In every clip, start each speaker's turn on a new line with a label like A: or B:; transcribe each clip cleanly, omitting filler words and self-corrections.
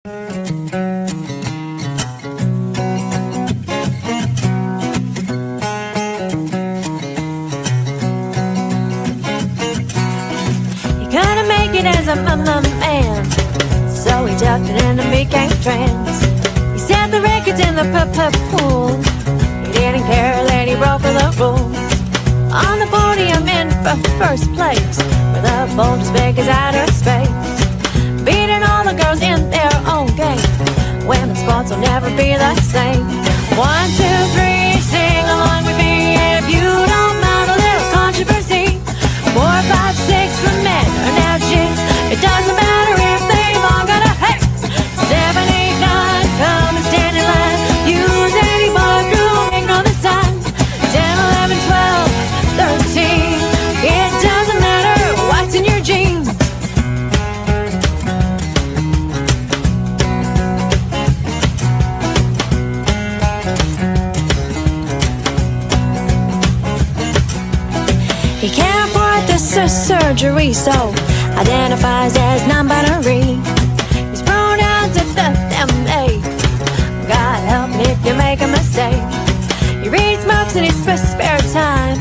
A: couldn't make it as a man, so he ducked it and became trans. He set the records in the pool. He didn't care that he broke the rules. On the podium in first place, with a bulge as big as outer space, beating all the girls in their own game. Women's sports will never be the same. 1, 2, 3, sing along with me if you don't mind a little controversy. 4, 5, 6, the men are now chicks. It doesn't matter if they've all got a hey. 7, 8, 9, come and stand in line. Use any bathroom, ignore the sign. 10, 11, 12, 13. It doesn't matter what's in your jeans. He can't afford the surgery, so identifies as non-binary. His pronouns are them, they. God help me if you make a mistake. He reads books in his spare time,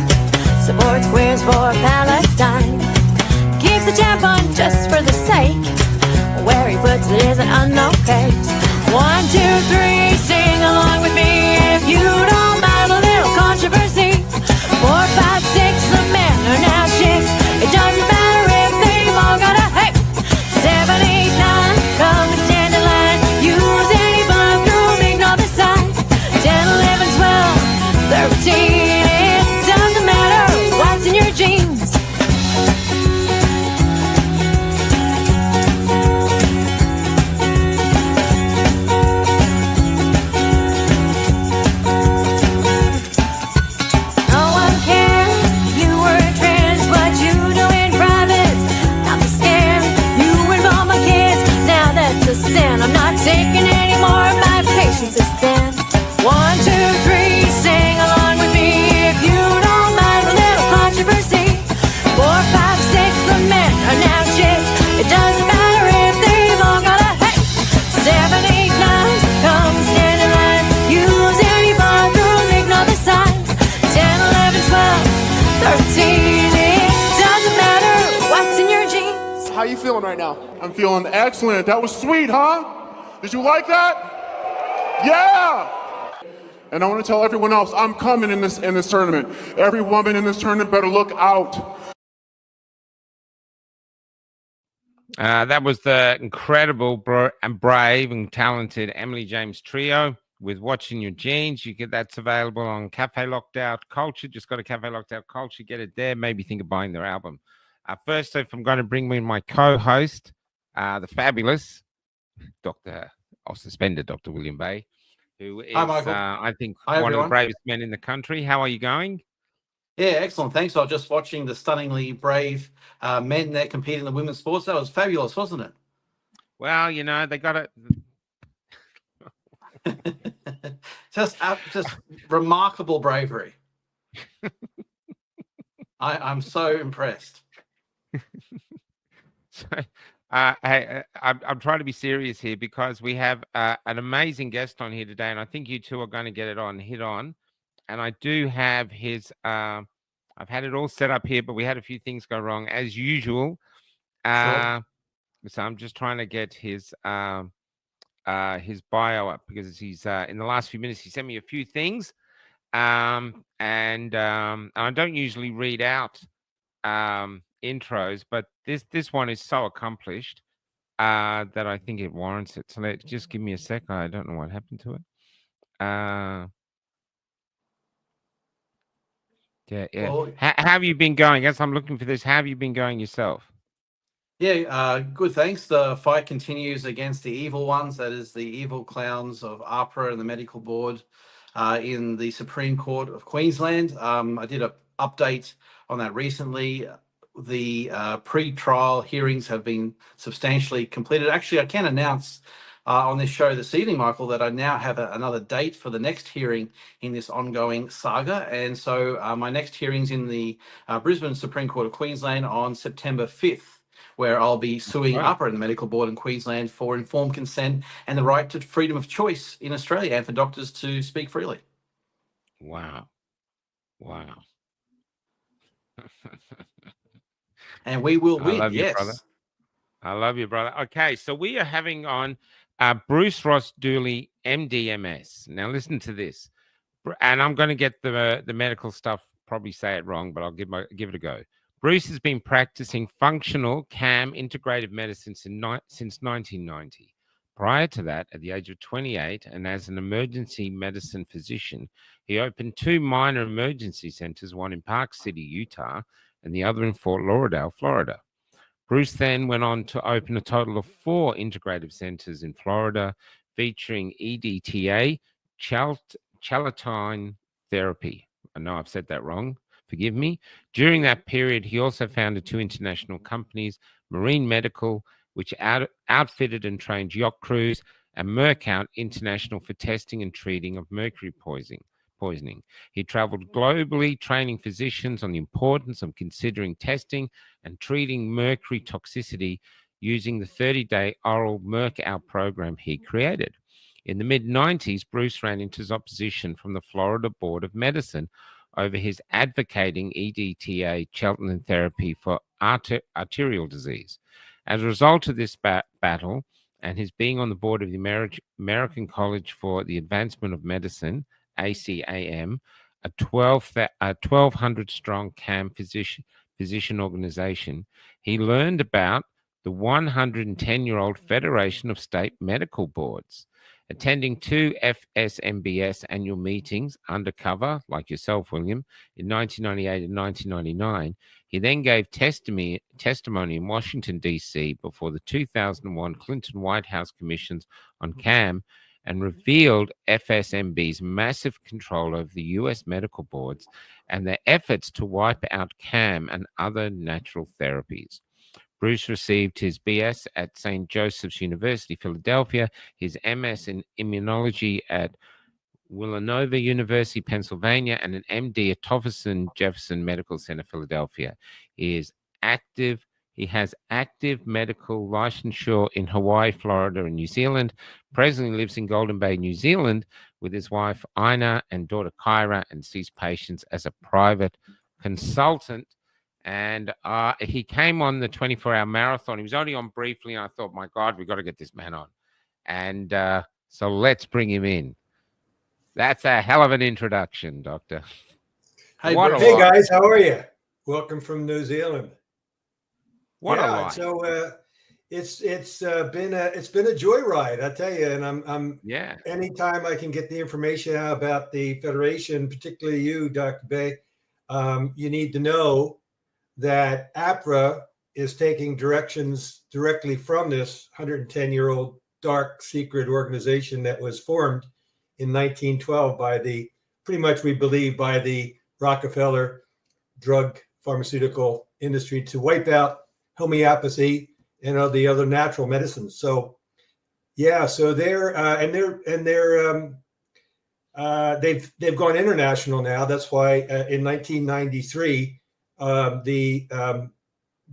A: supports queers for Palestine, keeps the tampon just for the sake. Where he puts it is an unknown case. 1, 2, 3, sing along with me if you don't mind a little controversy. 4, 5, 6, the men are now chicks. It doesn't matter if they've all got a hey. 7, 8, 9, come and stand in line. Use any bathroom, ignore the sign. 10, 11, 12, 13. It doesn't matter what's in your jeans. No one cares you were trans, what you do in private. I'm scared you involve my kids. Now that's a sin. I'm not taking any more. My patience is thin. 1, 2, 3, sing along with me if you don't mind a little controversy. 4, 5, 6, the men are now chicks. It doesn't matter if they've all got a hey. 7, 8, 9, come stand in line. Use any bathroom, ignore the sign. 10, 11, 12, 13. It doesn't matter what's in your jeans.
B: How you feeling right now? I'm feeling excellent. That was sweet, huh? Did you like that? Yeah! And I want to tell everyone else, I'm coming in this tournament. Every woman in this tournament better look out.
C: That was the incredible and brave and talented Emily James trio with Watching Your Jeans. That's available on Cafe Lockdown Culture. Just go to Cafe Lockdown Culture, get it there. Maybe think of buying their album. First off, I'm going to bring in my co-host, the fabulous Dr. William Bay, who is,
D: Hi, Michael.
C: I think,
D: Hi,
C: one of the
D: everyone.
C: bravest men in the country. How are you going?
D: Yeah, excellent. Thanks. I was just watching the stunningly brave men that compete in the women's sports. That was fabulous, wasn't it?
C: Well, you know, they got it.
D: just remarkable bravery. I'm so impressed.
C: So, I'm trying to be serious here because we have an amazing guest on here today, and I think you two are going to get it hit on. And I do have his. I've had it all set up here, but we had a few things go wrong as usual.
D: Sure.
C: So I'm just trying to get his bio up because he's in the last few minutes he sent me a few things, and I don't usually read out intros, but this one is so accomplished that I think it warrants it. So just give me a sec. I don't know what happened to it. Yeah.
D: Well,
C: How have you been going? As I'm looking for this, how have you been going yourself?
D: Yeah, good, thanks. The fight continues against the evil ones, that is the evil clowns of APHRA and the medical board in the Supreme Court of Queensland. I did an update on that recently. The pre-trial hearings have been substantially completed. Actually, I can announce on this show this evening, Michael, that I now have another date for the next hearing in this ongoing saga. And so my next hearing's in the Brisbane Supreme Court of Queensland on September 5th. where I'll be suing
C: Right.
D: APHRA and the Medical Board in Queensland for informed consent and the right to freedom of choice in Australia and for doctors to speak freely.
C: Wow. Wow.
D: And we will
C: I
D: win,
C: love you, brother.
D: yes.
C: I love you, brother. Okay, so we are having on Bruce Ross Dooley, MDMS. Now, listen to this, and I'm going to get the medical stuff. Probably say it wrong, but I'll give it a go. Bruce has been practicing functional CAM integrative medicine since 1990. Prior to that, at the age of 28, and as an emergency medicine physician, he opened 2 minor emergency centers, one in Park City, Utah, and the other in Fort Lauderdale, Florida. Bruce then went on to open a total of 4 integrative centers in Florida, featuring EDTA Chelation therapy. I know I've said that wrong. Forgive me. During that period, he also founded 2 international companies, Marine Medical, which outfitted and trained yacht crews, and MercOut International for testing and treating of mercury poisoning. He traveled globally, training physicians on the importance of considering testing and treating mercury toxicity using the 30-day oral MercOut program he created. In the mid-90s, Bruce ran into his opposition from the Florida Board of Medicine over his advocating EDTA Chelation therapy for arterial disease. As a result of this battle and his being on the board of the American College for the Advancement of Medicine, ACAM, a 1,200-strong CAM physician organization, he learned about the 110-year-old Federation of State Medical Boards. Attending 2 FSMBS annual meetings undercover, like yourself, William, in 1998 and 1999, he then gave testimony in Washington, D.C. before the 2001 Clinton White House Commissions on CAM and revealed FSMB's massive control over the U.S. medical boards and their efforts to wipe out CAM and other natural therapies. Bruce received his BS at St. Joseph's University, Philadelphia, his MS in immunology at Villanova University, Pennsylvania, and an MD at Tufferson Jefferson Medical Center, Philadelphia. He has active medical licensure in Hawaii, Florida, and New Zealand. Presently lives in Golden Bay, New Zealand, with his wife Ina and daughter Kyra, and sees patients as a private consultant. And he came on the 24-hour marathon. He was only on briefly, and I thought, my God, we've got to get this man on. And so let's bring him in. That's a hell of an introduction, Doctor.
D: Hey,
E: hey guys, how are you? Welcome from New Zealand.
C: What a life.
E: So it's been a joyride, I tell you. And I'm anytime I can get the information out about the Federation, particularly you, Dr. Bay, you need to know that APHRA is taking directions directly from this 110-year-old dark secret organization that was formed in 1912 by pretty much we believe by the Rockefeller drug pharmaceutical industry to wipe out homeopathy and all the other natural medicines. So yeah, so they've gone international now. That's why in 1993 the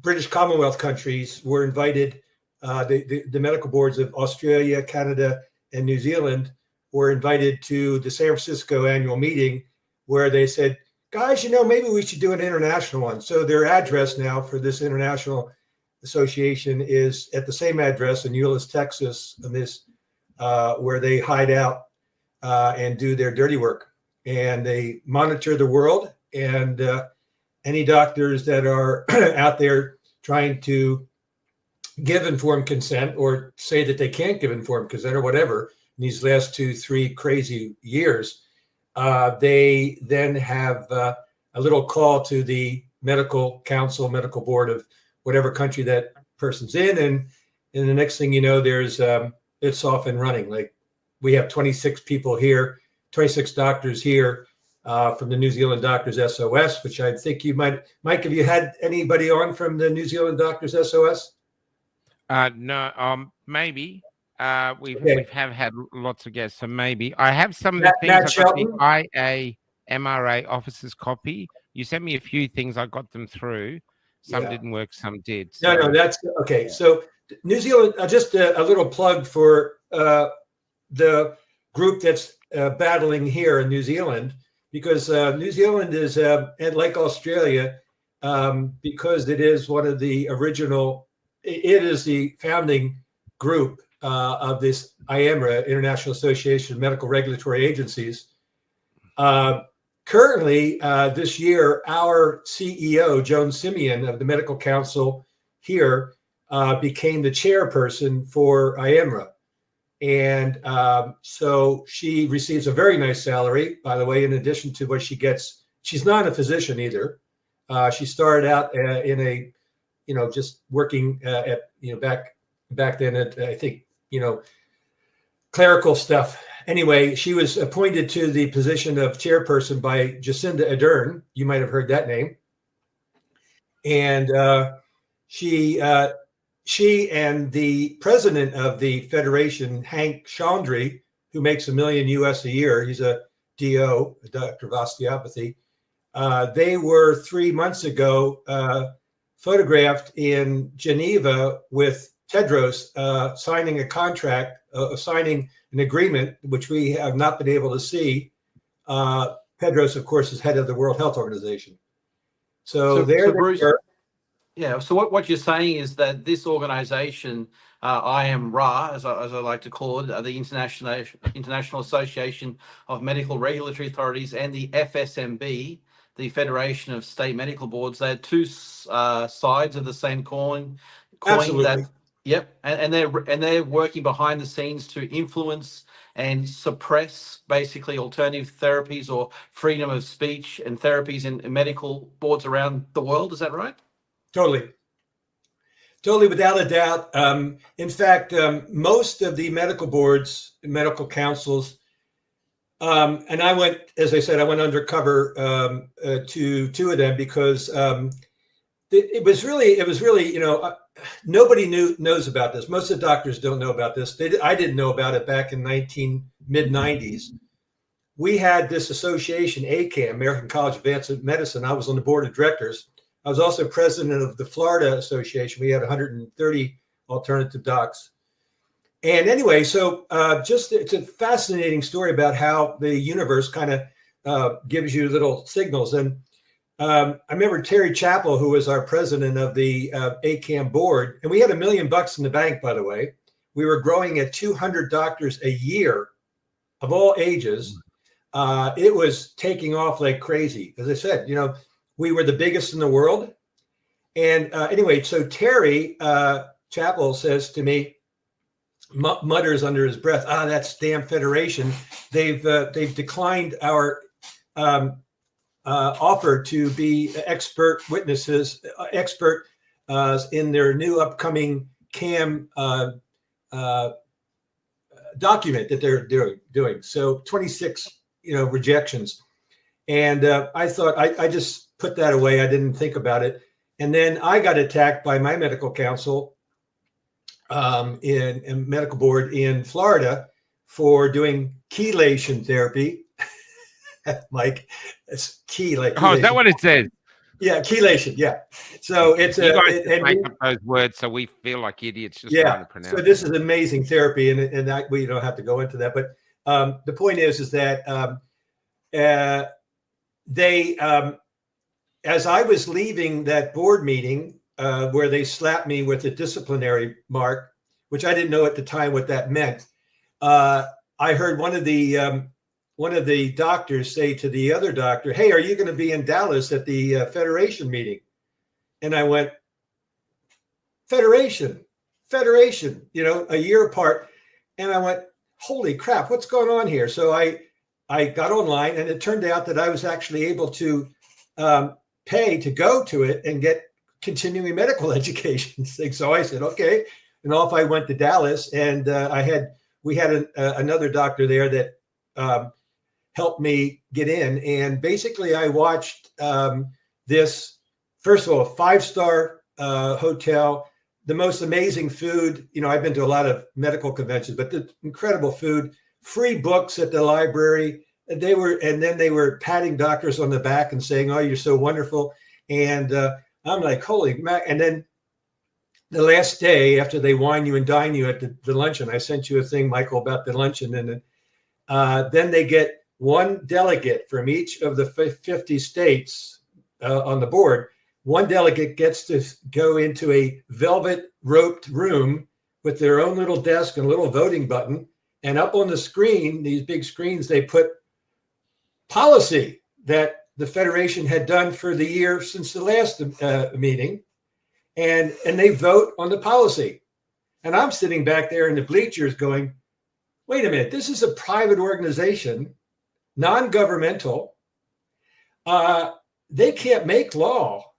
E: British Commonwealth countries were invited. The medical boards of Australia, Canada, and New Zealand were invited to the San Francisco annual meeting, where they said, guys, maybe we should do an international one. So their address now for this international association is at the same address in Euless, Texas, and this where they hide out and do their dirty work. And they monitor the world, and any doctors that are out there trying to give informed consent or say that they can't give informed consent or whatever in these last 2-3 crazy years, they then have a little call to the medical council, medical board of whatever country that person's in. And the next thing you know, there's it's off and running. Like we have 26 people here, 26 doctors here from the New Zealand Doctors SOS, which I think you might, Mike, have you had anybody on from the New Zealand Doctors SOS?
C: No, maybe. We have had lots of guests, so maybe. I have some of the things. I got the IAMRA officer's copy. You sent me a few things. I got them through. Some
E: Yeah.
C: didn't work, some did.
E: No,
C: So,
E: that's okay. So New Zealand, just a little plug for the group that's battling here in New Zealand, because New Zealand is, and like Australia, because it is one of the original, it is the founding group of this APHRA, International Association of Medical Regulatory Agencies. Currently, this year, our CEO, Joan Simeon of the Medical Council here, became the chairperson for APHRA. And so she receives a very nice salary, by the way, in addition to what she gets. She's not a physician either. She started out in a, just working at, back then at, I think, clerical stuff. Anyway, she was appointed to the position of chairperson by Jacinda Ardern. You might have heard that name. And she and the president of the federation, Hank Chandri, who makes $1 million US a year, he's a DO, a doctor of osteopathy. They were 3 months ago photographed in Geneva with Tedros signing a contract, signing an agreement, which we have not been able to see. Tedros, of course, is head of the World Health Organization. So
D: Bruce, yeah. So what you're saying is that this organization, APHRA, as I like to call it, the International Association of Medical Regulatory Authorities, and the FSMB, the Federation of State Medical Boards, they're two sides of the same coin.
E: Absolutely.
D: Yep, and they're working behind the scenes to influence and suppress basically alternative therapies or freedom of speech and therapies in medical boards around the world. Is that right?
E: Totally, without a doubt. In fact, most of the medical boards, medical councils, and I went, as I said, I went undercover to two of them because it was really, nobody knows about this. Most of the doctors don't know about this. I didn't know about it back in mid-90s. We had this association, ACAM, American College of Advanced Medicine. I was on the board of directors. I was also president of the Florida Association. We had 130 alternative docs. And anyway, so it's a fascinating story about how the universe kind of gives you little signals. And I remember Terry Chappell, who was our president of the ACAM board, and we had $1 million in the bank, by the way. We were growing at 200 doctors a year of all ages. It was taking off like crazy. As I said, we were the biggest in the world. And anyway, so Terry Chappell says to me, mutters under his breath, that's damn federation. They've declined our offer to be expert witnesses, in their new upcoming CAM document that they're doing. So 26, rejections. And I thought I just put that away. I didn't think about it. And then I got attacked by my medical council in medical board in Florida for doing chelation therapy. Like it's key, like
C: oh, is that what it says?
E: Yeah, chelation. Yeah. So it's
C: you guys make up those words so we feel like idiots just trying to pronounce.
E: So this is amazing therapy, and we don't have to go into that. But the point is that they, as I was leaving that board meeting where they slapped me with a disciplinary mark, which I didn't know at the time what that meant, I heard one of the doctors say to the other doctor, "Hey, are you going to be in Dallas at the Federation meeting?" And I went, Federation, a year apart. And I went, holy crap, what's going on here? So I got online, and it turned out that I was actually able to pay to go to it and get continuing medical education. So I said, okay. And off I went to Dallas, and we had another doctor there that helped me get in. And basically I watched this, first of all, a 5-star hotel, the most amazing food. I've been to a lot of medical conventions, but the incredible food, free books at the library. And then they were patting doctors on the back and saying, "Oh, you're so wonderful." And I'm like, holy mac. And then the last day after they wine you and dine you at the luncheon, I sent you a thing, Michael, about the luncheon. And then they get one delegate from each of the 50 states on the board. One delegate gets to go into a velvet roped room with their own little desk and a little voting button. And up on the screen, these big screens, they put policy that the Federation had done for the year since the last meeting. And they vote on the policy. And I'm sitting back there in the bleachers going, wait a minute, this is a private organization, non-governmental. They can't make law.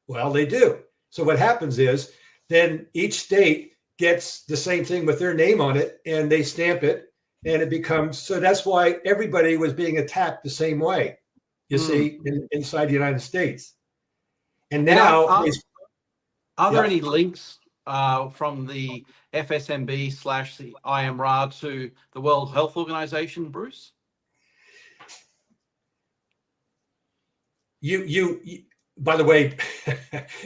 E: Well, they do. So what happens is then each state gets the same thing with their name on it and they stamp it and it becomes, so that's why everybody was being attacked the same way, you see, inside the United States. And now,
D: are there any links from the FSMB / the APHRA to the World Health Organization, Bruce?
E: You by the way,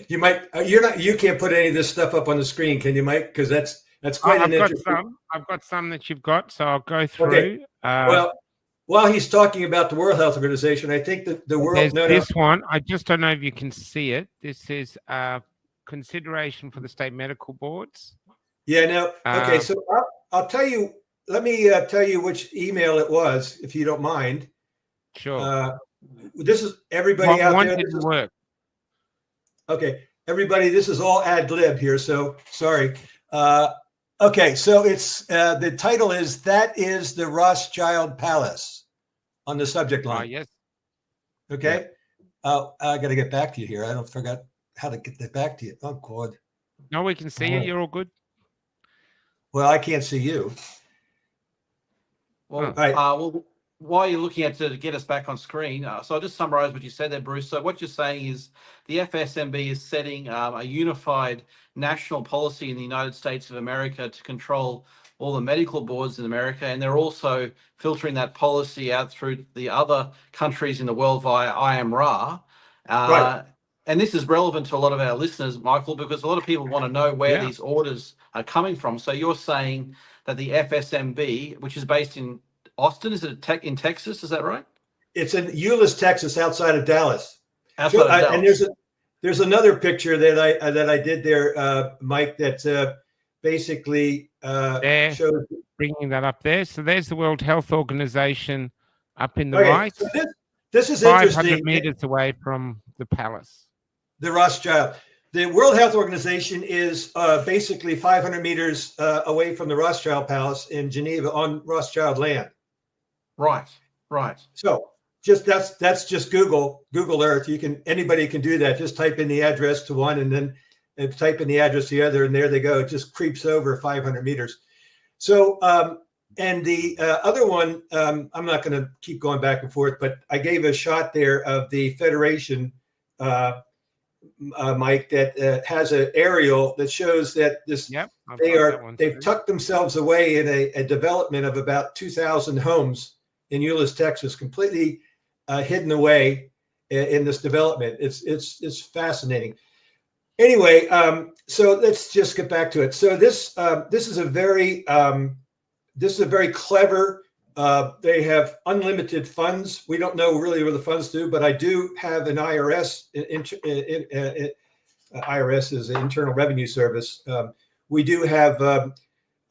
E: you can't put any of this stuff up on the screen, can you, Mike? Because that's quite an interesting.
C: I've got some that you've got, so I'll go through.
E: Okay. Well, while he's talking about the World Health Organization, I think that the world.
C: This one, I just don't know if you can see it. This is consideration for the state medical boards.
E: Yeah. No. Okay. So I'll tell you. Let me tell you which email it was, if you don't mind.
C: Sure.
E: This is everybody out there.
C: Didn't work.
E: Okay, everybody, this is all ad lib here, so sorry. Okay, so it's the title is "That is the Rothschild Palace" on the subject line.
C: Yes.
E: Okay. I got to get back to you here. I don't forgot how to get that back to you. Oh God.
C: No, we can see you. You're all good.
E: Well, I can't see you.
D: Well, well, while you're looking at to get us back on screen, so I'll just summarize what you said there, Bruce. So what you're saying is the FSMB is setting a unified national policy in the United States of America to control all the medical boards in America, and they're also filtering that policy out through the other countries in the world via APHRA.
E: Right.
D: And this is relevant to a lot of our listeners, Michael, because a lot of people want to know where these orders are coming from. So you're saying that the FSMB, which is based in Austin, is it in Texas? Is that right?
E: It's in Euless, Texas, outside of Dallas.
D: Outside of Dallas.
E: And there's another picture that I did there, Mike, that basically shows
C: bringing that up there. So there's the World Health Organization up in the right.
E: So this is
C: 500
E: interesting.
C: meters away from the palace.
E: The Rothschild. The World Health Organization is basically 500 meters away from the Rothschild Palace in Geneva on Rothschild land.
D: Right.
E: So just that's just Google Earth. Anybody can do that. Just type in the address to one and then type in the address to the other, and there they go. It just creeps over 500 meters. So and the other one, I'm not going to keep going back and forth, but I gave a shot there of the Federation, Mike, that has an aerial that shows that this they've tucked themselves away in a development of about 2,000 homes in Euless, Texas, completely hidden away in this development. It's fascinating. Anyway, so let's just get back to it. So this is a very clever. They have unlimited funds. We don't know really where the funds do, but I do have an IRS. IRS is the Internal Revenue Service. We do have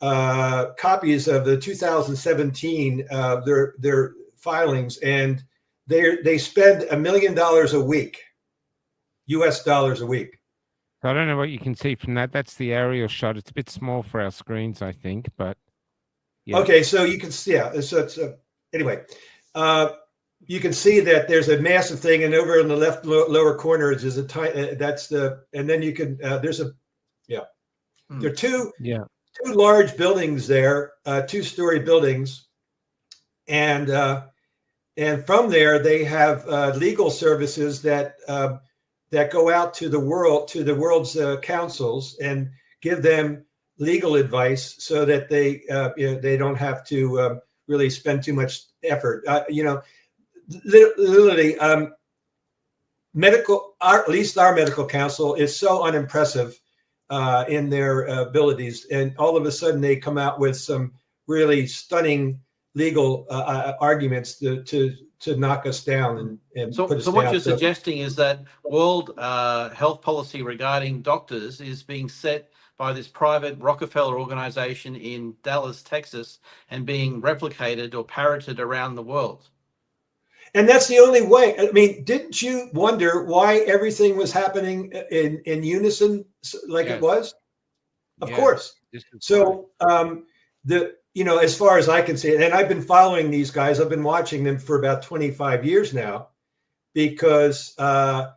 E: copies of the 2017 their filings, and they spend $1 million a week, US dollars a week.
C: I don't know what you can see from that. That's the aerial shot. It's a bit small for our screens, I think, but yeah.
E: Okay, so you can see. Anyway, you can see that there's a massive thing, and over in the left lower corner is a tiny. That's the, and then you can. There's a, there are two large buildings there, 2-story buildings, and from there they have legal services that go out to the world's councils and give them legal advice so that they don't have to really spend too much effort. Literally, at least our medical council is so unimpressive in their abilities. And all of a sudden they come out with some really stunning legal arguments to knock us down and
D: So
E: put us
D: what
E: down.
D: you're suggesting is that world health policy regarding doctors is being set by this private Rockefeller organization in Dallas, Texas, and being replicated or parroted around the world.
E: And that's the only way. I mean, didn't you wonder why everything was happening in unison like it was? Of course. So as far as I can see it, and I've been following these guys, I've been watching them for about 25 years now, because, I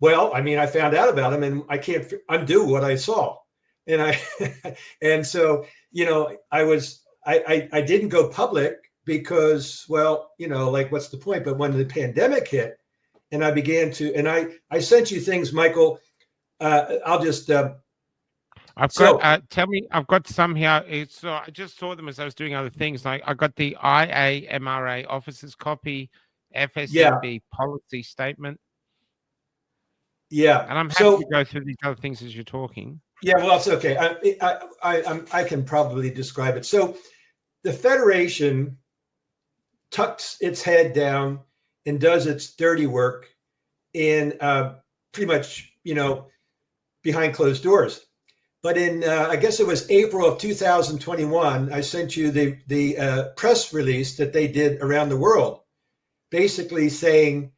E: found out about them and I can't undo what I saw. And so, I didn't go public because, what's the point? But when the pandemic hit and I began to, and I sent you things, Michael, I'll just,
C: I've got, I've got some here. I just saw them as I was doing other things. Like I got the IAMRA officer's copy, FSMB policy statement.
E: Yeah.
C: And I'm happy to go through these other things as you're talking.
E: Yeah, well, it's okay. I can probably describe it. So the Federation tucks its head down and does its dirty work in pretty much, behind closed doors. But in, I guess it was April of 2021, I sent you the press release that they did around the world, basically saying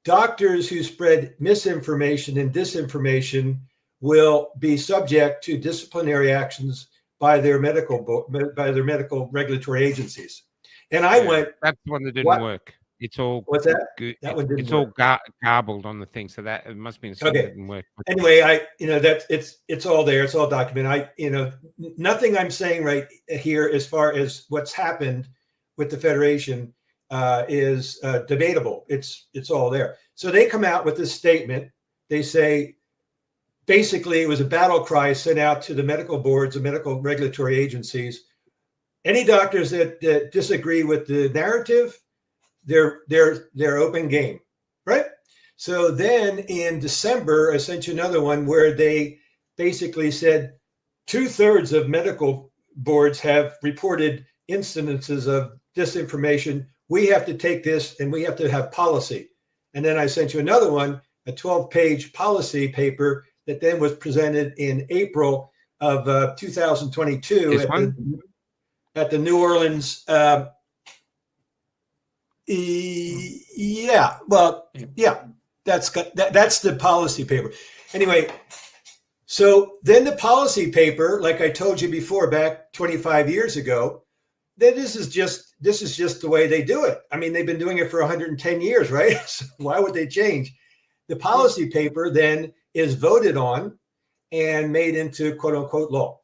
E: doctors who spread misinformation and disinformation will be subject to disciplinary actions by their medical regulatory agencies. And I went,
C: that's the one that didn't work. It's all
E: what's that?
C: Good.
E: That one didn't
C: it's
E: work.
C: all garbled on the thing, so that it must be something that didn't work.
E: Anyway, that it's all there. It's all documented. Nothing I'm saying right here as far as what's happened with the Federation is debatable. It's all there. So they come out with this statement. They say, basically, it was a battle cry sent out to the medical boards, the medical regulatory agencies. Any doctors that disagree with the narrative, they're open game, right? So then in December, I sent you another one where they basically said 2/3 of medical boards have reported incidences of disinformation. We have to take this and we have to have policy. And then I sent you another one, a 12-page policy paper that then was presented in April of 2022 at the New Orleans. That's the policy paper. Anyway, so then the policy paper, like I told you before, back 25 years ago, that this is just the way they do it. I mean, they've been doing it for 110 years, right? So why would they change? The policy paper then is voted on and made into quote unquote law.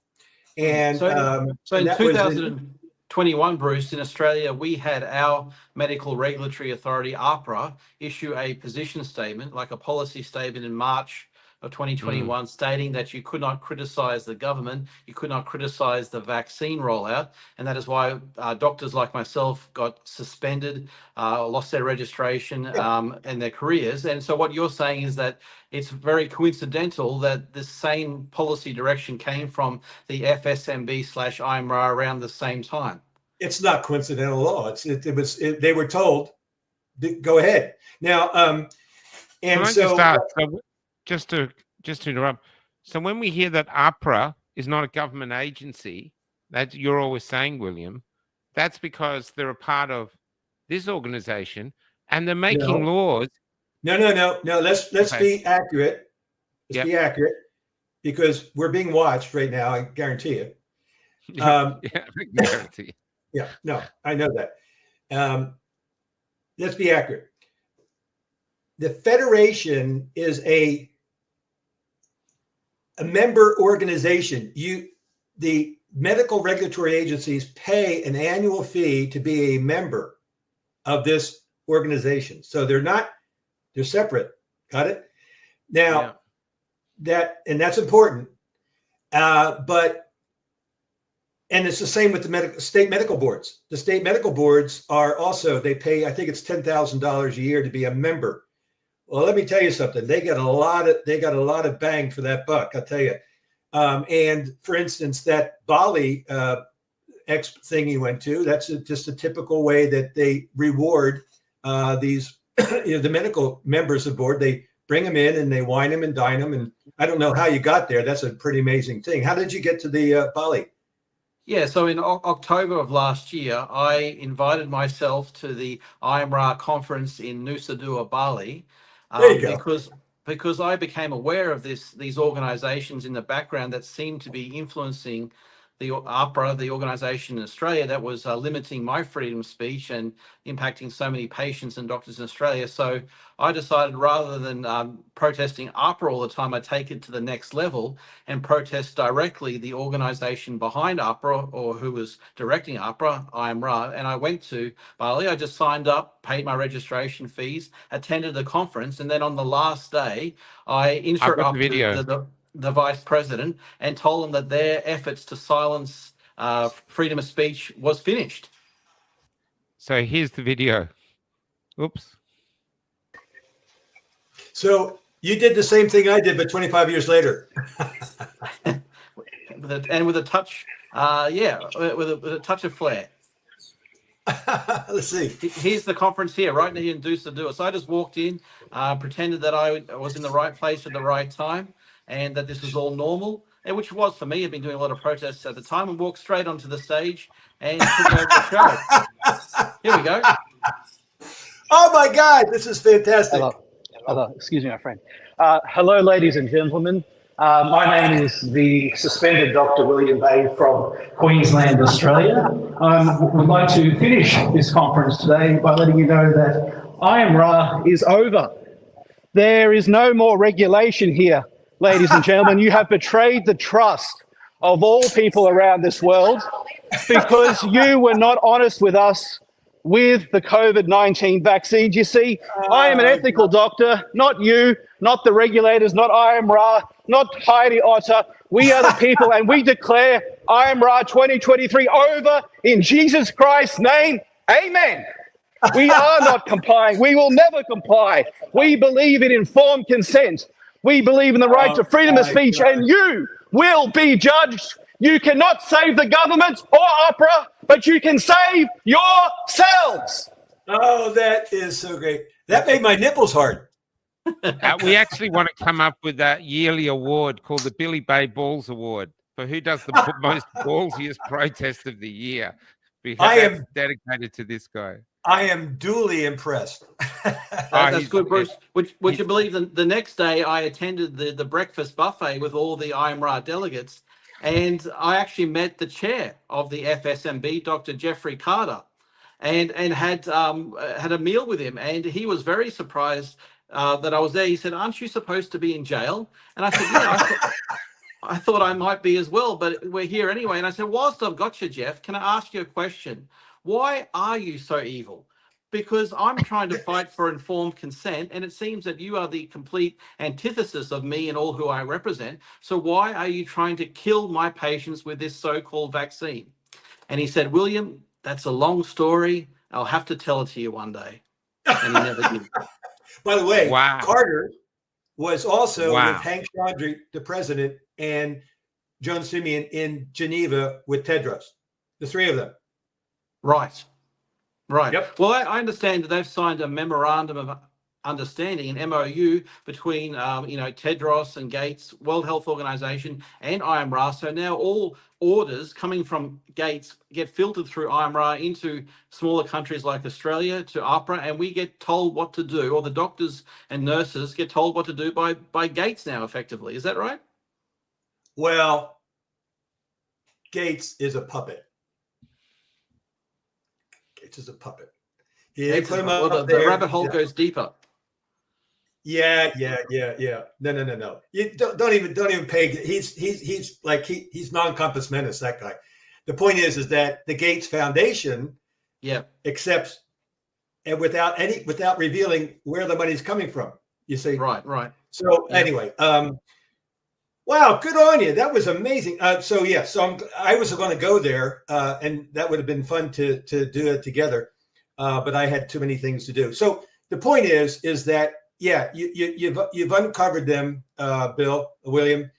E: And
D: so in 2021, Bruce, in Australia, we had our medical regulatory authority, APHRA, issue a position statement, like a policy statement in March of 2021, stating that you could not criticize the government, you could not criticize the vaccine rollout, and that is why doctors like myself got suspended, lost their registration and their careers. And so what you're saying is that it's very coincidental that the same policy direction came from the FSMB/IMRA around the same time.
E: It's not coincidental at all. They were told, go ahead. Now, and so
C: just to interrupt. So when we hear that APHRA is not a government agency, that you're always saying, William, that's because they're a part of this organization and they're making laws.
E: No. Let's be accurate. Let's be accurate, because we're being watched right now. I guarantee you.
C: I guarantee.
E: Yeah, no, I know that. Let's be accurate. The Federation is a member organization. The medical regulatory agencies pay an annual fee to be a member of this organization. So they're separate. Got it? Now, that's important. And it's the same with the state medical boards. The state medical boards are also, they pay, I think it's $10,000 a year to be a member. Well, let me tell you something. They got a lot of bang for that buck, I'll tell you. And for instance, that Bali thing you went to, that's just a typical way that they reward these, the medical members aboard. They bring them in and they wine them and dine them. And I don't know how you got there. That's a pretty amazing thing. How did you get to the Bali?
D: Yeah, so in October of last year, I invited myself to the APHRA conference in Nusa Dua, Bali,
E: There you go.
D: because I became aware of these organisations in the background that seemed to be influencing the APHRA, the organisation in Australia that was limiting my freedom of speech and impacting so many patients and doctors in Australia. So I decided, rather than protesting APHRA all the time, I take it to the next level and protest directly the organisation behind APHRA, or who was directing APHRA, APHRA. And I went to Bali. I just signed up, paid my registration fees, attended the conference, and then on the last day, I interrupted the vice president and told them that their efforts to silence freedom of speech was finished.
C: So here's the video. Oops.
E: So you did the same thing I did, but 25 years later.
D: with a touch, with a touch of flair.
E: Let's see.
D: Here's the conference here, right here in Nusa Dua. So I just walked in, pretended that I was in the right place at the right time, and that this was all normal, and which was for me. I've been doing a lot of protests at the time, and walked straight onto the stage and took over the show. Here we go.
E: Oh my God, this is fantastic.
F: Hello. Excuse me, my friend. Hello, ladies and gentlemen. My name is the suspended Dr. William Bay from Queensland, Australia. I would like to finish this conference today by letting you know that APHRA is over. There is no more regulation here, ladies and gentlemen. You have betrayed the trust of all people around this world because you were not honest with us with the COVID-19 vaccines. You see, I am an ethical doctor, not you, not the regulators, not APHRA, not Heidi Otter. We are the people, and we declare APHRA 2023 over in Jesus Christ's name. Amen. We are not complying. We will never comply. We believe in informed consent. We believe in the right to freedom of speech, and you will be judged. You cannot save the government or APHRA, but you can save yourselves.
E: Oh, that is so great. That made my nipples hard.
C: We actually want to come up with that yearly award called the Billy Bay Balls Award for who does the most ballsiest protest of the year. That's dedicated to this guy.
E: I am duly impressed.
D: That's good, Bruce. Would you believe the next day I attended the breakfast buffet with all the APHRA delegates, and I actually met the chair of the FSMB, Dr. Jeffrey Carter, and had a meal with him, and he was very surprised that I was there. He said, "Aren't you supposed to be in jail?" And I said, "Yeah, I thought I might be as well, but we're here anyway." And I said, "Whilst I've got you, Jeff, can I ask you a question? Why are you so evil? Because I'm trying to fight for informed consent, and it seems that you are the complete antithesis of me and all who I represent. So why are you trying to kill my patients with this so-called vaccine?" And he said, "William, that's a long story. I'll have to tell it to you one day." And he never did.
E: By the way,
C: wow.
E: Carter was also with Hank Chaudhry, the president, and Joan Simeon in Geneva with Tedros, the three of them.
D: Right.
E: Yep.
D: Well, I understand that they've signed a memorandum of understanding, an MOU between, Tedros and Gates, World Health Organization, and APHRA. So now all orders coming from Gates get filtered through APHRA into smaller countries like Australia to APHRA, and we get told what to do, or the doctors and nurses get told what to do by Gates now, effectively. Is that right?
E: Well, Gates is a puppet. Gates is a puppet. Yeah,
D: the rabbit hole goes deeper.
E: Yeah. No. You don't even pay. He's non-compass menace, that guy. The point is that the Gates Foundation accepts, and without revealing where the money's coming from. You see,
D: right.
E: So anyway, wow, good on you. That was amazing. I was going to go there, and that would have been fun to do it together, but I had too many things to do. So the point is that yeah, you've uncovered them, William.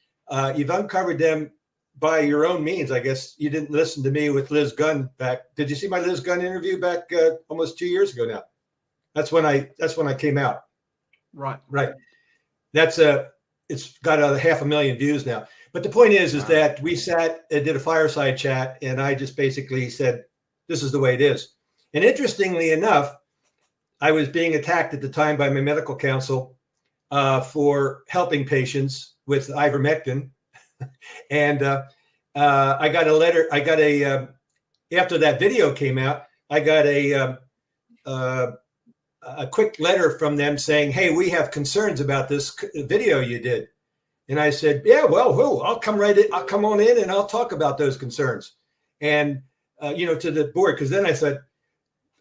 E: You've uncovered them by your own means. I guess you didn't listen to me with Liz Gunn back. Did you see my Liz Gunn interview back almost 2 years ago now? That's when I came out.
D: Right.
E: It's got 500,000 views now. But the point is that we sat and did a fireside chat, and I just basically said, this is the way it is. And interestingly enough, I was being attacked at the time by my medical counsel for helping patients with ivermectin. And I got a letter. After that video came out, I got a quick letter from them saying, hey, we have concerns about this video you did. And I said, yeah, well, I'll come on in and I'll talk about those concerns. And, to the board, because then I said,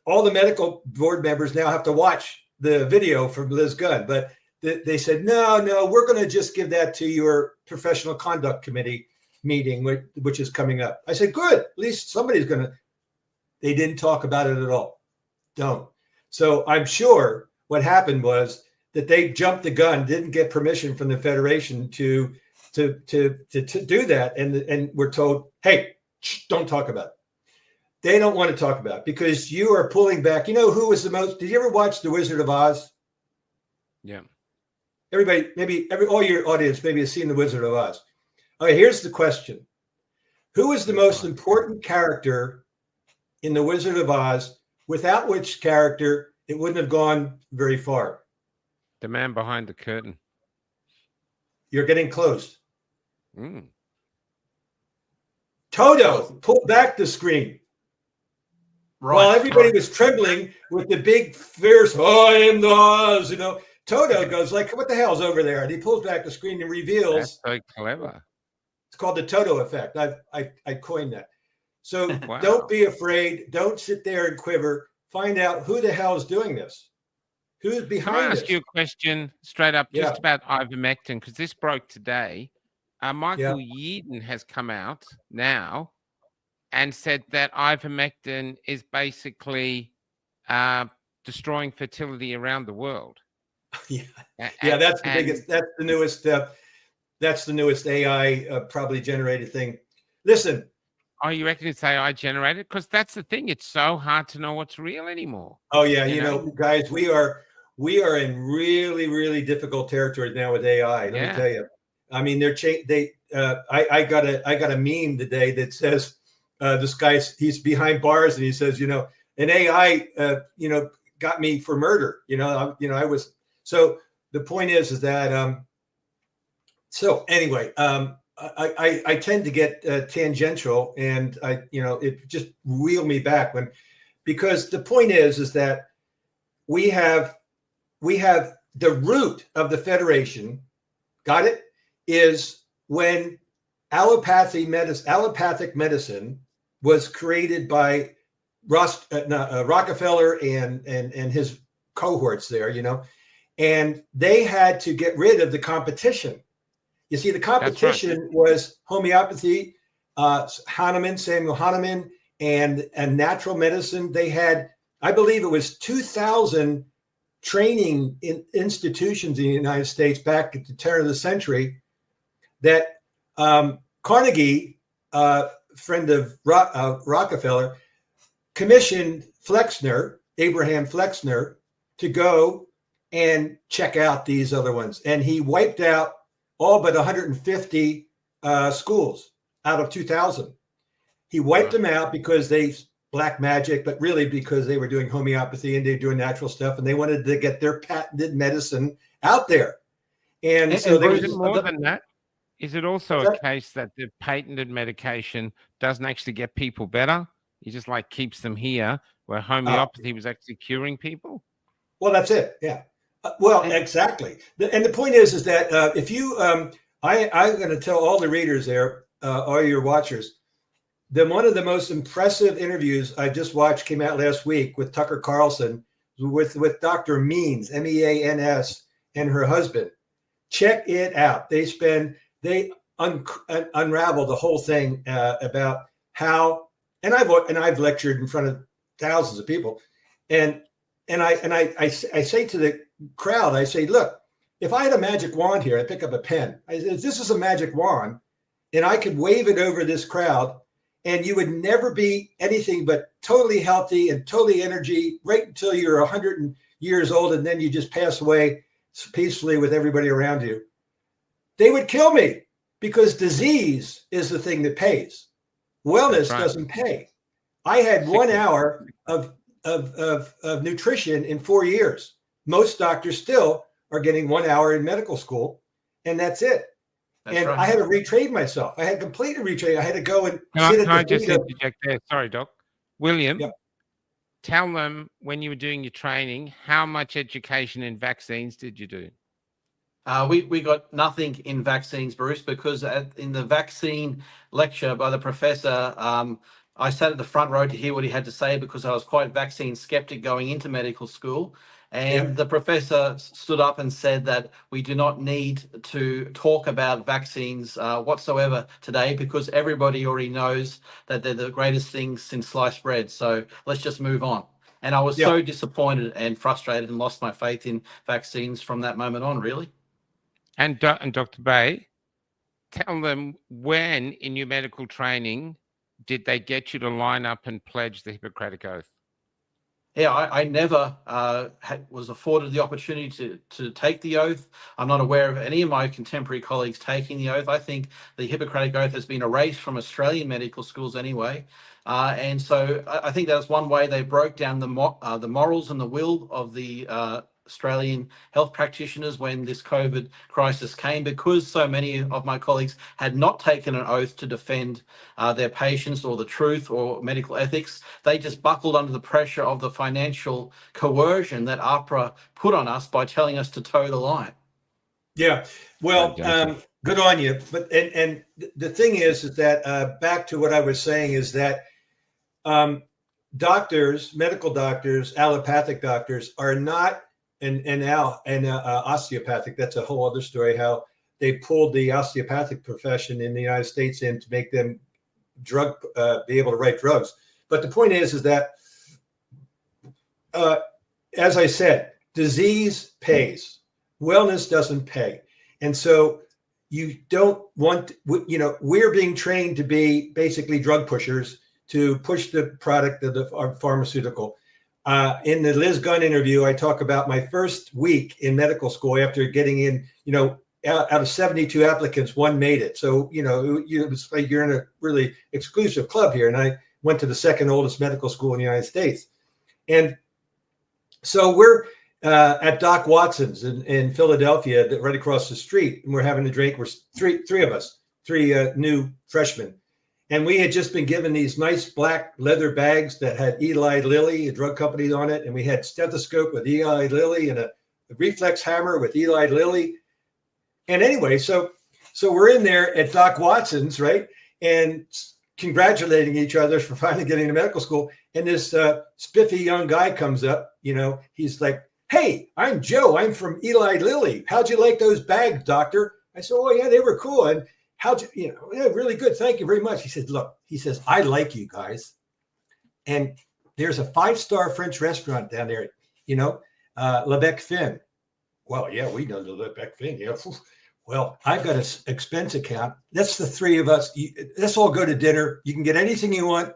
E: all the medical board members now have to watch the video from Liz Gunn. But they said, no, we're going to just give that to your professional conduct committee meeting, which is coming up. I said, good, at least somebody's going to. They didn't talk about it at all. Don't. So I'm sure what happened was that they jumped the gun, didn't get permission from the Federation to do that. And we're told, hey, don't talk about it. They don't want to talk about it because you are pulling back. You know who was the most? Did you ever watch The Wizard of Oz?
C: Yeah.
E: Everybody, all your audience maybe has seen The Wizard of Oz. Okay, here's the question. Who is the most important character in The Wizard of Oz, without which character it wouldn't have gone very far?
C: The man behind the curtain.
E: You're getting close.
C: Mm.
E: Toto pulled back the screen.
D: Right.
E: While everybody was trembling with the big, fierce, I am the Oz, Toto goes like, what the hell's over there? And he pulls back the screen and reveals.
C: That's so clever.
E: It's called the Toto effect. I coined that. So
C: Wow.
E: Don't be afraid. Don't sit there and quiver. Find out who the hell is doing this. Who's behind
C: Can I
E: this?
C: ask you a question straight up just
E: Yeah.
C: about ivermectin? Because this broke today. Michael Yeadon has come out now and said that ivermectin is basically destroying fertility around the world.
E: Yeah, that's the biggest. That's the newest. That's the newest AI probably generated thing. Listen.
C: Oh, you reckon it's AI generated? Because that's the thing. It's so hard to know what's real anymore.
E: Oh yeah, you know, guys, we are in really, really difficult territory now with AI. Let me tell you. I mean, I got a meme today that says this guy's he's behind bars and he says, an AI, got me for murder. I was. So the point is that. So anyway, I tend to get tangential, and it just reel me back because the point is that we have the root of the Federation. Got it? Is when allopathic medicine was created by Rockefeller and his cohorts there, and they had to get rid of the competition. You see, the competition was homeopathy, Samuel Hahnemann, and natural medicine. They had, I believe it was 2,000 training institutions in the United States back at the turn of the century that Carnegie, friend of Rockefeller, commissioned Abraham Flexner, to go and check out these other ones. And he wiped out all but 150 schools out of 2,000. He wiped them out because they black magic, but really because they were doing homeopathy and they were doing natural stuff, and they wanted to get their patented medicine out there. And so there was
C: more than that. Is it also a case that the patented medication doesn't actually get people better? It just keeps them here, where homeopathy was actually curing people?
E: Well, that's it. Yeah. Exactly. And the point is that if you, I'm going to tell all the readers there, all your watchers, one of the most impressive interviews I just watched came out last week with Tucker Carlson with Dr. Means, Means, and her husband. Check it out. They unravel the whole thing about how, and I've lectured in front of thousands of people, and I say to crowd, I say, look, if I had a magic wand here, I pick up a pen. I said, if this is a magic wand and I could wave it over this crowd and you would never be anything but totally healthy and totally energy right until you're 100 years old, and then you just pass away peacefully with everybody around you, they would kill me, because disease is the thing that pays. Wellness doesn't pay. I had 1 hour of nutrition in 4 years. Most doctors still are getting 1 hour in medical school, and that's it. I had to retrain myself. I had completely retrain. I had to go and sit at the
C: Can I just
E: feet of-
C: interject there? Sorry, Doc. William,
E: Yep.
C: tell them when you were doing your training, how much education in vaccines did you do?
D: We got nothing in vaccines, Bruce, because in the vaccine lecture by the professor, I sat at the front row to hear what he had to say, because I was quite vaccine skeptic going into medical school. And the professor stood up and said that we do not need to talk about vaccines whatsoever today, because everybody already knows that they're the greatest things since sliced bread. So let's just move on. And I was so disappointed and frustrated and lost my faith in vaccines from that moment on, really.
C: And Dr. Bay, tell them, when in your medical training did they get you to line up and pledge the Hippocratic Oath?
D: Yeah, I never was afforded the opportunity to take the oath. I'm not aware of any of my contemporary colleagues taking the oath. I think the Hippocratic Oath has been erased from Australian medical schools anyway. And so I think that's one way they broke down the morals and the will of the Australian health practitioners when this COVID crisis came, because so many of my colleagues had not taken an oath to defend their patients or the truth or medical ethics. They just buckled under the pressure of the financial coercion that APHRA put on us by telling us to toe the line.
E: Yeah, well, good on you. But and the thing is that back to what I was saying is that doctors, medical doctors, allopathic doctors are not, and osteopathic. That's a whole other story. How they pulled the osteopathic profession in the United States in to make them be able to write drugs. But the point is that, as I said, disease pays, wellness doesn't pay, and so you don't want. We're being trained to be basically drug pushers, to push the product of the pharmaceutical. In the Liz Gunn interview, I talk about my first week in medical school after getting in, out of 72 applicants, one made it. So, it was like you're in a really exclusive club here. And I went to the second oldest medical school in the United States. And so we're at Doc Watson's in Philadelphia, right across the street, and we're having a drink. We're three of us, three new freshmen. And we had just been given these nice black leather bags that had Eli Lilly, a drug company, on it. And we had stethoscope with Eli Lilly and a reflex hammer with Eli Lilly. And anyway, so we're in there at Doc Watson's, right? And congratulating each other for finally getting to medical school. And this spiffy young guy comes up, he's like, "Hey, I'm Joe. I'm from Eli Lilly. How'd you like those bags, doctor?" I said, "Oh, yeah, they were cool. And how'd you, yeah, really good. Thank you very much." He said, "Look," he says, "I like you guys. And there's a 5-star French restaurant down there, Le Bec Fin." "Well, yeah, we know the Le Bec Fin. Yeah. Well, I've got an expense account. That's the three of us. Let's all go to dinner. You can get anything you want.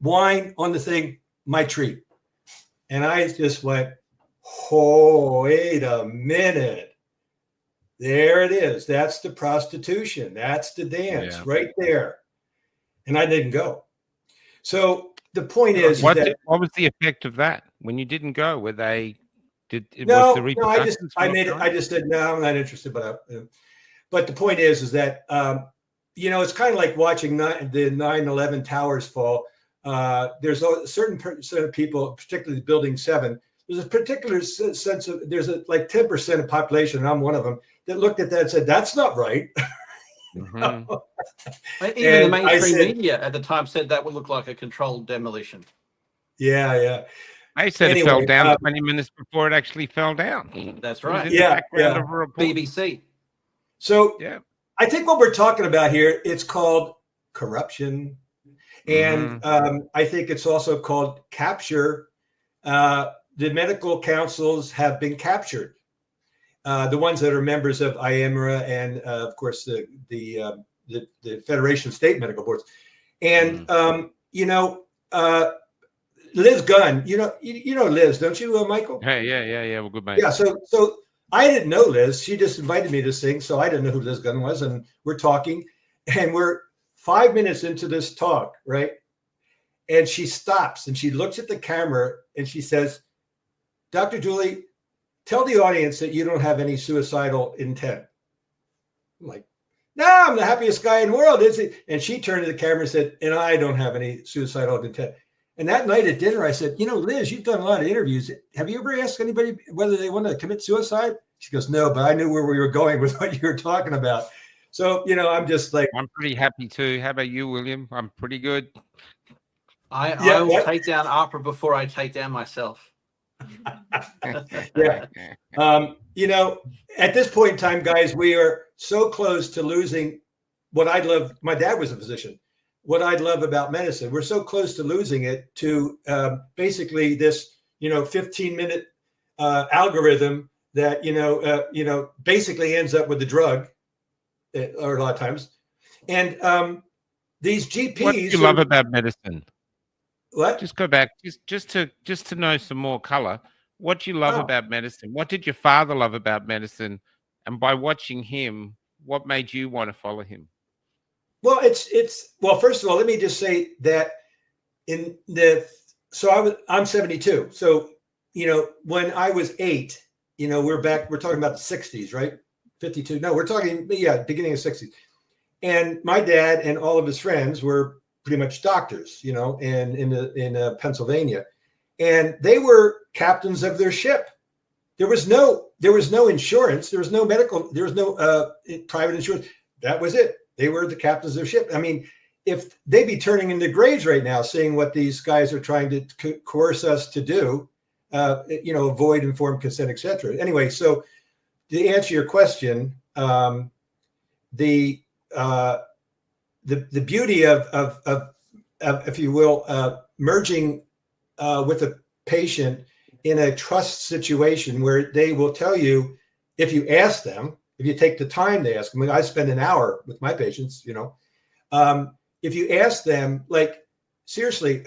E: Wine on the thing, my treat." And I just went, "Oh, wait a minute. There it is. That's the prostitution. That's the dance right there." And I didn't go. So the point is,
C: what was the effect of that when you didn't go? Were they
E: No, I just said, no, I'm not interested. But the point is that it's kind of like watching the 9/11 towers fall. There's a certain percent of people, particularly Building 7. There's a particular sense of, there's like 10% of population, and I'm one of them, that looked at that and said, "That's not right."
D: Mm-hmm. Even the mainstream media at the time said that would look like a controlled demolition.
E: Yeah.
C: I said it fell down 20 minutes before it actually fell down.
D: That's right. BBC.
E: So I think what we're talking about here, it's called corruption. And I think it's also called capture. the medical councils have been captured. The ones that are members of APHRA and, of course, the Federation of State Medical Boards. And, Liz Gunn, you know Liz, don't you, Michael?
C: Hey, yeah. Well, good mate.
E: Yeah. So I didn't know Liz. She just invited me to this thing, so I didn't know who Liz Gunn was. And we're talking, and we're 5 minutes into this talk, right? And she stops and she looks at the camera and she says, "Dr. Dooley, tell the audience that you don't have any suicidal intent." I'm like, "No, I'm the happiest guy in the world, is it?" And she turned to the camera and said, "And I don't have any suicidal intent." And that night at dinner, I said, "Liz, you've done a lot of interviews. Have you ever asked anybody whether they want to commit suicide?" She goes, "No, but I knew where we were going with what you were talking about." So, I'm just like,
C: I'm pretty happy too. How about you, William? I'm pretty good.
D: I will take down APHRA before I take down myself.
E: Yeah. At this point in time, guys, we are so close to losing what I love. My dad was a physician. What I love about medicine, we're so close to losing it to basically this, 15-minute algorithm that, basically ends up with the drug, or a lot of times. And these GPs.
C: What do you love about medicine?
E: What?
C: Just go back, just to know some more color. What do you love about medicine? What did your father love about medicine? And by watching him, what made you want to follow him?
E: Well, well, first of all, let me just say that I'm 72. So, when I was 8, we're talking about the 60s, right? 52. No, we're talking, beginning of 60s. And my dad and all of his friends were pretty much doctors, and in Pennsylvania, and they were captains of their ship. There was no insurance. There was no medical. There was no private insurance. That was it. They were the captains of their ship. I mean, if they'd be turning into graves right now, seeing what these guys are trying to coerce us to do, avoid informed consent, etc. Anyway, so to answer your question, the beauty of if you will, merging with a patient in a trust situation where they will tell you, if you ask them, if you take the time to ask them. I spend an hour with my patients, if you ask them, like, seriously,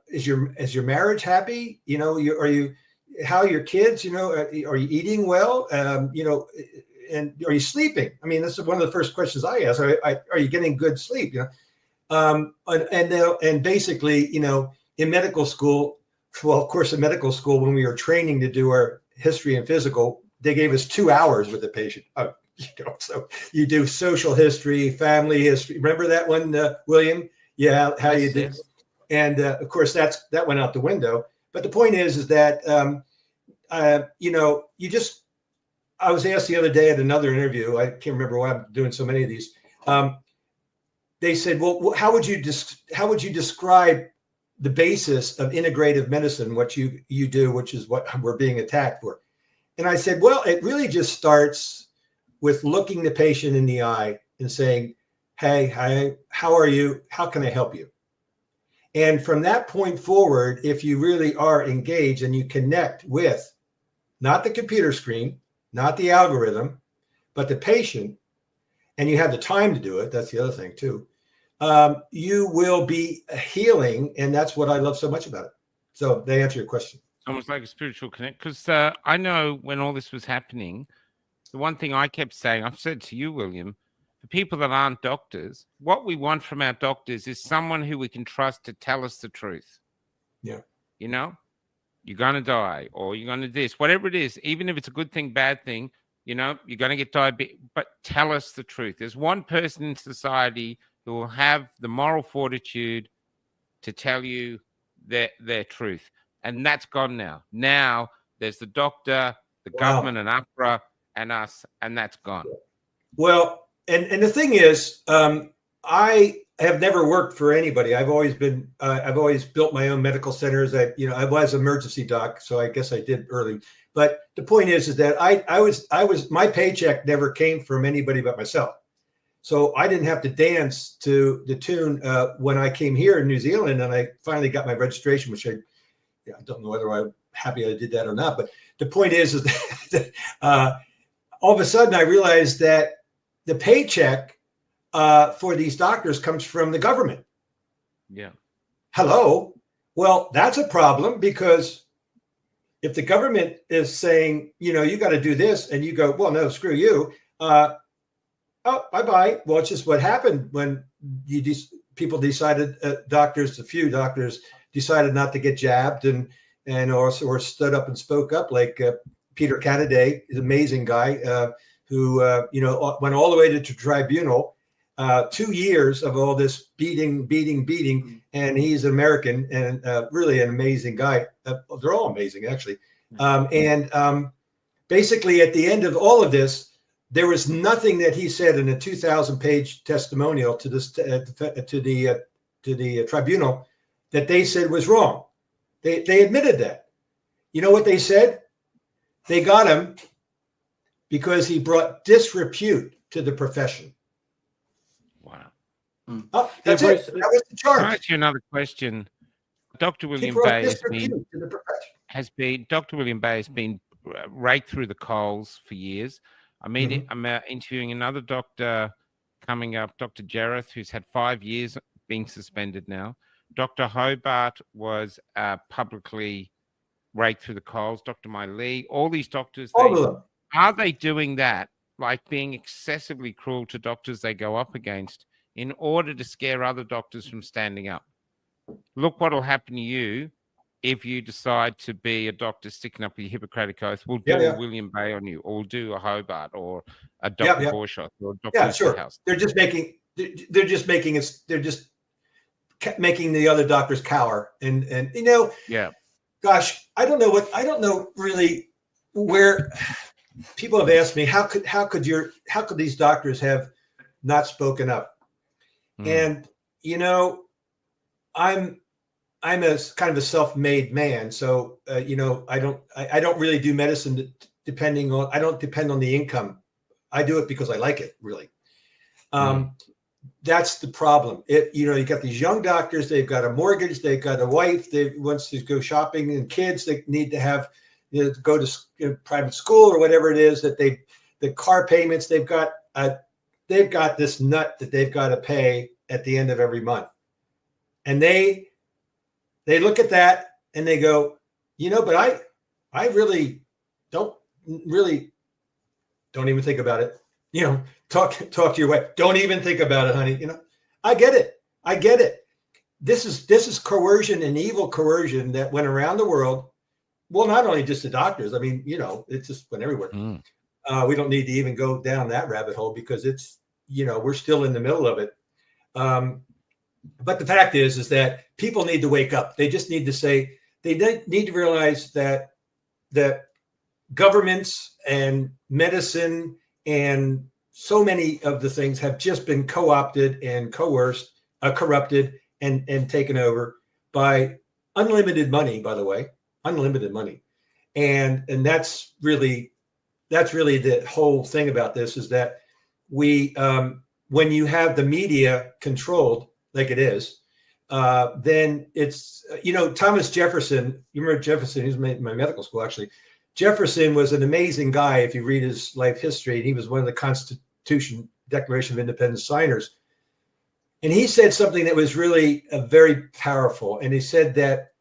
E: is your marriage happy? How are your kids? Are you eating well? And are you sleeping? I mean, this is one of the first questions I ask. Are you getting good sleep? And basically, in medical school, well, of course, in medical school, when we were training to do our history and physical, they gave us 2 hours with the patient. So you do social history, family history. Remember that one, William? Yeah, how you did. And of course, that went out the window. But the point is that I was asked the other day at another interview. I can't remember why I'm doing so many of these. They said, "Well, how would you describe the basis of integrative medicine, what you do, which is what we're being attacked for?" And I said, "Well, it really just starts with looking the patient in the eye and saying, 'Hey, how are you? How can I help you?' And from that point forward, if you really are engaged and you connect with not the computer screen, not the algorithm, but the patient, and you have the time to do it, that's the other thing too, you will be healing. And that's what I love so much about it." So they answer your question.
C: Almost like a spiritual connect. Because I know when all this was happening, the one thing I kept saying, I've said to you, William, for people that aren't doctors, what we want from our doctors is someone who we can trust to tell us the truth.
E: Yeah.
C: You're going to die, or you're going to this, whatever it is, even if it's a good thing, bad thing, you're going to get diabetes, but tell us the truth. There's one person in society who will have the moral fortitude to tell you their truth. And that's gone now. Now there's the doctor, the government, and APHRA, and us, and that's gone. Well,
E: and the thing is, I have never worked for anybody. I've always built my own medical centers. I was an emergency doc, so I guess I did early. But the point is that my paycheck never came from anybody but myself. So I didn't have to dance to the tune when I came here in New Zealand, and I finally got my registration, which yeah, I don't know whether I'm happy I did that or not, but the point is that all of a sudden I realized that the paycheck for these doctors comes from the government.
C: Yeah.
E: Hello. Well, that's a problem, because if the government is saying, you know, you got to do this, and you go, well, no, screw you. Oh, bye-bye. Well, it's just what happened when people decided, a few doctors decided not to get jabbed and also or stood up and spoke up, like Peter Canaday, is an amazing guy who, you know, went all the way to tribunal, 2 years of all this beating, and he's an American and really an amazing guy. They're all amazing, actually. Basically, at the end of all of this, there was nothing that he said in a 2,000-page testimonial to this to the tribunal that they said was wrong. They admitted that. You know what they said? They got him because he brought disrepute to the profession.
C: Wow.
E: Oh, that's it. That was the charge.
C: Can I ask you another question? Dr. William Bay has been raked through the coals for years. I'm interviewing another doctor coming up, Dr. Jareth, who's had 5 years being suspended now. Dr. Hobart was publicly raked through the coals. Dr. Miley, all these doctors, are they doing that, like being excessively cruel to doctors they go up against in order to scare other doctors from standing up? Look what will happen to you if you decide to be a doctor sticking up your Hippocratic Oath. We'll do a William Bay on you, or we'll do a Hobart, or a Dr. Borshot, or a Dr.
E: Sure.
C: House.
E: They're just making the other doctors cower, and you know, gosh, I don't know really where people have asked me how could these doctors have not spoken up, and you know, I'm a kind of a self-made man, so you know, I don't really do medicine I don't depend on the income. I do it because I like it, really. That's the problem. You know, you got these young doctors, they've got a mortgage, they've got a wife, they wants to go shopping, and kids, they need to have, you know, to go to private school or whatever it is that the car payments, they've got this nut that they've got to pay at the end of every month. And they look at that and they go, you know, but I really don't even think about it. You know, talk to your wife. Don't even think about it, honey. You know, I get it. This is coercion and evil coercion that went around the world. Well, not only just the doctors. I mean, you know, it just went everywhere. We don't need to even go down that rabbit hole because it's, you know, we're still in the middle of it. But the fact is that people need to wake up. They just need to realize that governments and medicine and so many of the things have just been co-opted and coerced, corrupted, and taken over by unlimited money, by the way, unlimited money. And that's really the whole thing about this, is that when you have the media controlled like it is, then it's, you know, Thomas Jefferson, you remember Jefferson, he was in my medical school, actually. Jefferson was an amazing guy if you read his life history. He was one of the Constitution, Declaration of Independence signers. And he said something that was really very powerful. And he said that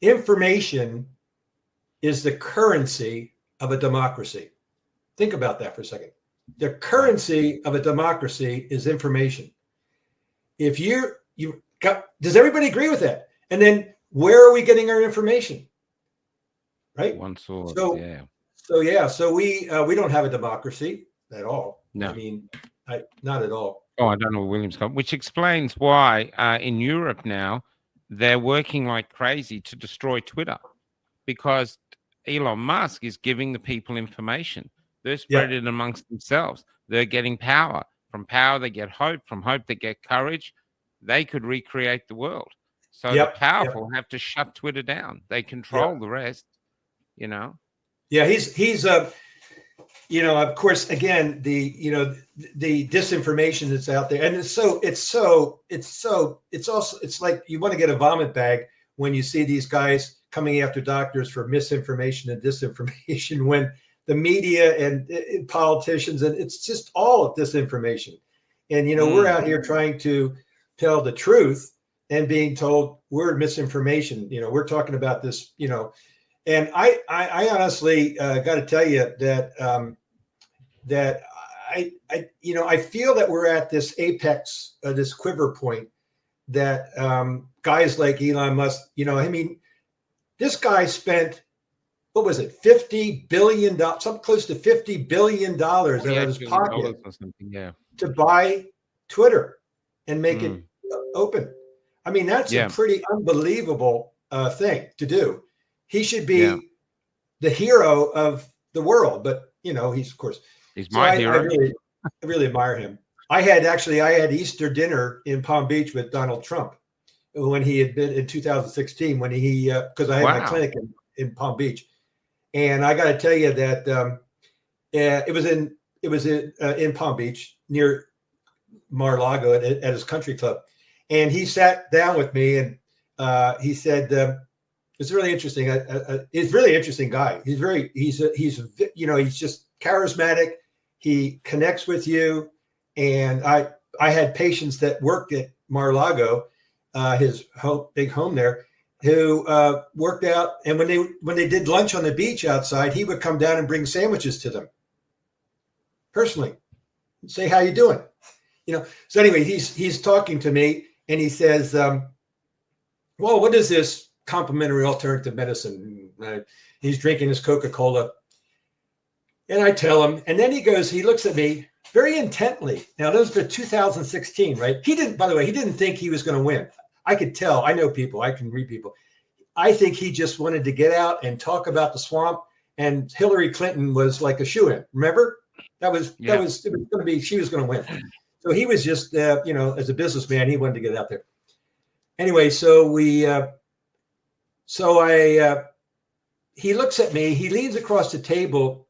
E: information is the currency of a democracy. Think about that for a second. The currency of a democracy is information. If does everybody agree with that? And then where are we getting our information? Right.
C: One sword.
E: So we don't have a democracy at all.
C: No,
E: I mean, not at all.
C: Oh, I don't know what Williams got, which explains why in Europe now they're working like crazy to destroy Twitter, because Elon Musk is giving the people information. They're spreading it amongst themselves. They're getting power. From power, they get hope. From hope, they get courage. They could recreate the world. So the powerful have to shut Twitter down. They control the rest, you know?
E: Yeah, he's of course, again, the disinformation that's out there, and it's like you want to get a vomit bag when you see these guys coming after doctors for misinformation and disinformation, when the media and politicians, and it's just all disinformation. And, we're out here trying to tell the truth and being told we're misinformation. We're talking about this, and I honestly got to tell you that I feel that we're at this apex, this quiver point that guys like Elon Musk, this guy spent, what was it, $50 billion, something close to $50 billion out of his pocket to buy Twitter and make it open. I mean, that's a pretty unbelievable thing to do. He should be the hero of the world, but he's, of course,
C: he's my hero.
E: I really admire him. I had Easter dinner in Palm Beach with Donald Trump when he had been in 2016, when he because I had my clinic in Palm Beach, and I got to tell you that it was in Palm Beach near Mar-a-Lago at his country club, and he sat down with me and he said, "It's really interesting. He's a really interesting guy. He's just charismatic. He connects with you." And I had patients that worked at Mar-a-Lago, his big home there, who worked out. And when they did lunch on the beach outside, he would come down and bring sandwiches to them personally, and say, "How you doing?" So anyway, he's talking to me and he says, "Well, what is this complementary alternative medicine?" He's drinking his Coca-Cola. And I tell him, and then he looks at me very intently. Now, this was for 2016, right? By the way, he didn't think he was going to win. I could tell. I know people. I can read people. I think he just wanted to get out and talk about the swamp. And Hillary Clinton was like a shoo-in. Remember? It was going to be, she was going to win. So he was just, as a businessman, he wanted to get out there. Anyway, he looks at me. He leans across the table,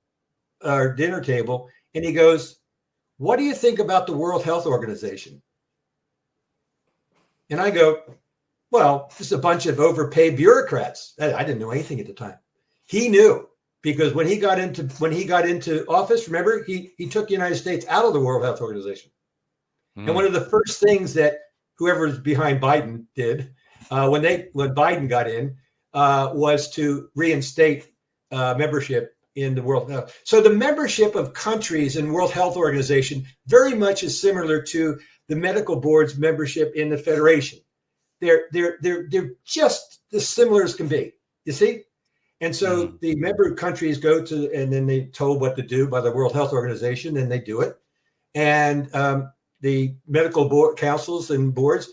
E: our dinner table, and he goes, "What do you think about the World Health Organization?" And I go, "Well, just a bunch of overpaid bureaucrats." I didn't know anything at the time. He knew, because when he got into office, remember, he took the United States out of the World Health Organization. And one of the first things that whoever's behind Biden did when Biden got in was to reinstate membership in the World Health. So the membership of countries in World Health Organization very much is similar to the medical board's membership in the Federation. They're just as similar as can be, you see? And so the member countries go to, and then they told what to do by the World Health Organization, and they do it. And the medical board councils and boards,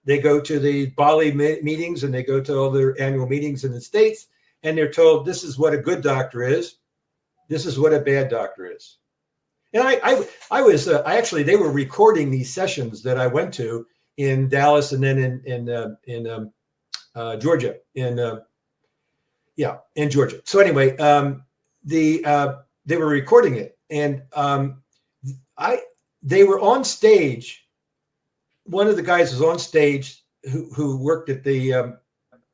E: they go to the Bali meetings and they go to all their annual meetings in the States, and they're told, this is what a good doctor is. This is what a bad doctor is. And I was actually, they were recording these sessions that I went to in Dallas and then in Georgia, in Georgia. So anyway, they were recording it, and they were on stage. One of the guys was on stage who worked at the,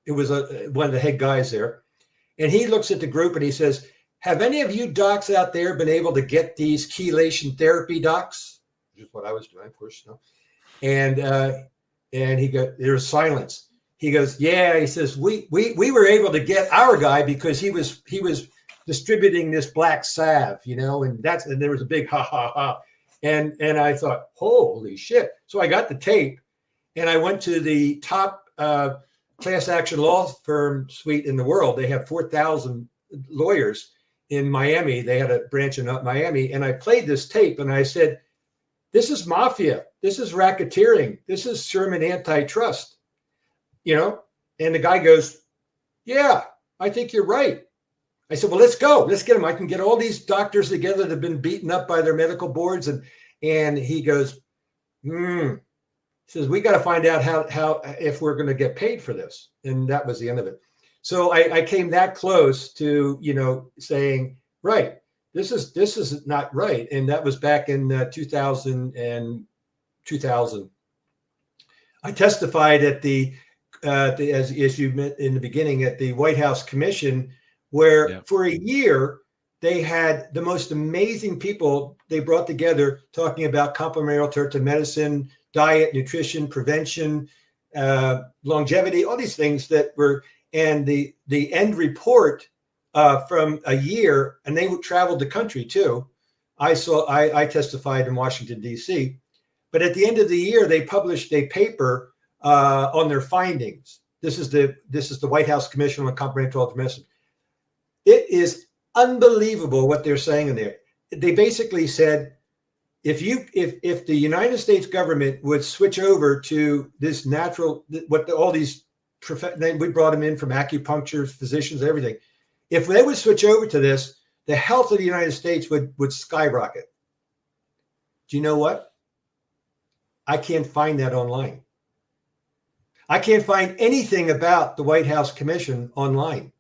E: it was one of the head guys there. And he looks at the group and he says, "Have any of you docs out there been able to get these chelation therapy docs?" Which is what I was doing, of course. And he goes, there was silence. He goes, "Yeah," he says, we were able to get our guy because he was distributing this black salve, and there was a big ha ha ha. And I thought, holy shit. So I got the tape and I went to the top class action law firm suite in the world. They have 4,000 lawyers in Miami. They had a branch in Miami. And I played this tape and I said, "This is mafia. This is racketeering. This is Sherman antitrust." And the guy goes, "Yeah, I think you're right." I said, "Well, let's go. Let's get them. I can get all these doctors together that have been beaten up by their medical boards." And he goes, He says, "We got to find out how if we're going to get paid for this." And that was the end of it. So I came that close to, saying, right, this is not right. And that was back in 2000 and 2000. I testified at as you meant in the beginning, at the White House Commission, where for a year they had the most amazing people they brought together talking about complementary alternative medicine, diet, nutrition, prevention, longevity, all these things that were, and the end report from a year, and they traveled the country too. I testified in Washington, D.C., but at the end of the year, they published a paper on their findings. This is the White House Commission on Complementary Alternative Medicine. It is unbelievable what they're saying in there. They basically said, if the United States government would switch over to this natural, all these, we brought them in from acupuncture, physicians, everything. If they would switch over to this, the health of the United States would skyrocket. Do you know what? I can't find that online. I can't find anything about the White House Commission online.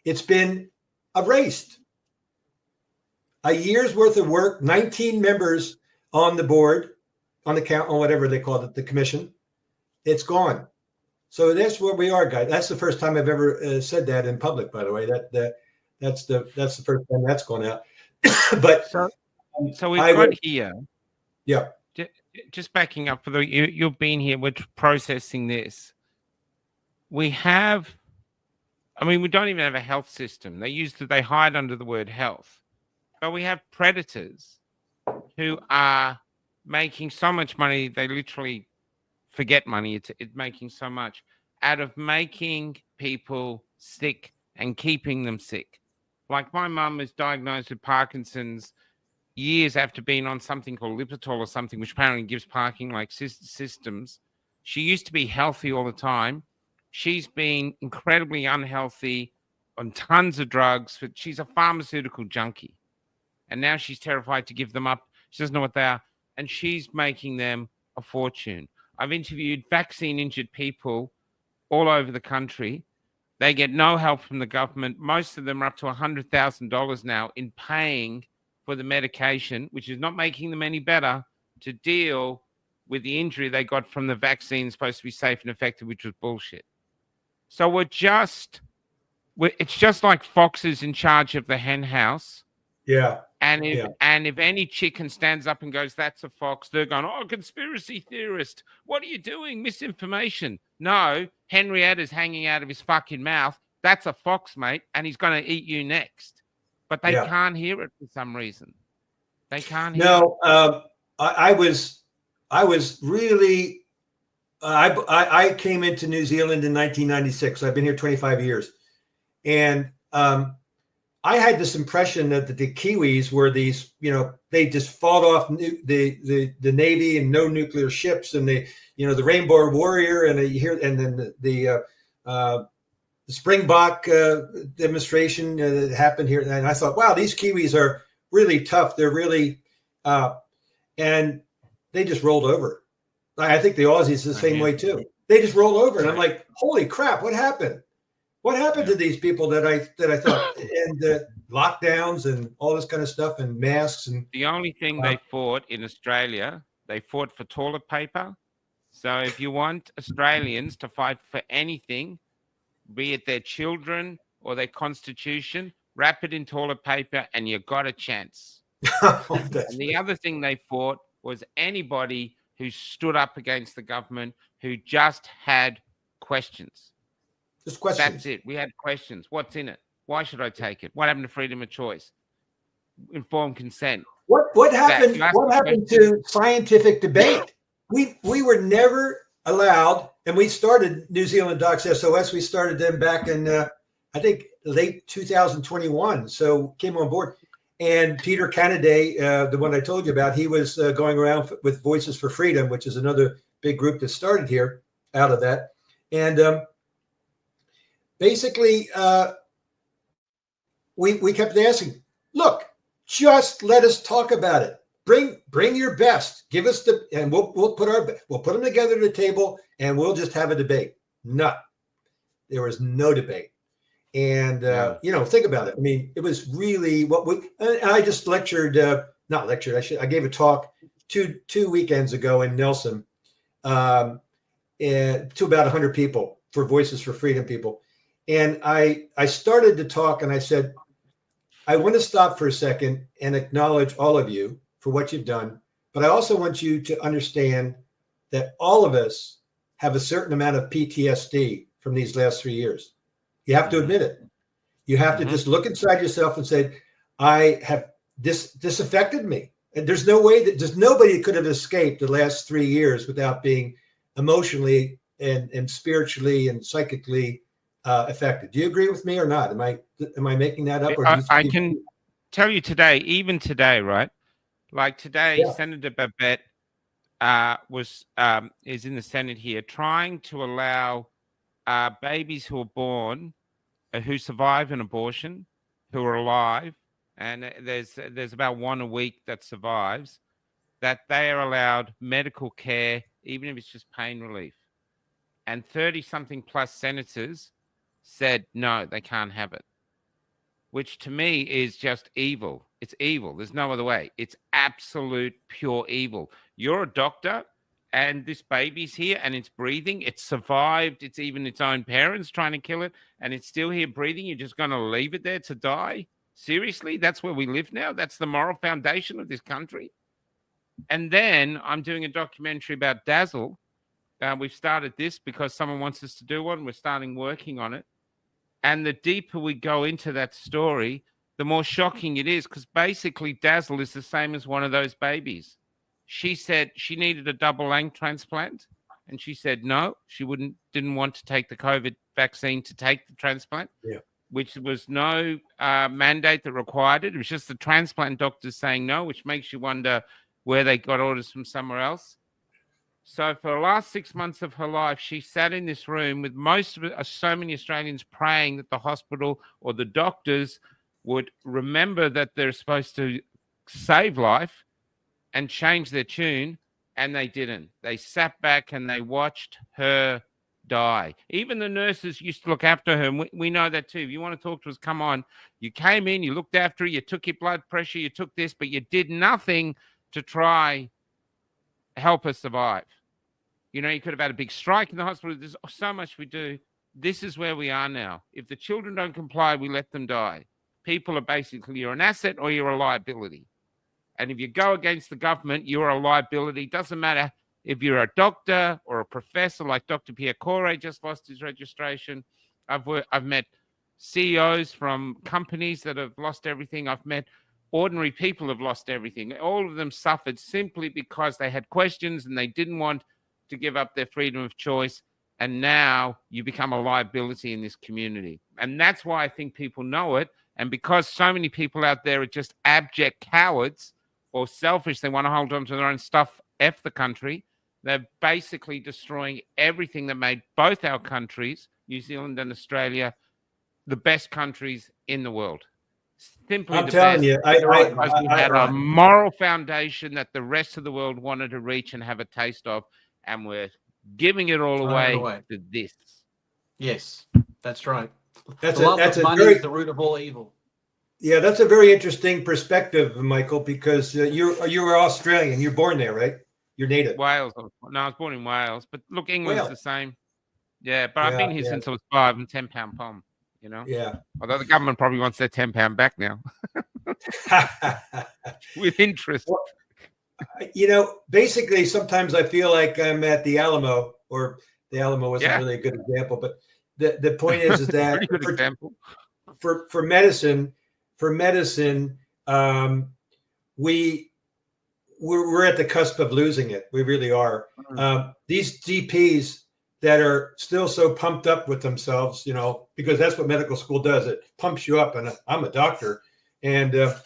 E: It's been erased. A year's worth of work, 19 members on the board, on the count, on whatever they call it, the commission. It's gone. So that's where we are, guys. That's the first time I've ever said that in public, by the way. That's the first time that's gone out. But
C: so we've got here.
E: Yeah.
C: Just backing up for you've been here. We're processing this. We don't even have a health system. They hide under the word health, but we have predators who are making so much money they literally forget money. It's making so much out of making people sick and keeping them sick. Like my mum was diagnosed with Parkinson's years after being on something called Lipitor or something, which apparently gives parking-like systems. She used to be healthy all the time. She's been incredibly unhealthy on tons of drugs. She's a pharmaceutical junkie. And now she's terrified to give them up. She doesn't know what they are. And she's making them a fortune. I've interviewed vaccine-injured people all over the country. They get no help from the government. Most of them are up to $100,000 now in paying for the medication, which is not making them any better, to deal with the injury they got from the vaccine supposed to be safe and effective, which was bullshit. So it's just like foxes in charge of the hen house.
E: Yeah.
C: And if any chicken stands up and goes, that's a fox, they're going, oh, conspiracy theorist, what are you doing? Misinformation. No, Henrietta's hanging out of his fucking mouth. That's a fox, mate, and he's going to eat you next. But they can't hear it for some reason. They can't hear it.
E: I was really, I came into New Zealand in 1996. I've been here 25 years. And I had this impression that the Kiwis were these, they just fought off the Navy and no nuclear ships, and the Rainbow Warrior, and then the Springbok demonstration that happened here. And I thought, wow, these Kiwis are really tough. They're really, and they just rolled over. I think the Aussies the same way too. They just rolled over, and I'm like, holy crap, what happened? What happened to these people that I thought, and lockdowns and all this kind of stuff and masks? And
C: the only thing they fought in Australia, they fought for toilet paper. So if you want Australians to fight for anything, be it their children or their constitution, wrap it in toilet paper and you got a chance. And the other thing they fought was anybody who stood up against the government, who just had questions.
E: Just questions.
C: That's it. We had questions. What's in it? Why should I take it? What happened to freedom of choice? Informed consent.
E: What happened? What happened to scientific debate? We were never allowed, and we started New Zealand Docs SOS. We started them back in I think late 2021. So came on board, and Peter Canaday, the one I told you about, he was going around with Voices for Freedom, which is another big group that started here out of that, and basically we kept asking, look, just let us talk about it. Bring your best. Give us and we'll put them together at a table and we'll just have a debate. No, there was no debate. And,
C: Yeah.
E: you know, think about it. I mean, it was really what we, and I just lectured, not lectured, I gave a talk two weekends ago in Nelson to about 100 people for Voices for Freedom people. And I started to talk and I said, I want to stop for a second and acknowledge all of you for what you've done. But I also want you to understand that all of us have a certain amount of PTSD from these last 3 years. You have to admit it. You have to just look inside yourself and say, I have this affected me. And there's no way that there's nobody could have escaped the last 3 years without being emotionally and spiritually and psychically affected. Do you agree with me or not? Am I making that up? Or do you
C: I can tell you today, even today, right? Like today,
E: Yeah.
C: Senator Babette is in the Senate here trying to allow babies who are born, who survive an abortion, who are alive, and there's about one a week that survives, that they are allowed medical care, even if it's just pain relief. And 30-something plus senators said, no, they can't have it, which to me is just evil. It's evil. There's no other way. It's absolute pure evil. You're a doctor and this baby's here and it's breathing. It's survived. It's even its own parents trying to kill it and it's still here breathing. You're just going to leave it there to die? Seriously? That's where we live now? That's the moral foundation of this country? And then I'm doing a documentary about Dazzle. We've started this because someone wants us to do one. We're starting working on it. And the deeper we go into that story, the more shocking it is, because basically Dazzle is the same as one of those babies. She said she needed a double lung transplant, and she said no, she didn't want to take the COVID vaccine to take the transplant, which was no mandate that required it. It was just the transplant doctors saying no, which makes you wonder where they got orders from somewhere else. So for the last 6 months of her life, she sat in this room with so many Australians praying that the hospital or the doctors would remember that they're supposed to save life and change their tune, and they didn't. They sat back and they watched her die. Even the nurses used to look after her, and we know that too. If you want to talk to us, come on. You came in, you looked after her, you took your blood pressure, you took this, but you did nothing to try help her survive. You know, you could have had a big strike in the hospital. There's so much we do. This is where we are now. If the children don't comply, we let them die. People are basically, you're an asset or you're a liability. And if you go against the government, you're a liability. Doesn't matter if you're a doctor or a professor, like Dr. Pierre Corre just lost his registration. I've met CEOs from companies that have lost everything. I've met ordinary people who have lost everything. All of them suffered simply because they had questions and they didn't want to give up their freedom of choice. And now you become a liability in this community. And that's why I think people know it. And because so many people out there are just abject cowards or selfish, they want to hold on to their own stuff, F the country, they're basically destroying everything that made both our countries, New Zealand and Australia, the best countries in the world. Simply
E: I'm
C: the
E: telling
C: best.
E: you,
C: We had a moral foundation that the rest of the world wanted to reach and have a taste of, and we're giving it all away to this.
D: Yes, that's right.
E: That's
D: the love of money is the root of all evil. Yeah,
E: that's a very interesting perspective, Michael, because you were Australian. You're born there, right? You're native.
C: Wales. No, I was born in Wales. But look, England's the same. Yeah, but I've been here since I was 5 and £10 pom, you know?
E: Yeah.
C: Although the government probably wants their £10 back now. With interest.
E: Well, you know, basically, sometimes I feel like I'm at the Alamo, or the Alamo wasn't really a good example, but the point is that for medicine, we're at the cusp of losing it. We really are. These GPs that are still so pumped up with themselves, you know, because that's what medical school does. It pumps you up, and I'm a doctor, and the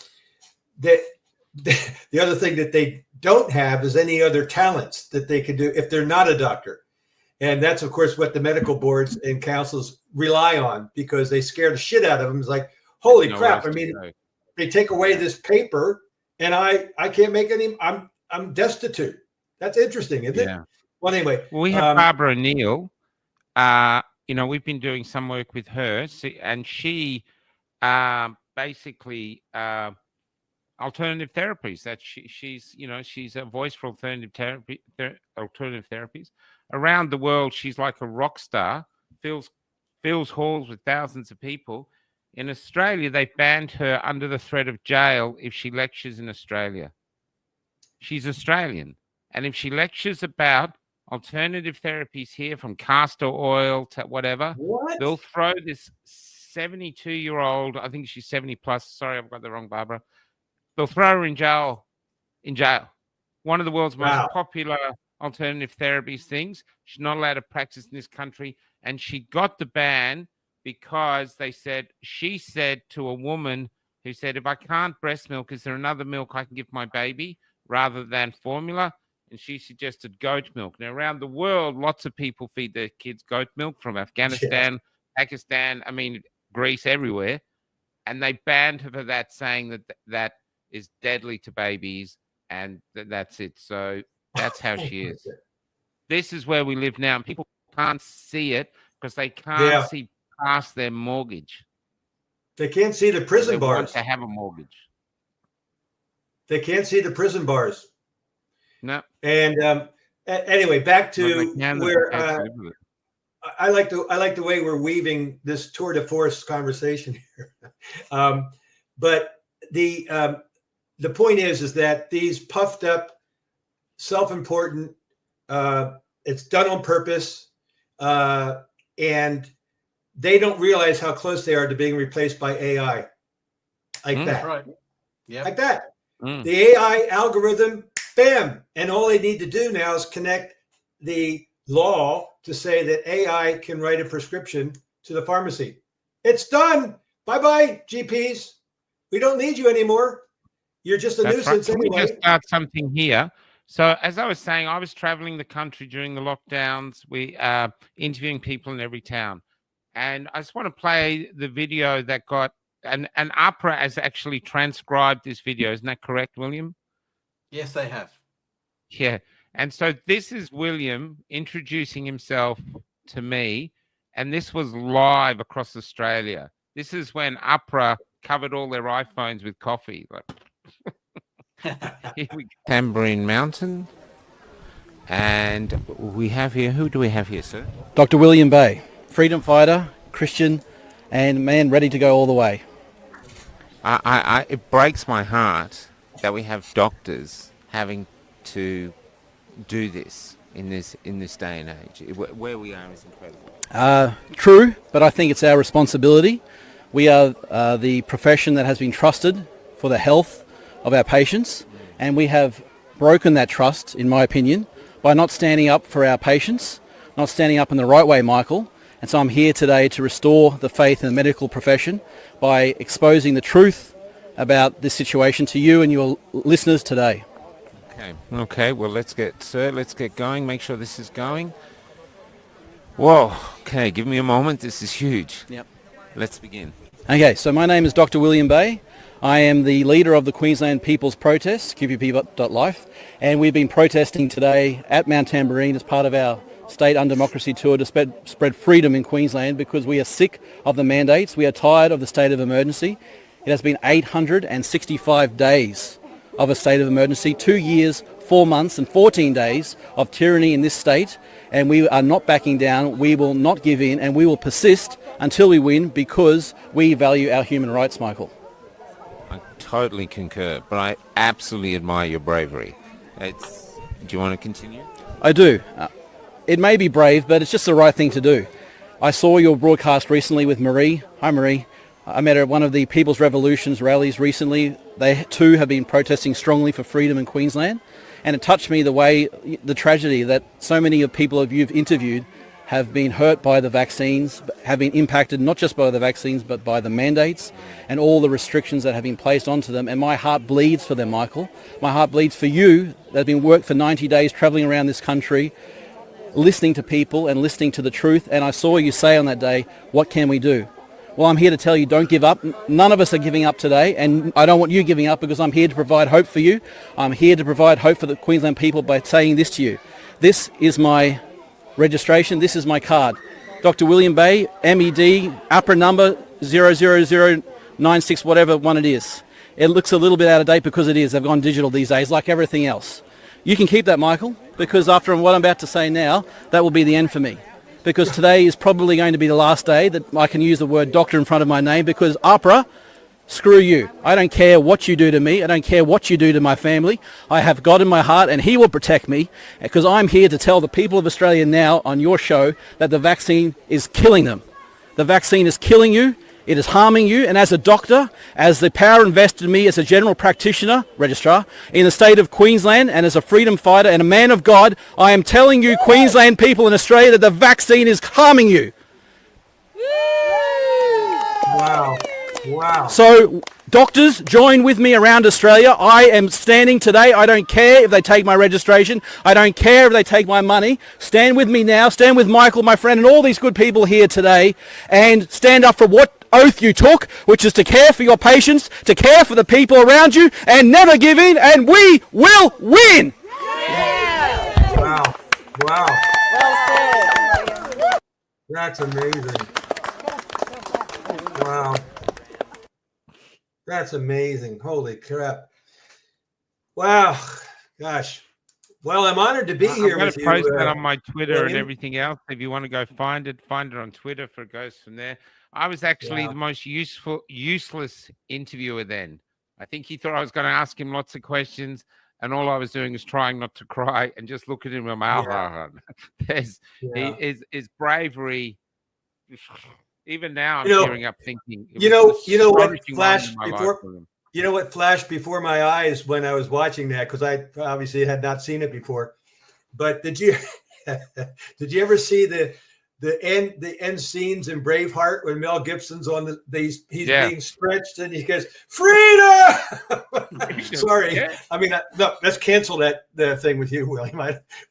E: other thing that they don't have is any other talents that they could do if they're not a doctor. And that's, of course, what the medical boards and councils rely on, because they scare the shit out of them. It's like, holy crap. I mean, they take away this paper and I can't make any, I'm destitute. That's interesting, isn't it? Well, anyway.
C: We have Barbara O'Neill, we've been doing some work with her, and she basically alternative therapies. That she's a voice for alternative therapies around the world. She's like a rock star. Fills halls with thousands of people. In Australia, they've banned her under the threat of jail if she lectures in Australia. She's Australian, and if she lectures about alternative therapies here, from castor oil to whatever, they'll throw this 72-year-old, I think she's 70 plus, sorry, I've got the wrong Barbara, they'll throw her in jail. One of the world's most popular alternative therapies things. She's not allowed to practice in this country, and she got the ban because she said to a woman who said, if I can't breast milk, is there another milk I can give my baby rather than formula? And she suggested goat milk. Now, around the world, lots of people feed their kids goat milk, from Afghanistan, Pakistan, Greece, everywhere. And they banned her for that, saying that is deadly to babies, and that's it. So that's how she is. This is where we live now, and people can't see it because they can't see past their mortgage.
E: They can't see the prison bars.
C: They want to have a mortgage.
E: They can't see the prison bars.
C: No.
E: And anyway, back to where I like the way we're weaving this tour de force conversation here. But the point is that these puffed up, self-important, it's done on purpose, and they don't realize how close they are to being replaced by AI, like that.
D: That's right. Yeah.
E: Like that. The AI algorithm, bam, and all they need to do now is connect the law to say that AI can write a prescription to the pharmacy. It's done. Bye-bye, GPs. We don't need you anymore. You're just a nuisance anyway.
C: Can we just start something here? So as I was saying, I was traveling the country during the lockdowns. We interviewing people in every town. And I just want to play the video that got, and APHRA has actually transcribed this video. Isn't that correct, William?
D: Yes, they have.
C: Yeah. And so this is William introducing himself to me, and this was live across Australia. This is when APHRA covered all their iPhones with coffee. Here we go. Tambourine Mountain. And we have here, who do we have here, sir?
G: Dr. William Bay, freedom fighter, Christian, and man ready to go all the way.
C: It breaks my heart that we have doctors having to do this in this day and age. Where we are is incredible.
G: True, but I think it's our responsibility. We are the profession that has been trusted for the health of our patients, and we have broken that trust, in my opinion, by not standing up for our patients, not standing up in the right way, Michael. And so I'm here today to restore the faith in the medical profession by exposing the truth about this situation to you and your listeners today.
C: Okay. Well, let's get going. Make sure this is going. Whoa. Okay, give me a moment. This is huge.
G: Yep.
C: Let's begin.
G: Okay, so my name is Dr. William Bay. I am the leader of the Queensland People's Protest, QPP.life, and we've been protesting today at Mount Tamborine as part of our State Undemocracy Tour to spread freedom in Queensland, because we are sick of the mandates. We are tired of the state of emergency. It has been 865 days of a state of emergency, 2 years, 4 months and 14 days of tyranny in this state, and we are not backing down. We will not give in, and we will persist until we win, because we value our human rights, Michael.
C: I totally concur, but I absolutely admire your bravery. Do you want to continue?
G: I do. It may be brave, but it's just the right thing to do. I saw your broadcast recently with Marie. Hi, Marie. I met her at one of the People's Revolutions rallies recently. They too have been protesting strongly for freedom in Queensland. And it touched me the tragedy that so many of people you've interviewed have been hurt by the vaccines, have been impacted not just by the vaccines, but by the mandates and all the restrictions that have been placed onto them. And my heart bleeds for them, Michael. My heart bleeds for you that have been worked for 90 days traveling around this country, listening to people and listening to the truth. And I saw you say on that day, what can we do? Well, I'm here to tell you, don't give up. None of us are giving up today, and I don't want you giving up, because I'm here to provide hope for you. I'm here to provide hope for the Queensland people by saying this to you. This is my registration. This is my card. Dr. William Bay, MED, APHRA number 00096, whatever one it is. It looks a little bit out of date because it is. They've gone digital these days, like everything else. You can keep that, Michael, because after what I'm about to say now, that will be the end for me. Because today is probably going to be the last day that I can use the word doctor in front of my name, because APHRA, screw you. I don't care what you do to me. I don't care what you do to my family. I have God in my heart, and he will protect me, because I'm here to tell the people of Australia now on your show that the vaccine is killing them. The vaccine is killing you. It is harming you, and as a doctor, as the power invested in me as a general practitioner, registrar, in the state of Queensland, and as a freedom fighter and a man of God, I am telling you, Queensland people in Australia, that the vaccine is harming you.
E: Wow. Wow.
G: So, doctors, join with me around Australia. I am standing today. I don't care if they take my registration. I don't care if they take my money. Stand with me now. Stand with Michael, my friend, and all these good people here today, and stand up for what oath you took, which is to care for your patients, to care for the people around you, and never give in, and we will win.
E: Yeah. Wow. Wow. Well said. That's amazing. Wow. That's amazing. Holy crap. Wow. Gosh. Well, I'm honored to be here with you.
C: I'm going to post that on my Twitter
E: William.
C: and everything else. If you want to go find it on Twitter, for it goes from there. I was actually the most useless interviewer then. I think he thought I was going to ask him lots of questions, and all I was doing was trying not to cry and just look at him with my mouth. His bravery. Even now, I'm tearing up thinking.
E: You know what flashed before? You know what flashed before my eyes when I was watching that, because I obviously had not seen it before. But did you ever see the end scenes in Braveheart when Mel Gibson's on he's being stretched and he goes, "Freedom!" Sorry, I mean, no, let's cancel the thing with you, William.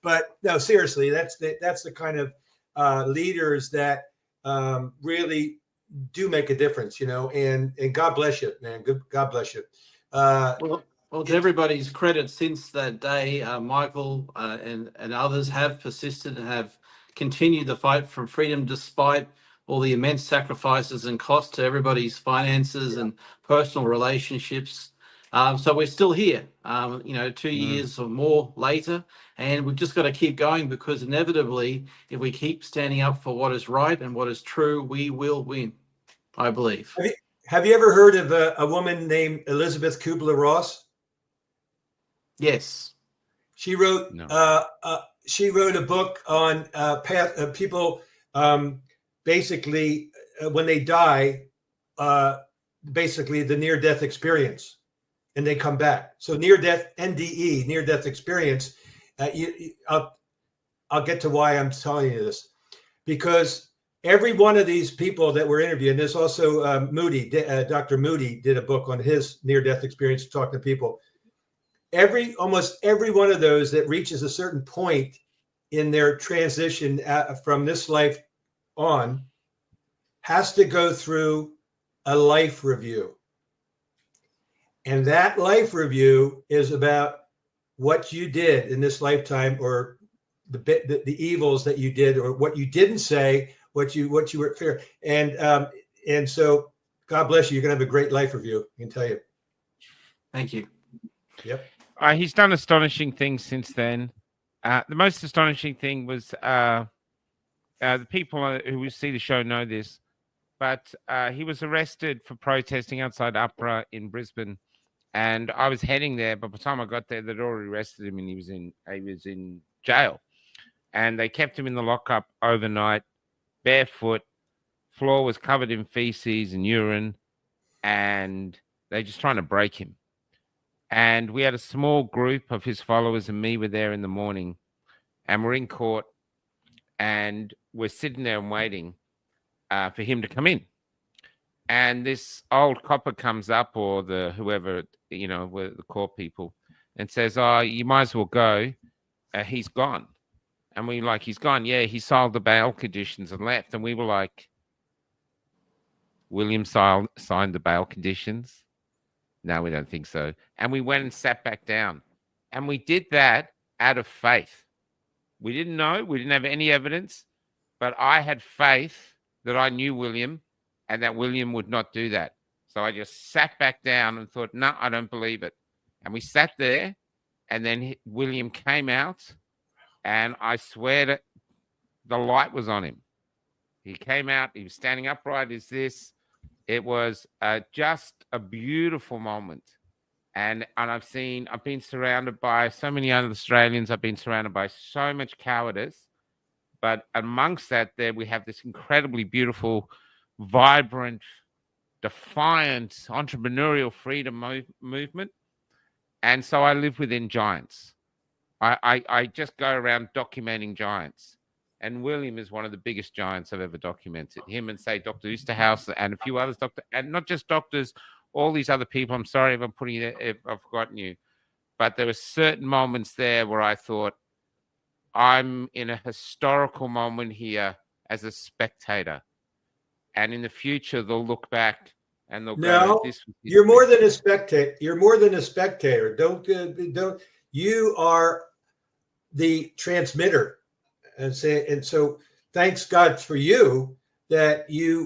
E: But no, seriously, that's the kind of leaders that really do make a difference, and God bless you, man. God bless you.
D: Well, to everybody's credit, since that day, Michael and others have persisted and have continued the fight for freedom despite all the immense sacrifices and costs to everybody's finances and personal relationships. So we're still here, 2 years or more later, and we've just got to keep going, because inevitably, if we keep standing up for what is right and what is true, we will win, I believe.
E: Have you ever heard of a woman named Elizabeth Kubler-Ross?
D: Yes.
E: She wrote a book on people basically when they die, basically the near-death experience, and they come back. So near-death, NDE, near-death experience. I'll get to why I'm telling you this, because every one of these people that were interviewed, and there's also Dr. Moody did a book on his near-death experience, talking to people. Almost every one of those that reaches a certain point in their transition from this life on has to go through a life review. And that life review is about what you did in this lifetime, or the evils that you did, or what you didn't say, what you were fair. And so God bless you. You're going to have a great life review, I can tell you.
D: Thank you.
E: Yep.
C: He's done astonishing things since then. The most astonishing thing was the people who see the show know this, but he was arrested for protesting outside APHRA in Brisbane, and I was heading there. But by the time I got there, they'd already arrested him, and he was in jail, and they kept him in the lockup overnight, barefoot. Floor was covered in feces and urine, and they're just trying to break him. And we had a small group of his followers, and me were there in the morning, and we're in court, and we're sitting there and waiting for him to come in. And this old copper comes up, or whoever, the court people, and says, "Oh, you might as well go. He's gone." And we like, "He's gone." "Yeah, he signed the bail conditions and left." And we were like, "William signed the bail conditions?" "No, we don't think so." And we went and sat back down. And we did that out of faith. We didn't know. We didn't have any evidence. But I had faith that I knew William and that William would not do that. So I just sat back down and thought, no, I don't believe it. And we sat there, and then William came out, and I swear to the light was on him. He came out, he was standing upright as this. It was just a beautiful moment. And I've been surrounded by so many other Australians. I've been surrounded by so much cowardice. But amongst that, there we have this incredibly beautiful, vibrant, defiant, entrepreneurial freedom movement. And so I live within giants. I just go around documenting giants. And William is one of the biggest giants I've ever documented. Him and, say, Dr. Oosterhouse and a few others, and not just doctors, all these other people. I'm sorry if I've forgotten you. But there were certain moments there where I thought, I'm in a historical moment here as a spectator. And in the future, they'll look back and they'll
E: go,
C: "This was
E: you're more than a spectator. You're more than a spectator. Don't. You are the transmitter, and so. Thanks God for you that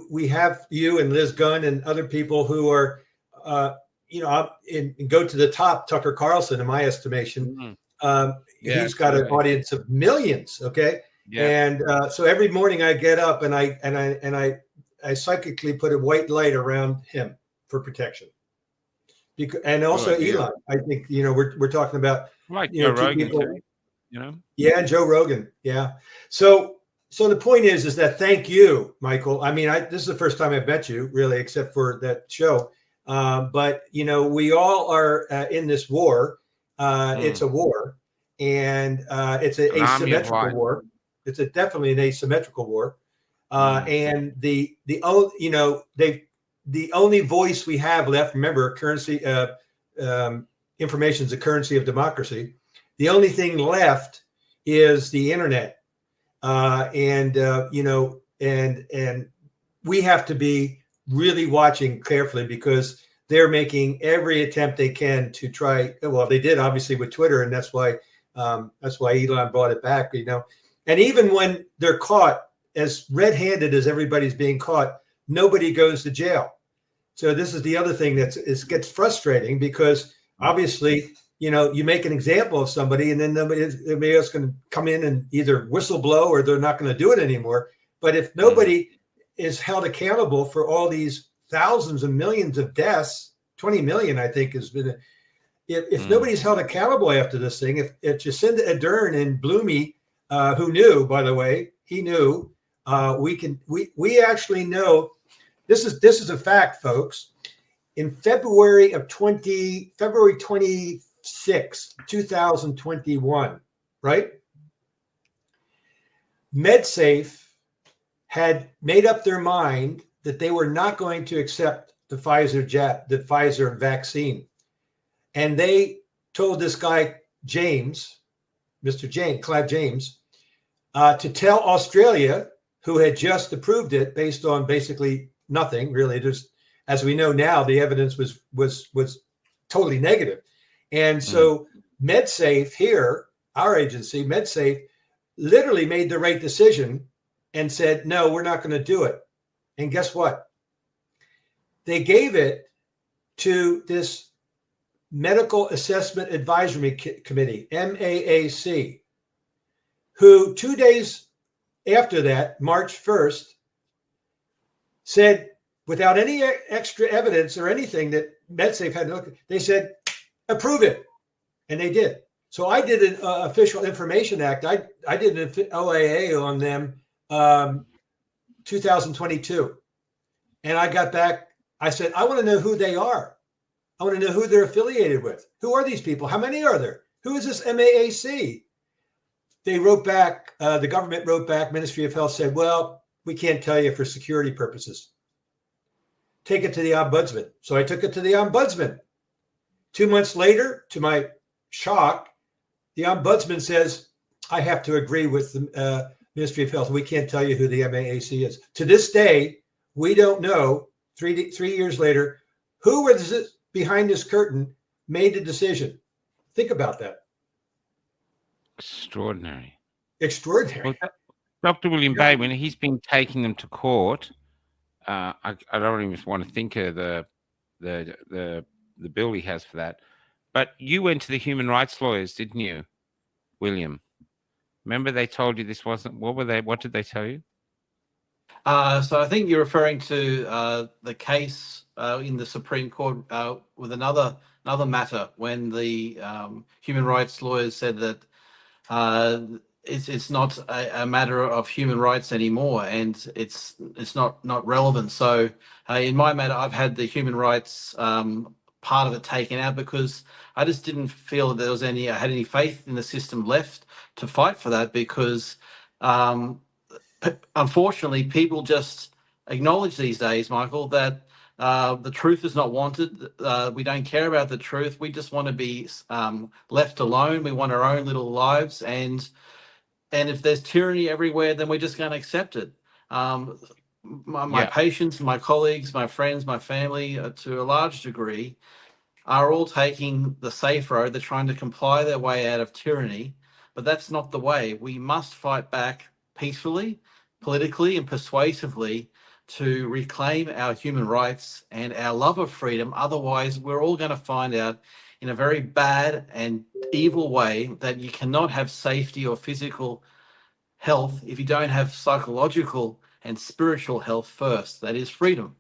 E: we have you and Liz Gunn and other people who are, and go to the top. Tucker Carlson, in my estimation, he's got an audience of millions. Okay, and so every morning I get up and I psychically put a white light around him for protection. And also Elon, I think we're talking about
C: Joe Rogan,
E: people,
C: too,
E: Yeah, Joe Rogan. Yeah. So the point is that thank you, Michael. I mean, this is the first time I've met you, really, except for that show. But we all are in this war. It's a war, and it's an asymmetrical war. It's definitely an asymmetrical war. And the only voice we have left, remember, currency, information is the currency of democracy. The only thing left is the internet. And we have to be really watching carefully because they're making every attempt they can to try. Well, they did obviously with Twitter, and that's why Elon brought it back, and even when they're caught, as red-handed as everybody's being caught, nobody goes to jail. So this is the other thing gets frustrating because obviously, you make an example of somebody and then nobody else can come in and either whistle blow or they're not going to do it anymore. But if nobody is held accountable for all these thousands and millions of deaths, 20 million, I think has been, if nobody's held accountable after this thing, if Jacinda Ardern and Bloomy, who knew, by the way, he knew, we actually know this is a fact, folks. In February 26, 2021, right? MedSafe had made up their mind that they were not going to accept the Pfizer vaccine. And they told this guy, Clive James, to tell Australia, who had just approved it based on basically nothing, really. There's, as we know now, the evidence was totally negative. And so MedSafe here, our agency, MedSafe, literally made the right decision and said, no, we're not going to do it. And guess what? They gave it to this Medical Assessment Advisory Committee, MAAC, who 2 days after that, March 1st, said, without any extra evidence or anything that MedSafe had to look at, they said, approve it. And they did. So I did an Official Information Act. I did an OAA on them 2022. And I got back. I said, I want to know who they are. I want to know who they're affiliated with. Who are these people? How many are there? Who is this MAAC? They wrote back, the government wrote back, Ministry of Health said, well, we can't tell you for security purposes. Take it to the ombudsman. So I took it to the ombudsman. 2 months later, to my shock, the ombudsman says, I have to agree with the Ministry of Health. We can't tell you who the MAAC is. To this day, we don't know, 3 years later, who was behind this curtain made the decision. Think about that.
C: Extraordinary.
E: Extraordinary.
C: Dr. William Bay, when he's been taking them to court, I don't even want to think of the bill he has for that. But you went to the human rights lawyers, didn't you, William? Remember they told you this wasn't, what did they tell you?
D: So I think you're referring to the case in the Supreme Court with another matter when the human rights lawyers said that it's not a matter of human rights anymore, and it's not relevant. So in my matter, I've had the human rights part of it taken out because I just didn't feel that I had any faith in the system left to fight for that, because unfortunately people just acknowledge these days, Michael, that the truth is not wanted. We don't care about the truth. We just want to be left alone. We want our own little lives, and if there's tyranny everywhere, then we're just going to accept it. My patients, my colleagues, my friends, my family, to a large degree, are all taking the safe road. They're trying to comply their way out of tyranny, but that's not the way. We must fight back peacefully, politically, and persuasively to reclaim our human rights and our love of freedom. Otherwise, we're all going to find out in a very bad and evil way that you cannot have safety or physical health if you don't have psychological and spiritual health first. That is freedom.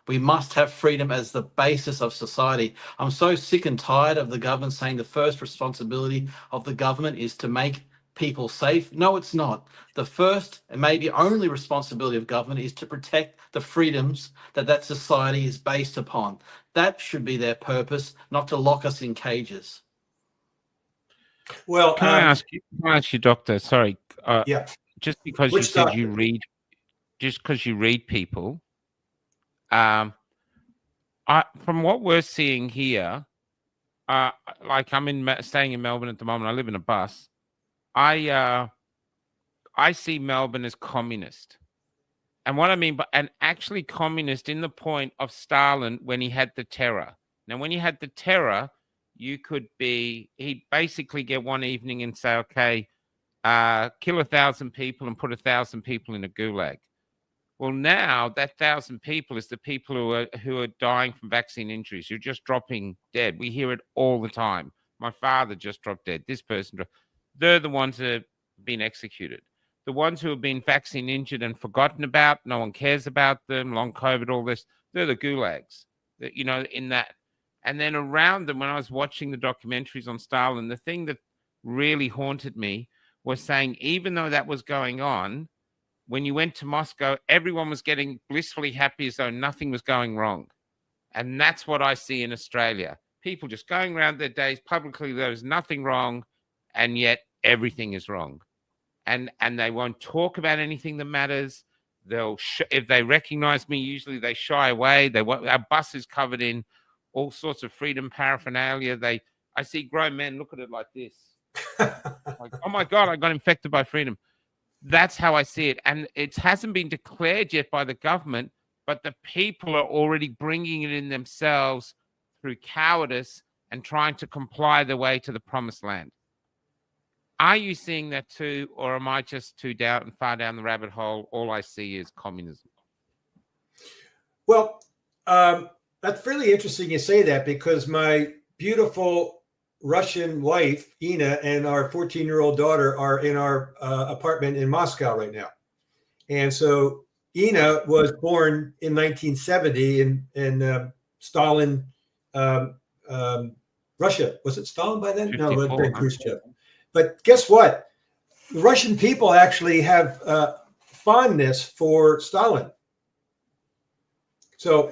D: We must have freedom as the basis of society. I'm so sick and tired of the government saying the first responsibility of the government is to make people safe. No, it's not. The first and maybe only responsibility of government is to protect the freedoms that society is based upon. That should be their purpose, not to lock us in cages.
E: Well,
C: Can I ask you, Doctor? Sorry.
E: Yeah.
C: Just because you said you read, just because you read people, from what we're seeing here, like I'm staying in Melbourne at the moment. I live in a bus. I see Melbourne as communist, and what I mean by, and actually communist in the point of Stalin when he had the terror. Now, when he had the terror, he'd basically get one evening and say, okay, kill 1,000 people and put 1,000 people in a gulag. Well, now that 1,000 people is the people who are dying from vaccine injuries, who are just dropping dead. We hear it all the time. My father just dropped dead. This person, they're the ones that have been executed. The ones who have been vaccine injured and forgotten about, no one cares about them, long COVID, all this, they're the gulags, in that. And then around them, when I was watching the documentaries on Stalin, the thing that really haunted me was saying, even though that was going on, when you went to Moscow, everyone was getting blissfully happy as though nothing was going wrong. And that's what I see in Australia. People just going around their days publicly, there's nothing wrong, and yet everything is wrong. And they won't talk about anything that matters. If they recognize me, usually they shy away. Our bus is covered in all sorts of freedom paraphernalia. I see grown men look at it like this. Like, oh my God, I got infected by freedom. That's how I see it. And it hasn't been declared yet by the government, but the people are already bringing it in themselves through cowardice and trying to comply their way to the promised land. Are you seeing that too, or am I just too far down the rabbit hole? All I see is communism.
E: Well, that's really interesting you say that, because my beautiful Russian wife, Ina, and our 14-year-old daughter are in our apartment in Moscow right now. And so Ina was born in 1970 in Stalin, Russia. Was it Stalin by then? No, it was Khrushchev. But guess what? The Russian people actually have fondness for Stalin. So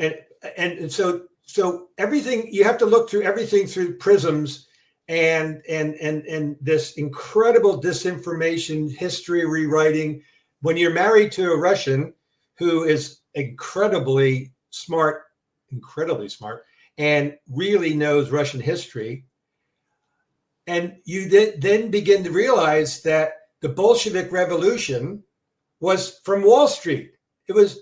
E: and so everything, you have to look through everything through prisms and this incredible disinformation, history rewriting. When you're married to a Russian who is incredibly smart, and really knows Russian history, and you then begin to realize that the Bolshevik Revolution was from Wall Street. It was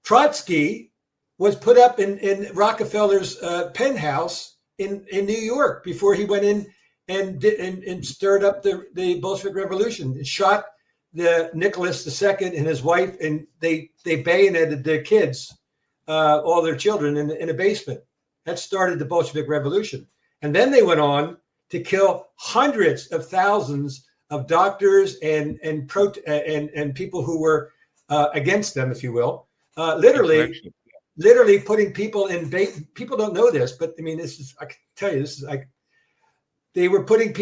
E: Trotsky was put up in Rockefeller's penthouse in New York before he went in and stirred up the Bolshevik Revolution, and shot the Nicholas II and his wife, and they bayoneted their kids, all their children in a basement. That started the Bolshevik Revolution. And then they went on to kill hundreds of thousands of doctors and people who were against them, if you will. Literally putting people in people don't know this, but I mean, this is, I can tell you, this is like, they were herding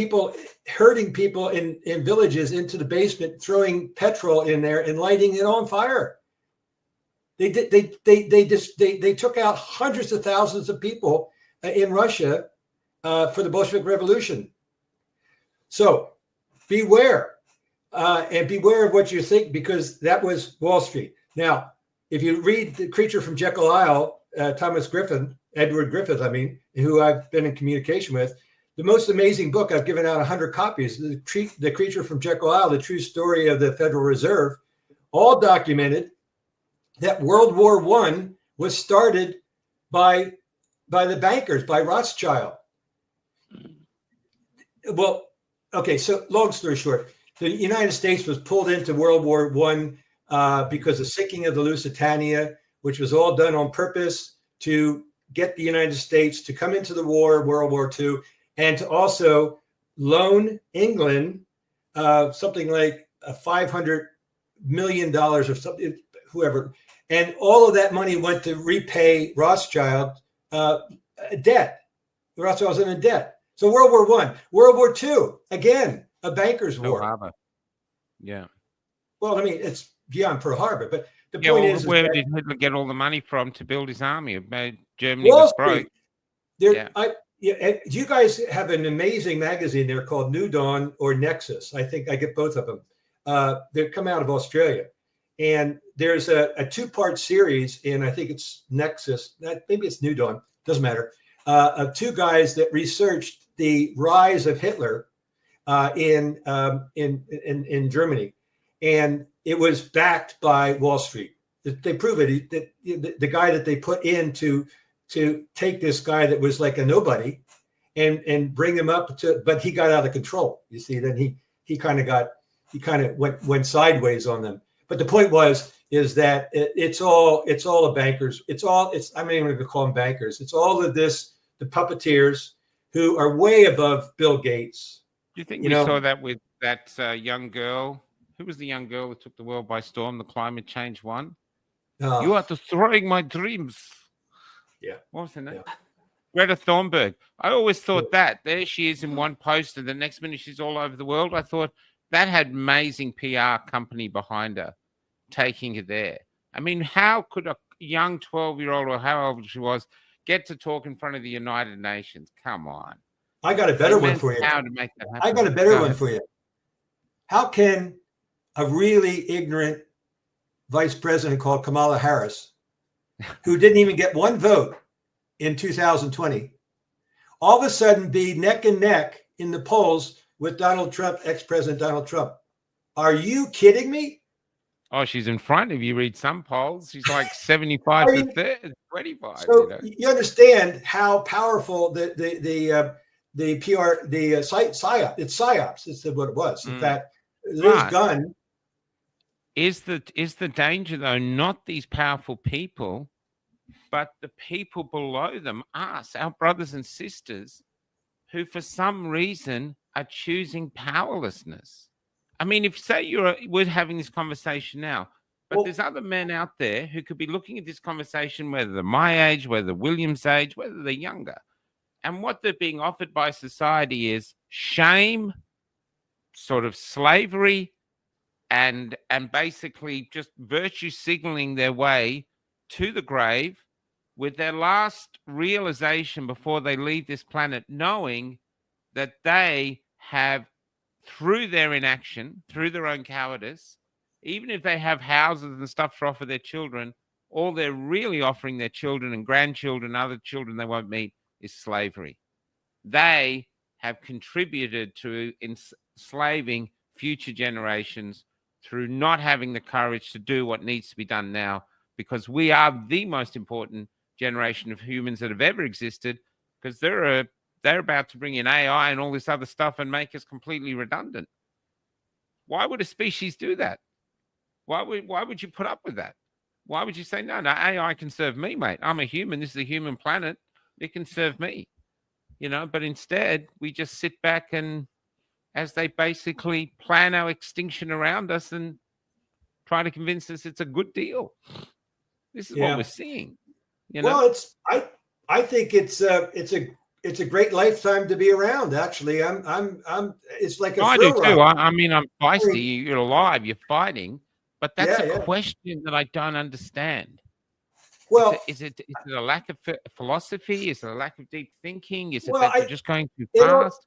E: people in villages into the basement, throwing petrol in there and lighting it on fire. They took out hundreds of thousands of people in Russia for the Bolshevik Revolution. So beware, and beware of what you think, because that was Wall Street. Now, if you read The Creature from Jekyll Isle, Edward Griffith, who I've been in communication with, the most amazing book, I've given out 100 copies, The Creature from Jekyll Isle, the true story of the Federal Reserve, all documented that World War I was started by the bankers, by Rothschild. Well, okay, so long story short, the United States was pulled into World War I because of sinking of the Lusitania, which was all done on purpose to get the United States to come into the war, World War II, and to also loan England something like $500 million or something, whoever. And all of that money went to repay Rothschild debt. Rothschild was in a debt. So World War I. World War II, again, a banker's war.
C: Yeah.
E: Well, I mean, it's beyond Pearl Harbor, but the point is
C: where did Hitler get all the money from to build his army? It made Germany was broke.
E: You guys have an amazing magazine there called New Dawn or Nexus. I think I get both of them. They come out of Australia. And there's a two-part series, and I think it's Nexus, maybe it's New Dawn, doesn't matter, of two guys that researched the rise of Hitler in Germany. And it was backed by Wall Street. They prove it. The guy that they put in to take this guy that was like a nobody and bring him up but he got out of control. You see, then he kind of went sideways on them. But the point is that it's all the bankers. I'm not even going to call them bankers. It's all of this, the puppeteers who are way above Bill Gates.
C: Do you think we saw that with that young girl? Who was the young girl that took the world by storm, the climate change one? You are destroying my dreams.
E: Yeah.
C: What was her name? Yeah. Greta Thunberg. I always thought that. There she is in one post, and the next minute she's all over the world. I thought that had amazing PR company behind her, taking her there. I mean, how could a young 12-year-old, or how old she was, get to talk in front of the United Nations? Come on.
E: I got a better one for you.
C: How to make that happen.
E: I got a better one for you. How can a really ignorant vice president called Kamala Harris, who didn't even get one vote in 2020, all of a sudden be neck and neck in the polls with Donald Trump, ex-President Donald Trump? Are you kidding me?
C: Oh, she's in front. If you read some polls, she's like 75 to 25.
E: So you understand how powerful the PR, the psyops. It's psyops. It's what it was. In fact, Liz Gunn.
C: Is the danger though not these powerful people, but the people below them, us, our brothers and sisters, who for some reason are choosing powerlessness? I mean, if say we're having this conversation now, but there's other men out there who could be looking at this conversation, whether they're my age, whether they're William's age, whether they're younger, and what they're being offered by society is shame, sort of slavery, and basically just virtue signaling their way to the grave with their last realization before they leave this planet, knowing that they have, through their inaction, through their own cowardice, even if they have houses and stuff to offer their children, all they're really offering their children and grandchildren, other children they won't meet, is slavery. They have contributed to enslaving future generations through not having the courage to do what needs to be done now, because we are the most important generation of humans that have ever existed, because they're about to bring in AI and all this other stuff and make us completely redundant. Why would a species do that? Why would you put up with that? Why would you say, no, AI can serve me, mate. I'm a human. This is a human planet. It can serve me, but instead we just sit back and as they basically plan our extinction around us and try to convince us it's a good deal. This is what we're seeing.
E: Well, I think it's a great lifetime to be around. Actually, it's like a
C: I
E: thrill
C: do too.
E: ride.
C: I mean, I'm feisty. You're alive. You're fighting. But that's a
E: Yeah.
C: question that I don't understand.
E: Well,
C: is it a lack of philosophy? Is it a lack of deep thinking? Is it
E: Well,
C: that you're just going too fast?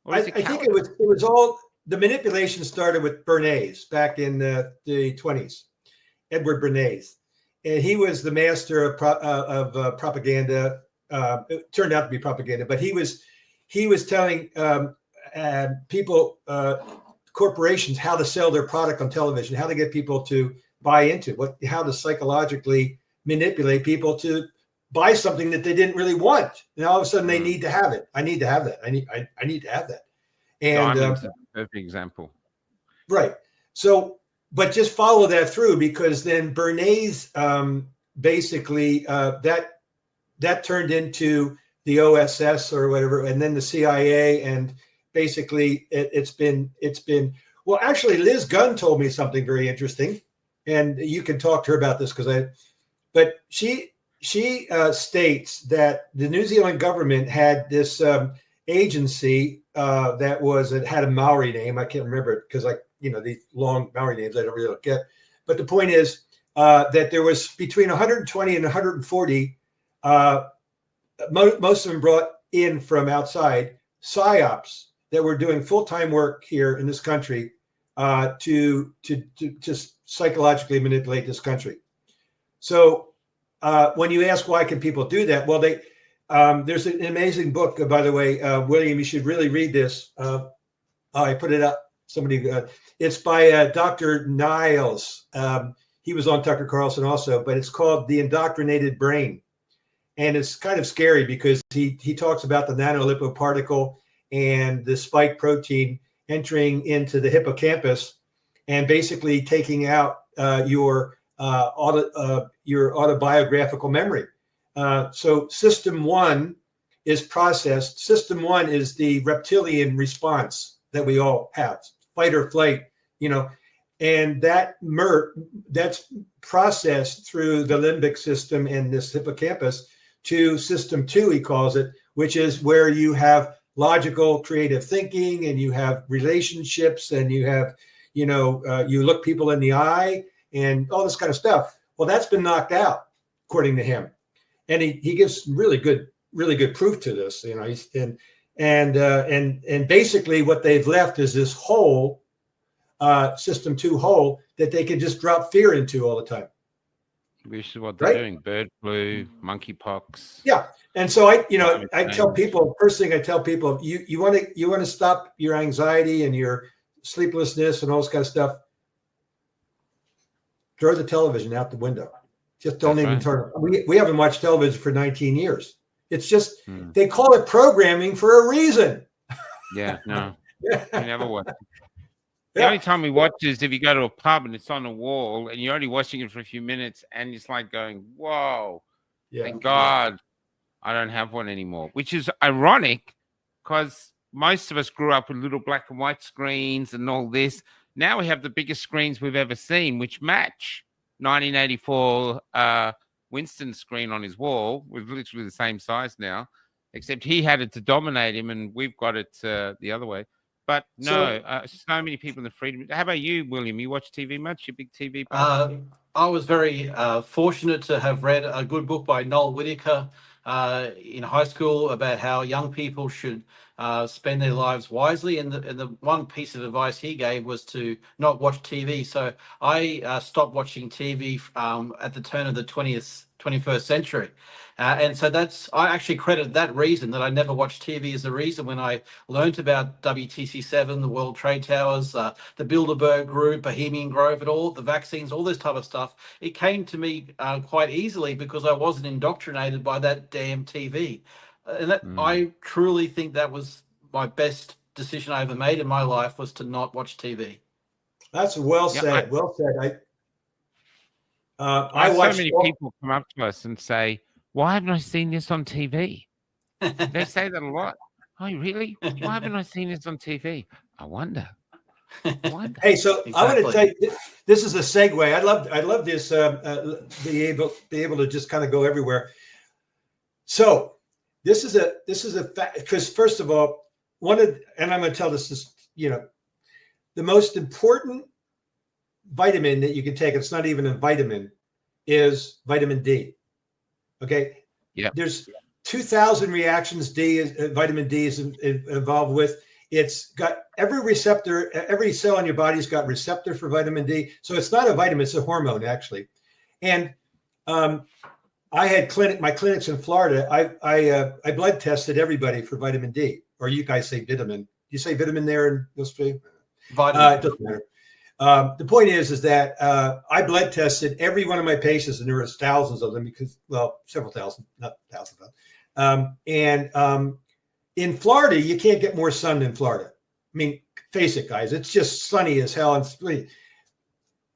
C: Or
E: I
C: is it
E: think it was all the manipulation started with Bernays back in the 20s, Edward Bernays, and he was the master of propaganda. It turned out to be propaganda, but he was telling people, corporations, how to sell their product on television, how to get people to buy into how to psychologically manipulate people to buy something that they didn't really want. And all of a sudden they need to have it. I need to have that. I need to have that. And
C: Diamond's a perfect example.
E: Right. So, but just follow that through, because then Bernays basically that turned into the OSS or whatever, and then the CIA, and basically it's been well, actually Liz Gunn told me something very interesting, and you can talk to her about this but she states that the New Zealand government had this agency that had a Maori name. I can't remember it because these long Maori names I don't really get. But the point is that there was between 120 and 140. Most of them brought in from outside psyops that were doing full-time work here in this country to just psychologically manipulate this country. So when you ask why can people do that, well, there's an amazing book, by the way, William, you should really read this. I put it up. It's by Dr. Niles. He was on Tucker Carlson also, but it's called The Indoctrinated Brain. And it's kind of scary because he talks about the nanolipoparticle and the spike protein entering into the hippocampus and basically taking out your autobiographical memory. So system one is processed. System one is the reptilian response that we all have, fight or flight, and that's processed through the limbic system and this hippocampus to system two, he calls it, which is where you have logical, creative thinking, and you have relationships, and you have, you look people in the eye and all this kind of stuff. Well, that's been knocked out, according to him. And he gives really good proof to this, and basically what they've left is this hole, system two hole, that they can just drop fear into all the time.
C: Which is what they're doing: bird flu, monkeypox.
E: Yeah, and so I tell people, first thing I tell people, you want to stop your anxiety and your sleeplessness and all this kind of stuff. Throw the television out the window. Just don't even turn it. We haven't watched television for 19 years. It's just they call it programming for a reason.
C: Yeah, no, we never watch it. The only time we watch is if you go to a pub and it's on a wall and you're only watching it for a few minutes and it's like going, whoa, thank God I don't have one anymore, which is ironic because most of us grew up with little black and white screens and all this. Now we have the biggest screens we've ever seen, which match 1984 Winston's screen on his wall. We're literally the same size now, except he had it to dominate him and we've got it the other way. But no, so many people in the freedom. How about you, William? You watch TV much? You big TV buff?
D: I was very fortunate to have read a good book by Noel Whittaker in high school about how young people should spend their lives wisely. And the one piece of advice he gave was to not watch TV. So I stopped watching TV at the turn of the 21st century. And so I actually credit that reason, that I never watched TV, as the reason when I learned about WTC7, the World Trade Towers, the Bilderberg Group, Bohemian Grove, and all the vaccines, all this type of stuff. It came to me quite easily because I wasn't indoctrinated by that damn TV. And that I truly think that was my best decision I ever made in my life, was to not watch TV.
E: That's well
C: Yeah,
E: said. Well said.
C: I
E: I watched.
C: so many people come up to us and say, "Why haven't I seen this on TV?" They say that a lot. Oh, really? Why haven't I seen this on TV? I wonder.
E: Hey, so I want to
D: Exactly.
E: tell you, this is a segue. I'd love this be able to just kind of go everywhere. So this is a fact, because first of all, and I'm going to tell this is, the most important vitamin that you can take, it's not even a vitamin, is vitamin D. Okay.
C: Yeah.
E: There's 2,000 reactions vitamin D is involved with. It's got every receptor, every cell in your body's got receptor for vitamin D. So it's not a vitamin, it's a hormone actually. And I had my clinics in Florida. I blood tested everybody for vitamin D, or you guys say vitamin. You say vitamin there in Australia?
D: Vitamin.
E: It doesn't matter. The point is that I blood tested every one of my patients, and there was thousands of them several thousand, not thousands of them. In Florida, you can't get more sun than Florida. I mean, face it, guys, it's just sunny as hell. And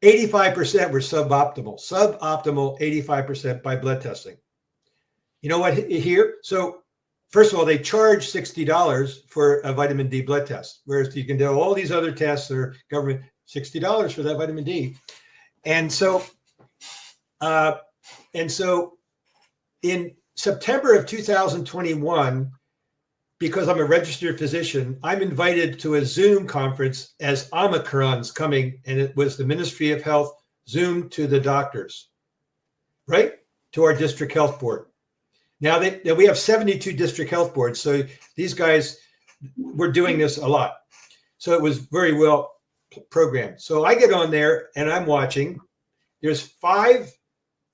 E: 85% were suboptimal, 85% by blood testing. You know what here? So first of all, they charge $60 for a vitamin D blood test, whereas you can do all these other tests that are government, $60 for that vitamin D. And so in September of 2021, because I'm a registered physician, I'm invited to a Zoom conference as Omicron's coming, and it was the Ministry of Health Zoom to the doctors, right? To our district health board. Now we have 72 district health boards, so these guys were doing this a lot. So it was very well programmed. So I get on there and I'm watching. There's 5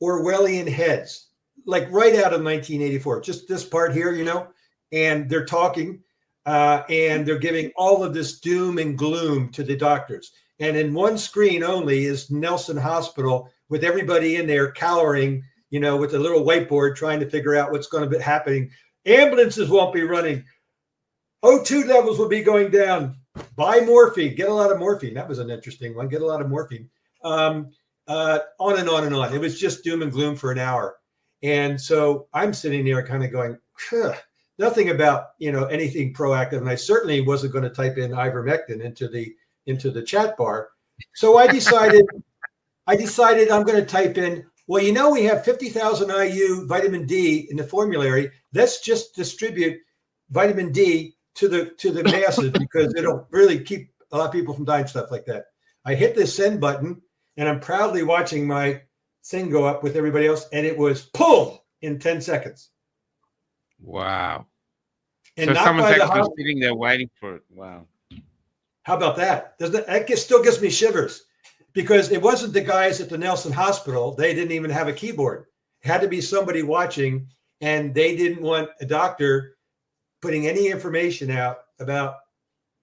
E: Orwellian heads, like right out of 1984, just this part here, and they're talking and they're giving all of this doom and gloom to the doctors. And in one screen only is Nelson Hospital with everybody in there cowering, with a little whiteboard trying to figure out what's going to be happening. Ambulances won't be running. O2 levels will be going down. Buy morphine. Get a lot of morphine. That was an interesting one. Get a lot of morphine. On and on and on. It was just doom and gloom for an hour. And so I'm sitting there kind of going, nothing about, anything proactive. And I certainly wasn't going to type in ivermectin into the chat bar. So I decided I'm going to type in, well, we have 50,000 IU vitamin D in the formulary. Let's just distribute vitamin D to the masses because it'll really keep a lot of people from dying, stuff like that. I hit the send button and I'm proudly watching my thing go up with everybody else. And it was pulled in 10 seconds.
C: Wow.
E: And
C: so
E: not
C: someone's
E: by
C: actually sitting there waiting for it. Wow.
E: How about that? Still gives me shivers, because it wasn't the guys at the Nelson Hospital. They didn't even have a keyboard. It had to be somebody watching, and they didn't want a doctor putting any information out about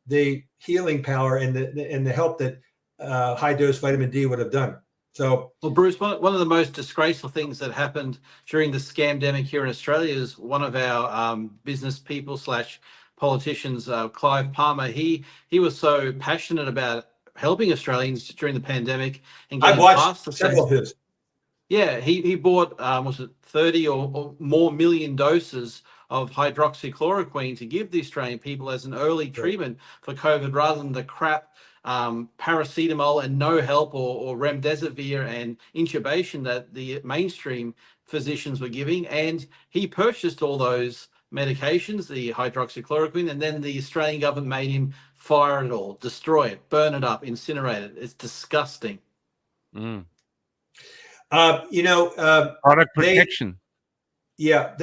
E: the healing power and the help that high dose vitamin D would have done. So,
D: well, Bruce, one of the most disgraceful things that happened during the scamdemic here in Australia is one of our business people / politicians, Clive Palmer. He was so passionate about helping Australians during the pandemic and
E: I've
D: getting past
E: watched
D: the
E: several of his.
D: Yeah, he bought was it 30 or more million doses of hydroxychloroquine to give the Australian people as an early treatment for COVID, rather than the crap paracetamol and no help or remdesivir and intubation that the mainstream physicians were giving. And he purchased all those medications, the hydroxychloroquine, and then the Australian government made him fire it all, destroy it, burn it up, incinerate it. It's disgusting.
C: Mm.
E: Product
C: protection.
E: I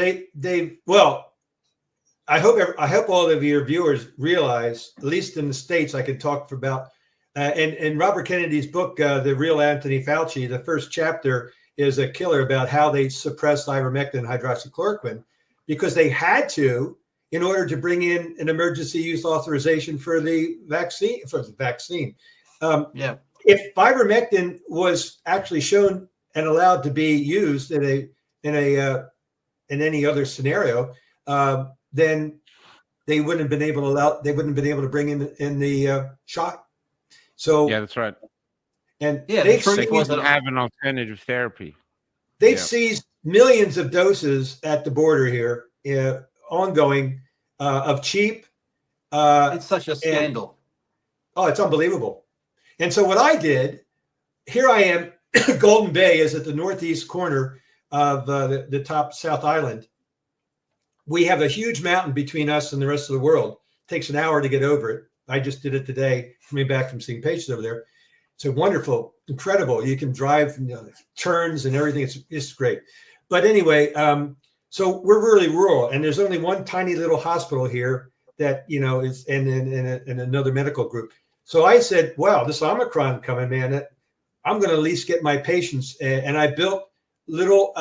E: hope all of your viewers realize, at least in the States, I can talk for about, and Robert Kennedy's book, The Real Anthony Fauci, the first chapter is a killer about how they suppressed ivermectin and hydroxychloroquine, because they had to, in order to bring in an emergency use authorization for the vaccine. If ivermectin was actually shown and allowed to be used in any other scenario, then they wouldn't have been able to bring in the shot. So
C: Yeah, that's right.
E: and
D: Yeah,
E: they
D: the truth was
C: Didn't
D: that
C: have an alternative therapy.
E: they've
C: Yeah.
E: seized millions of doses at the border here, ongoing, of cheap.
D: it's such a
E: And
D: scandal.
E: oh, it's unbelievable. And so what I did, here I am, Golden Bay is at the northeast corner of the top South Island. We have a huge mountain between us and the rest of the world. It takes an hour to get over it. I just did it today, coming back from seeing patients over there. It's a wonderful, incredible. You can drive, turns and everything. It's great. But anyway, so we're really rural, and there's only one tiny little hospital here that is in another medical group. So I said, wow, this Omicron coming, man, I'm going to at least get my patients. And I built little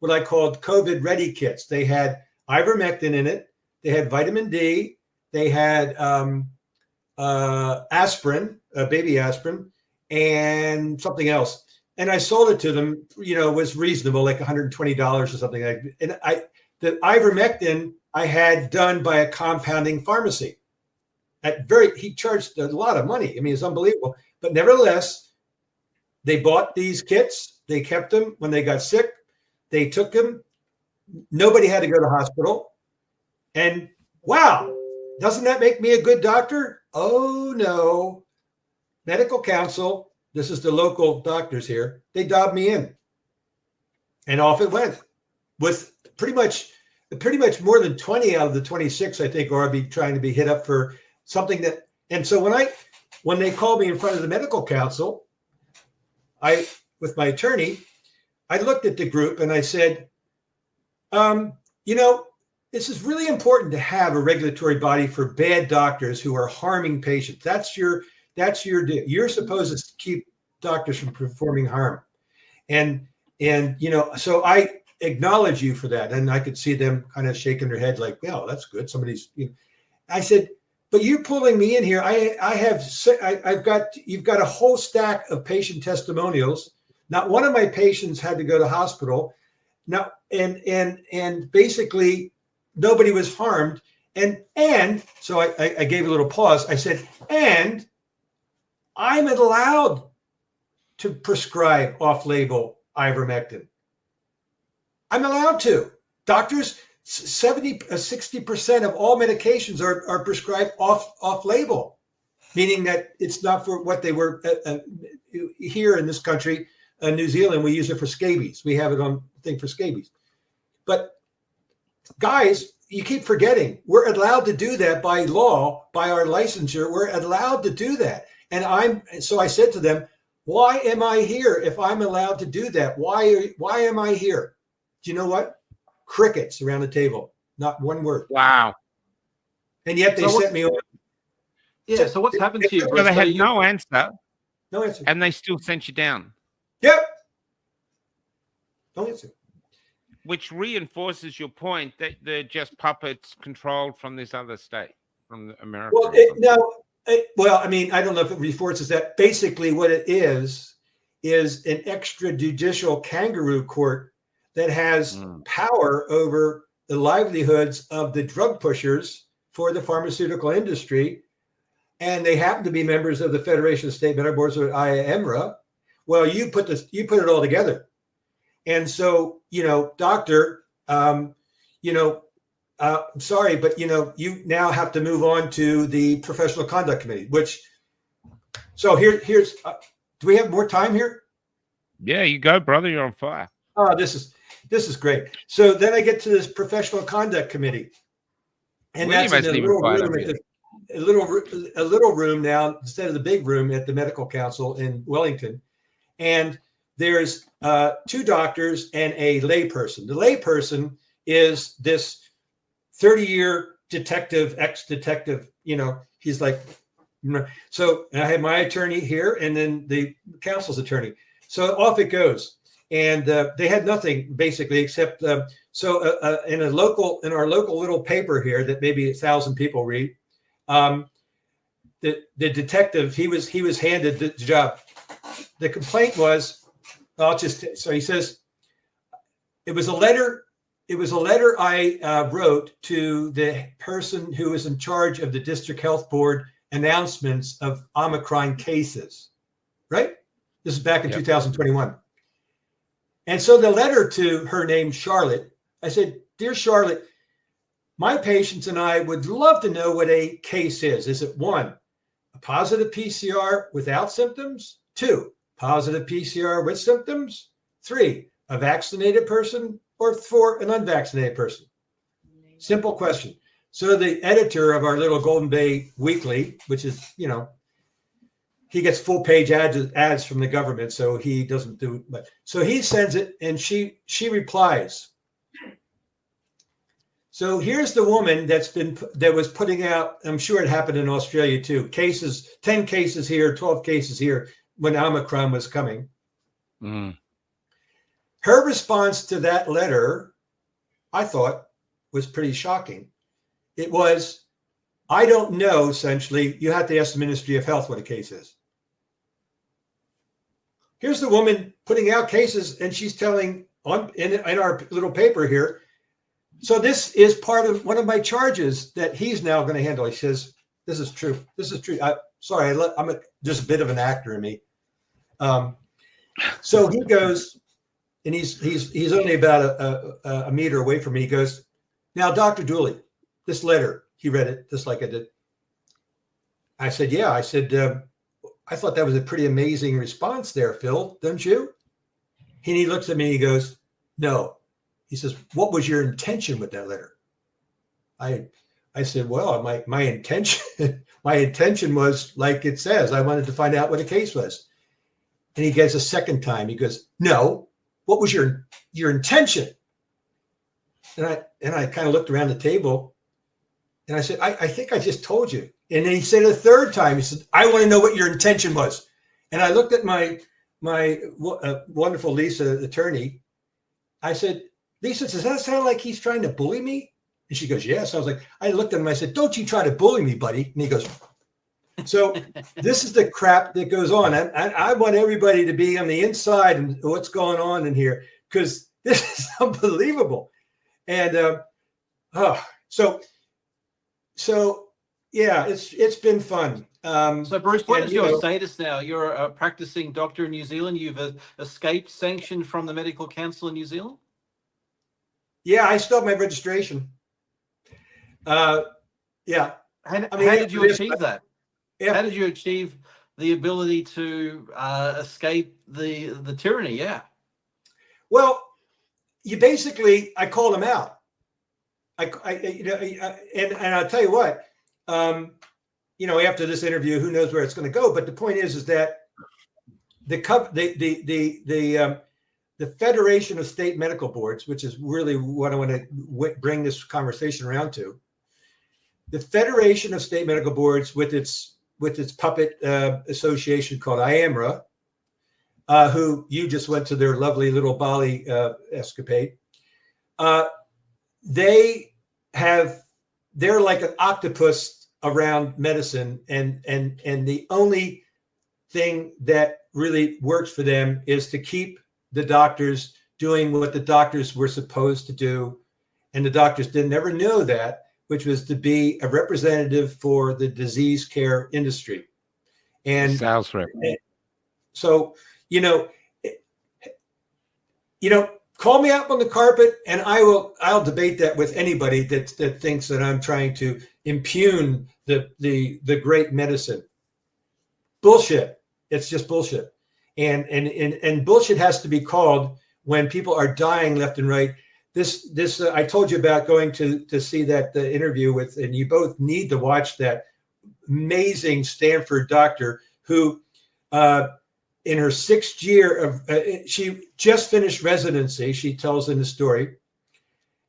E: what I called COVID ready kits. They had ivermectin in it. They had vitamin D. They had aspirin, baby aspirin, and something else. And I sold it to them, was reasonable, like $120 or something. And the ivermectin I had done by a compounding pharmacy. He charged a lot of money. I mean, it's unbelievable. But nevertheless, they bought these kits. They kept them when they got sick. They took them. Nobody had to go to the hospital. And wow, doesn't that make me a good doctor? Oh, no. Medical council, this is the local doctors here, they dobbed me in. And off it went with pretty much more than 20 out of the 26, I think, are trying to be hit up for something that. And so when they called me in front of the medical council, with my attorney, I looked at the group and I said, this is really important to have a regulatory body for bad doctors who are harming patients. That's your deal. You're supposed to keep doctors from performing harm. And so I acknowledge you for that. And I could see them kind of shaking their head like, yeah, that's good. Somebody's, I said, but you're pulling me in here. You've got a whole stack of patient testimonials. Not one of my patients had to go to hospital. Now, and basically nobody was harmed. And so I gave a little pause. I said, and I'm allowed to prescribe off-label ivermectin. I'm allowed to. Doctors, 60% of all medications are prescribed off-label, meaning that it's not for what they were here in this country. New Zealand, we use it for scabies. We have it on thing for scabies. But guys, you keep forgetting we're allowed to do that by law, by our licensure. We're allowed to do that. And so I said to them, why am I here if I'm allowed to do that? Why am I here? Do you know what? Crickets around the table. Not one word.
C: Wow.
E: And yet they sent me on.
D: Yeah. So what's happened to you, Bruce?
C: So they had no answer.
E: No answer.
C: And they still sent you down.
E: Yep. No answer.
C: Which reinforces your point that they're just puppets controlled from this other state, from America.
E: Well, I mean, I don't know if it reinforces that. Basically, what it is an extrajudicial kangaroo court that has power over the livelihoods of the drug pushers for the pharmaceutical industry. And they happen to be members of the Federation of State Medical Boards, or APHRA. Well, you put it all together. And so, doctor, I'm sorry, but, you now have to move on to the Professional Conduct Committee, so here's, do we have more time here?
C: Yeah, you go, brother. You're on fire.
E: Oh, this is great. So then I get to this Professional Conduct Committee. And that's in a little room now, instead of the big room at the Medical Council in Wellington. And there's 2 doctors and a layperson. The layperson is this 30-year detective, ex-detective, he's like, so I have my attorney here and then the council's attorney. So off it goes. And they had nothing basically except, in our local little paper here that maybe 1,000 people read, the detective, he was handed the job. The complaint was, so he says, it was a letter I wrote to the person who was in charge of the district health board announcements of Omicron cases, right? This is back in 2021. And so the letter to her named Charlotte, I said, "Dear Charlotte, my patients and I would love to know what a case is. Is it 1, a positive PCR without symptoms? 2, positive PCR with symptoms? 3, a vaccinated person? Or 4, an unvaccinated person?" Simple question. So the editor of our little Golden Bay Weekly, which is, he gets full page ads from the government, so he doesn't do much. So he sends it, and she replies. So here's the woman that was putting out, I'm sure it happened in Australia too, 10 cases here, 12 cases here when Omicron was coming.
C: Mm.
E: Her response to that letter, I thought, was pretty shocking. It was, "I don't know, essentially. You have to ask the Ministry of Health what a case is." Here's the woman putting out cases, and she's telling in our little paper here. So this is part of one of my charges that he's now going to handle. He says, "This is true. This is true." Sorry, I'm just a bit of an actor in me. So he goes, and he's only about a meter away from me. He goes, "Now, Dr. Dooley, this letter," he read it just like I did. I said, "Yeah." I said, "I thought that was a pretty amazing response there, Phil, don't you?" And he looks at me and he goes, "No." He says, "What was your intention with that letter?" I said, "Well, my intention was like it says. I wanted to find out what a case was." And he gets a second time. He goes, "No, what was your intention?" And I kind of looked around the table, and I said, I think I just told you." And then he said a third time, he said, "I want to know what your intention was." And I looked at my wonderful Lisa attorney. I said, "Lisa, does that sound like he's trying to bully me?" And she goes, "Yes." I looked at him. I said, "Don't you try to bully me, buddy." And he goes, so this is the crap that goes on. I want everybody to be on the inside and what's going on in here, because this is unbelievable. And so yeah, it's been fun.
D: So Bruce, what is your status now? You're a practicing doctor in New Zealand. You've escaped sanction from the Medical Council in New Zealand?
E: Yeah, I still have my registration. Yeah.
D: How did you achieve that?
E: Yeah.
D: How did you achieve the ability to escape the tyranny? Yeah. Well,
E: I called him out. And I'll tell you what, after this interview, who knows where it's going to go? But the point is that the Federation of State Medical Boards, which is really what I want to bring this conversation around to, the Federation of State Medical Boards, with its puppet association called APHRA, who you just went to their lovely little Bali escapade. They're like an octopus around medicine, and the only thing that really works for them is to keep the doctors doing what the doctors were supposed to do, and the doctors didn't ever know that, which was to be a representative for the disease care industry. And
C: sales rep.
E: So call me up on the carpet, and I'll debate that with anybody that thinks that I'm trying to impugn the great medicine. Bullshit. It's just bullshit. And bullshit has to be called when people are dying left and right. This I told you about going to see that interview with, and you both need to watch that amazing Stanford doctor who in her 6th year of she just finished residency, she tells in the story,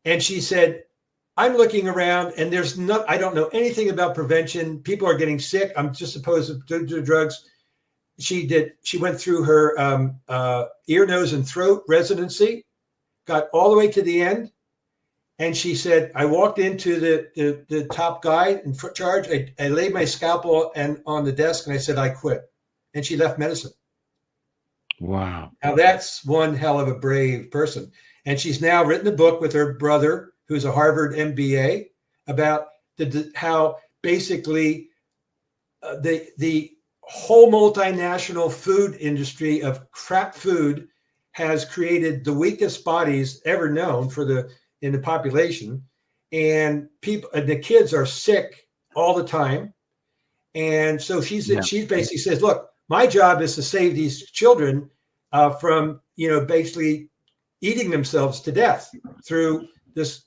E: and she said, "I'm looking around and I don't know anything about prevention. People are getting sick. I'm just supposed to do drugs." She went through her ear, nose, and throat residency, got all the way to the end. And she said, "I walked into the top guy in charge. I laid my scalpel on the desk, and I said, I quit." And she left medicine.
C: Wow.
E: Now that's one hell of a brave person. And she's now written a book with her brother, who's a Harvard MBA, about how basically the whole multinational food industry of crap food has created the weakest bodies ever known in the population, and the kids are sick all the time. And so she basically says, look, my job is to save these children from, basically eating themselves to death through this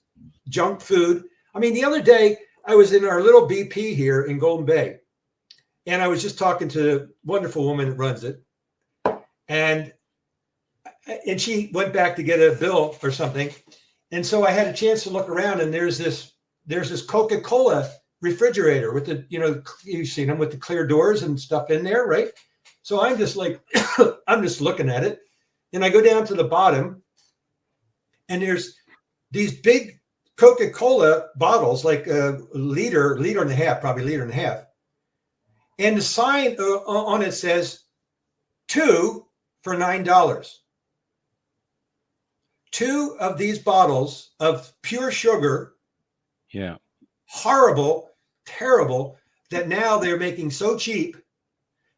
E: junk food. I mean, the other day I was in our little BP here in Golden Bay, and I was just talking to the wonderful woman that runs it. And she went back to get a bill or something. And so I had a chance to look around, and there's this Coca-Cola refrigerator with you've seen them with the clear doors and stuff in there, right? So I'm just like, I'm just looking at it. And I go down to the bottom, and there's these big Coca-Cola bottles, like a liter and a half, probably liter and a half. And the sign on it says 2 for $9. 2 of these bottles of pure sugar.
C: Yeah.
E: Horrible, terrible, that now they're making so cheap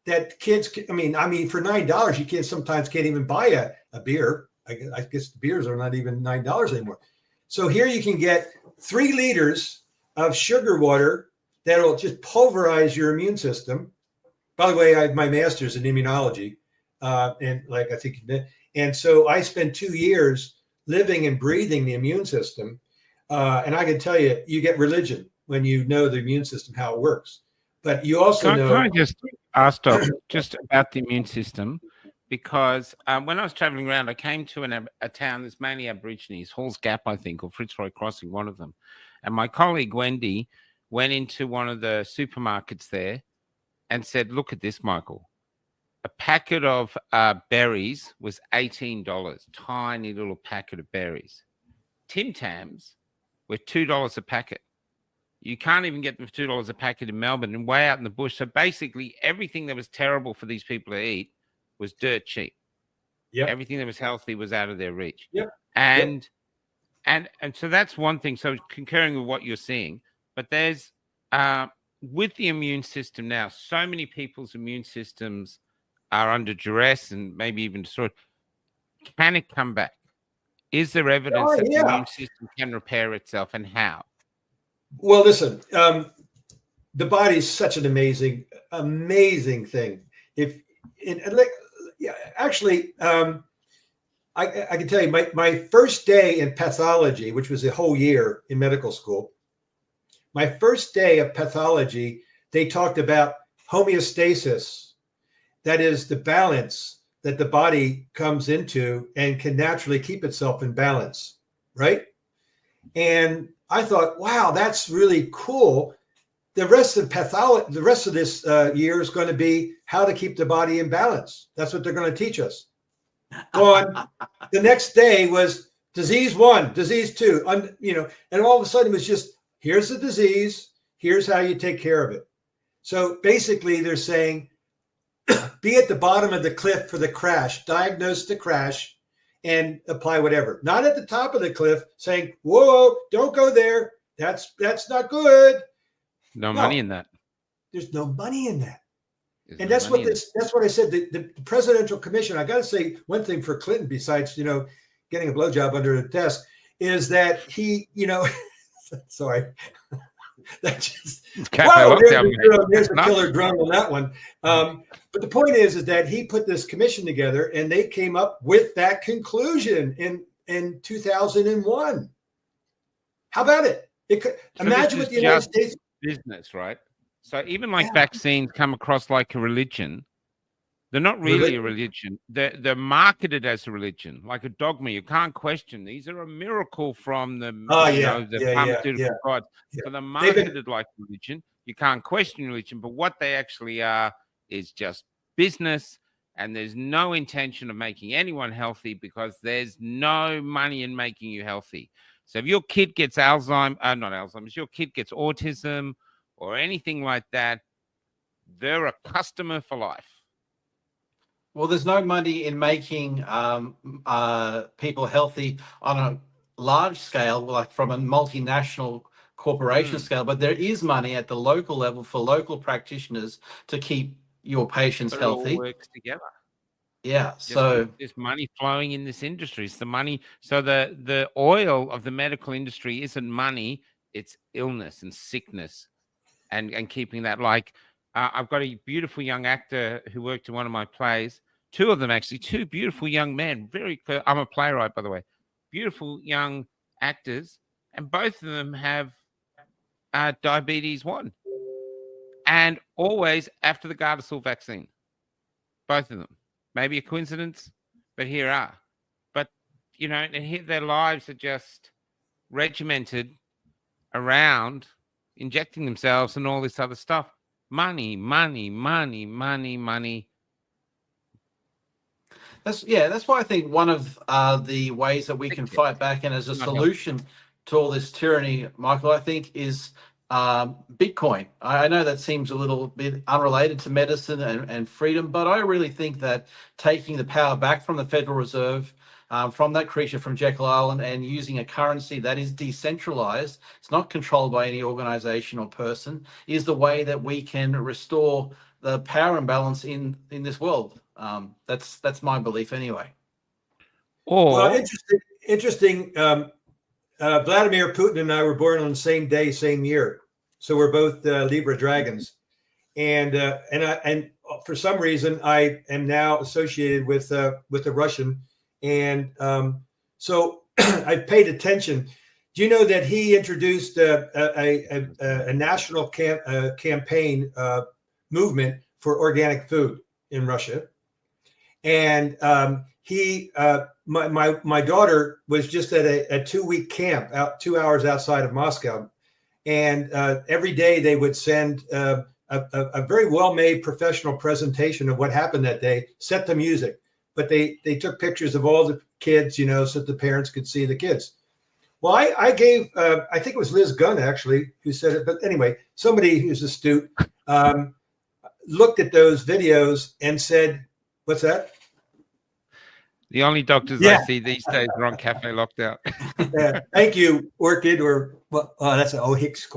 E: that kids, I mean, for $9, you sometimes can't even buy a beer. I guess the beers are not even $9 anymore. So here you can get 3 liters of sugar water that'll just pulverize your immune system. By the way, I have my master's in immunology, and so I spent 2 years living and breathing the immune system. And I can tell you, you get religion when you know the immune system, how it works. But you also know.
C: Can I just ask, Doc, just about the immune system? Because when I was traveling around, I came to a town that's mainly Aborigines, Hall's Gap, I think, or Fitzroy Crossing, one of them. And my colleague, Wendy, went into one of the supermarkets there and said, look at this, Michael. A packet of berries was $18, tiny little packet of berries. Tim Tams were $2 a packet. You can't even get them for $2 a packet in Melbourne and way out in the bush. So basically everything that was terrible for these people to eat was dirt cheap.
E: Yeah.
C: Everything that was healthy was out of their reach.
E: Yep.
C: And so that's one thing. So concurring with what you're seeing, but there's with the immune system now, so many people's immune systems are under duress and maybe even destroyed. Can it come back? Is there evidence that the immune system can repair itself, and how?
E: Well, listen, the body is such an amazing thing. I can tell you my first day in pathology, which was a whole year in medical school, my first day of pathology, they talked about homeostasis. That is the balance that the body comes into and can naturally keep itself in balance, right? And I thought, wow, that's really cool. The rest of pathology, the rest of this year is going to be how to keep the body in balance. That's what they're going to teach us. The next day was disease 1, disease 2, and all of a sudden it was just, here's the disease, here's how you take care of it. So basically they're saying, be at the bottom of the cliff for the crash, diagnose the crash, and apply whatever. Not at the top of the cliff saying, whoa, don't go there. That's not good.
C: No money in that.
E: There's no money in that. And that's what I said. The presidential commission, I got to say one thing for Clinton, besides, getting a blowjob under the desk, is that he, sorry. That just, wow, there's a killer drum on that one. But the point is that he put this commission together and they came up with that conclusion in 2001. How about it? Imagine what the United States
C: business, right? So even like vaccines come across like a religion. They're not really a religion. They're marketed as a religion, like a dogma. You can't question. These are a miracle from the pharmaceutical gods. So they're marketed like religion. You can't question religion, but what they actually are is just business, and there's no intention of making anyone healthy because there's no money in making you healthy. So if your kid gets not Alzheimer's, your kid gets autism or anything like that, they're a customer for life.
D: Well, there's no money in making people healthy on a large scale, like from a multinational corporation scale, but there is money at the local level for local practitioners to keep your patients
C: But it all
D: healthy.
C: works together.
D: Yeah,
C: Just
D: so
C: there's money flowing in this industry. It's the money. So the oil of the medical industry isn't money. It's illness and sickness, and keeping that. Like I've got a beautiful young actor who worked in one of my plays. Two of them actually, two beautiful young men. I'm a playwright, by the way. Beautiful young actors, and both of them have diabetes 1, and always after the Gardasil vaccine. Both of them. Maybe a coincidence, but here are. But, you know, and here their lives are just regimented around injecting themselves and all this other stuff. Money, money, money, money, money.
D: that's why I think one of the ways that we can fight back and as a solution to all this tyranny, Michael, I think is Bitcoin. I know that seems a little bit unrelated to medicine and freedom, but I really think that taking the power back from the Federal Reserve, from that creature from Jekyll Island, and using a currency that is decentralized, it's not controlled by any organization or person, is the way that we can restore the power imbalance in this world. That's my belief anyway.
E: Well, interesting. Vladimir Putin and I were born on the same day, same year, so we're both Libra dragons, and for some reason I am now associated with the Russian, and so I've paid attention. Do you know that he introduced a national campaign movement for organic food in Russia, and my daughter was just at a 2-week camp out 2 hours outside of Moscow, and every day they would send a very well-made professional presentation of what happened that day, set the music, but they took pictures of all the kids, you know, so that the parents could see the kids. Well, I gave I think it was Liz Gunn actually who said it, but anyway, somebody who's astute looked at those videos and said, "What's that?"
C: The only doctors I see these days are on Cafe Lockdown.
E: Thank you, Orchid, or that's an Hicks.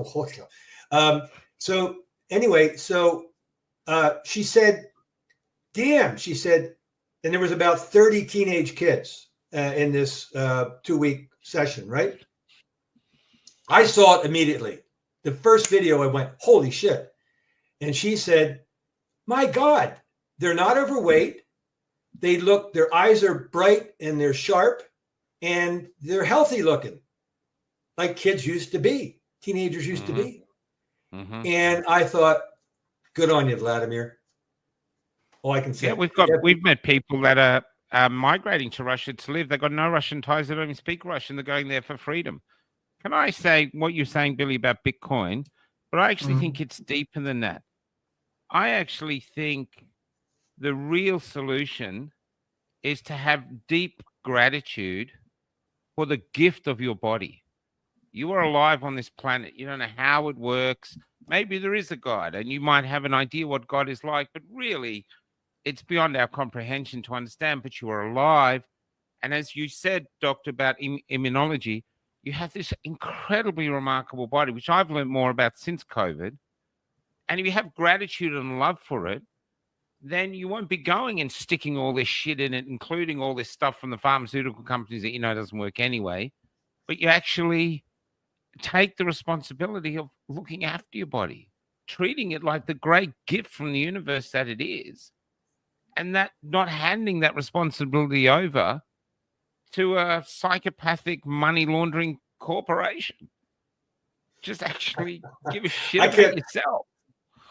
E: So anyway, she said, "Damn," she said, and there was about 30 teenage kids in this 2-week session, right? I saw it immediately. The first video, I went, "Holy shit!" And she said, "My God, they're not overweight. Their eyes are bright and they're sharp and they're healthy looking, like kids used to be, teenagers used to be." And I thought, good on you, Vladimir. All I can say.
C: Yeah, we've met people that are migrating to Russia to live. They've got no Russian ties. They don't even speak Russian. They're going there for freedom. Can I say what you're saying, Billy, about Bitcoin? But I actually think it's deeper than that. I actually think the real solution is to have deep gratitude for the gift of your body. You are alive on this planet. You don't know how it works. Maybe there is a God and you might have an idea what God is like, but really it's beyond our comprehension to understand, but you are alive. And as you said, Doctor, about immunology, you have this incredibly remarkable body, which I've learned more about since COVID. And if you have gratitude and love for it, then you won't be going and sticking all this shit in it, including all this stuff from the pharmaceutical companies that you know doesn't work anyway. But you actually take the responsibility of looking after your body, treating it like the great gift from the universe that it is, and that not handing that responsibility over to a psychopathic money laundering corporation. Just actually give a shit about yourself.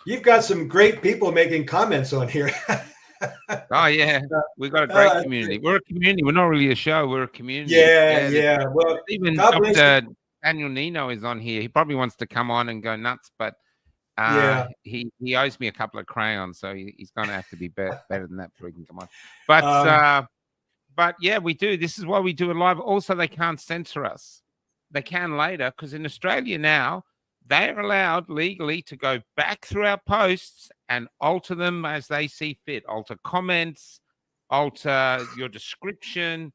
E: You've got some great people making comments on here.
C: Oh, yeah. We've got a great community. We're a community. We're not really a show. We're a community.
E: Yeah. Well,
C: even Dr. Daniel Nino is on here. He probably wants to come on and go nuts, but he owes me a couple of crayons, so he's going to have to be better than that before he can come on. But yeah, we do. This is why we do it live. Also, they can't censor us. They can later, because in Australia now, they are allowed legally to go back through our posts and alter them as they see fit, alter comments, alter your description,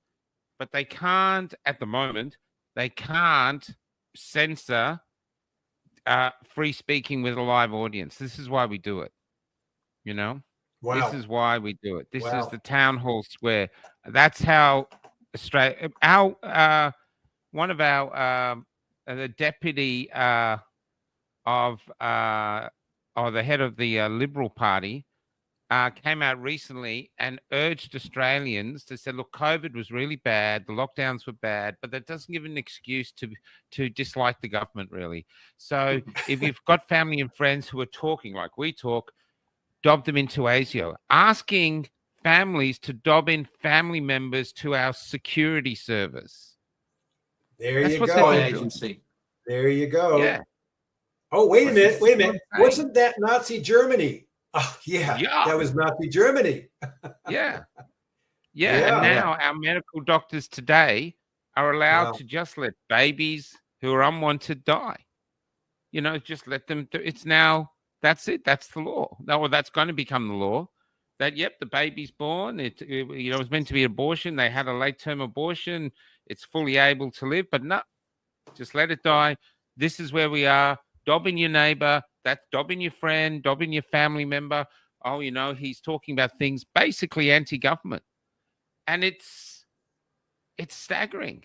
C: but they can't, at the moment, they can't censor free speaking with a live audience. This is why we do it. You know,
E: Wow.
C: this is why we do it. This is
E: Wow.
C: the town hall square. That's how Australia. One of our the deputy of or the head of the Liberal Party came out recently and urged Australians to say, look, COVID was really bad, the lockdowns were bad, but that doesn't give an excuse to dislike the government, really. So if you've got family and friends who are talking like we talk, dob them into ASIO. Asking families to dob in family members to our security service.
E: There you
C: what
E: go.
C: they're doing.
D: Agency.
E: There you go.
C: Yeah.
E: Oh, wait a minute. Wait a minute.
C: insane.
E: Wasn't that Nazi Germany? Oh, yeah.
C: Yeah.
E: That was Nazi Germany.
C: Yeah.
E: Yeah.
C: And now our medical doctors today are allowed
E: Wow.
C: to just let babies who are unwanted die. You know, just let them do. It's now, that's it. That's the law. No, that's going to become the law. That, yep, the baby's born. It you know, it was meant to be abortion. They had a late-term abortion. It's fully able to live, but no, just let it die. This is where we are. Dobbing your neighbor, that's dobbing your friend, dobbing your family member. Oh, you know, he's talking about things basically anti-government. And it's staggering.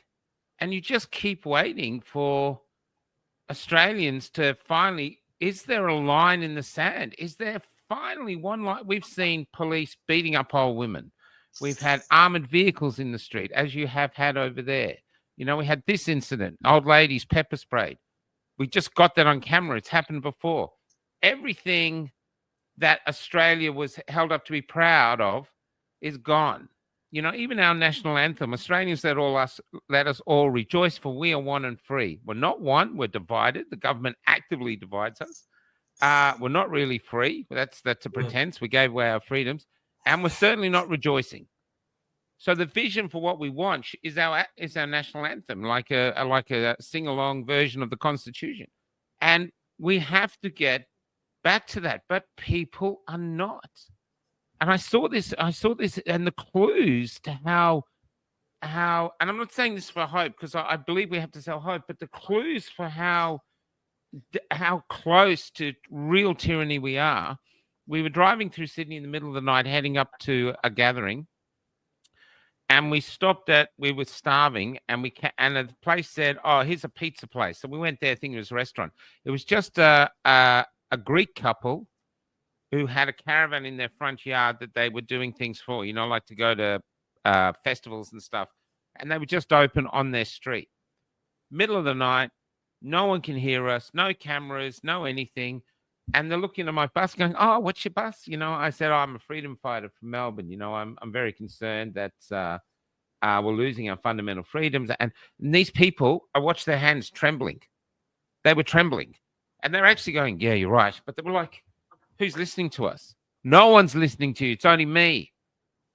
C: And you just keep waiting for Australians to finally, is there a line in the sand? Is there finally one line? We've seen police beating up old women. We've had armored vehicles in the street, as you have had over there. You know, we had this incident, old ladies pepper sprayed. We just got that on camera. It's happened before. Everything that Australia was held up to be proud of is gone. You know, even our national anthem, Australians let us all rejoice, for we are one and free. We're not one, we're divided. The government actively divides us. We're not really free. That's a pretense. We gave away our freedoms. And we're certainly not rejoicing. So the vision for what we want is our national anthem, like a sing-along version of the Constitution. And we have to get back to that. But people are not. And I saw this, and the clues to how, and I'm not saying this for hope, because I believe we have to sell hope, but the clues for how close to real tyranny we are. We were driving through Sydney in the middle of the night, heading up to a gathering, and we stopped we were starving, and the place said, oh, here's a pizza place. So we went there thinking it was a restaurant. It was just a Greek couple who had a caravan in their front yard that they were doing things for, you know, like to go to festivals and stuff. And they were just open on their street. Middle of the night, no one can hear us, no cameras, no anything. And they're looking at my bus going, oh, what's your bus? You know, I said, oh, I'm a freedom fighter from Melbourne. You know, I'm very concerned that we're losing our fundamental freedoms. And these people, I watched their hands trembling. They were trembling. And they're actually going, yeah, you're right. But they were like, who's listening to us? No one's listening to you. It's only me.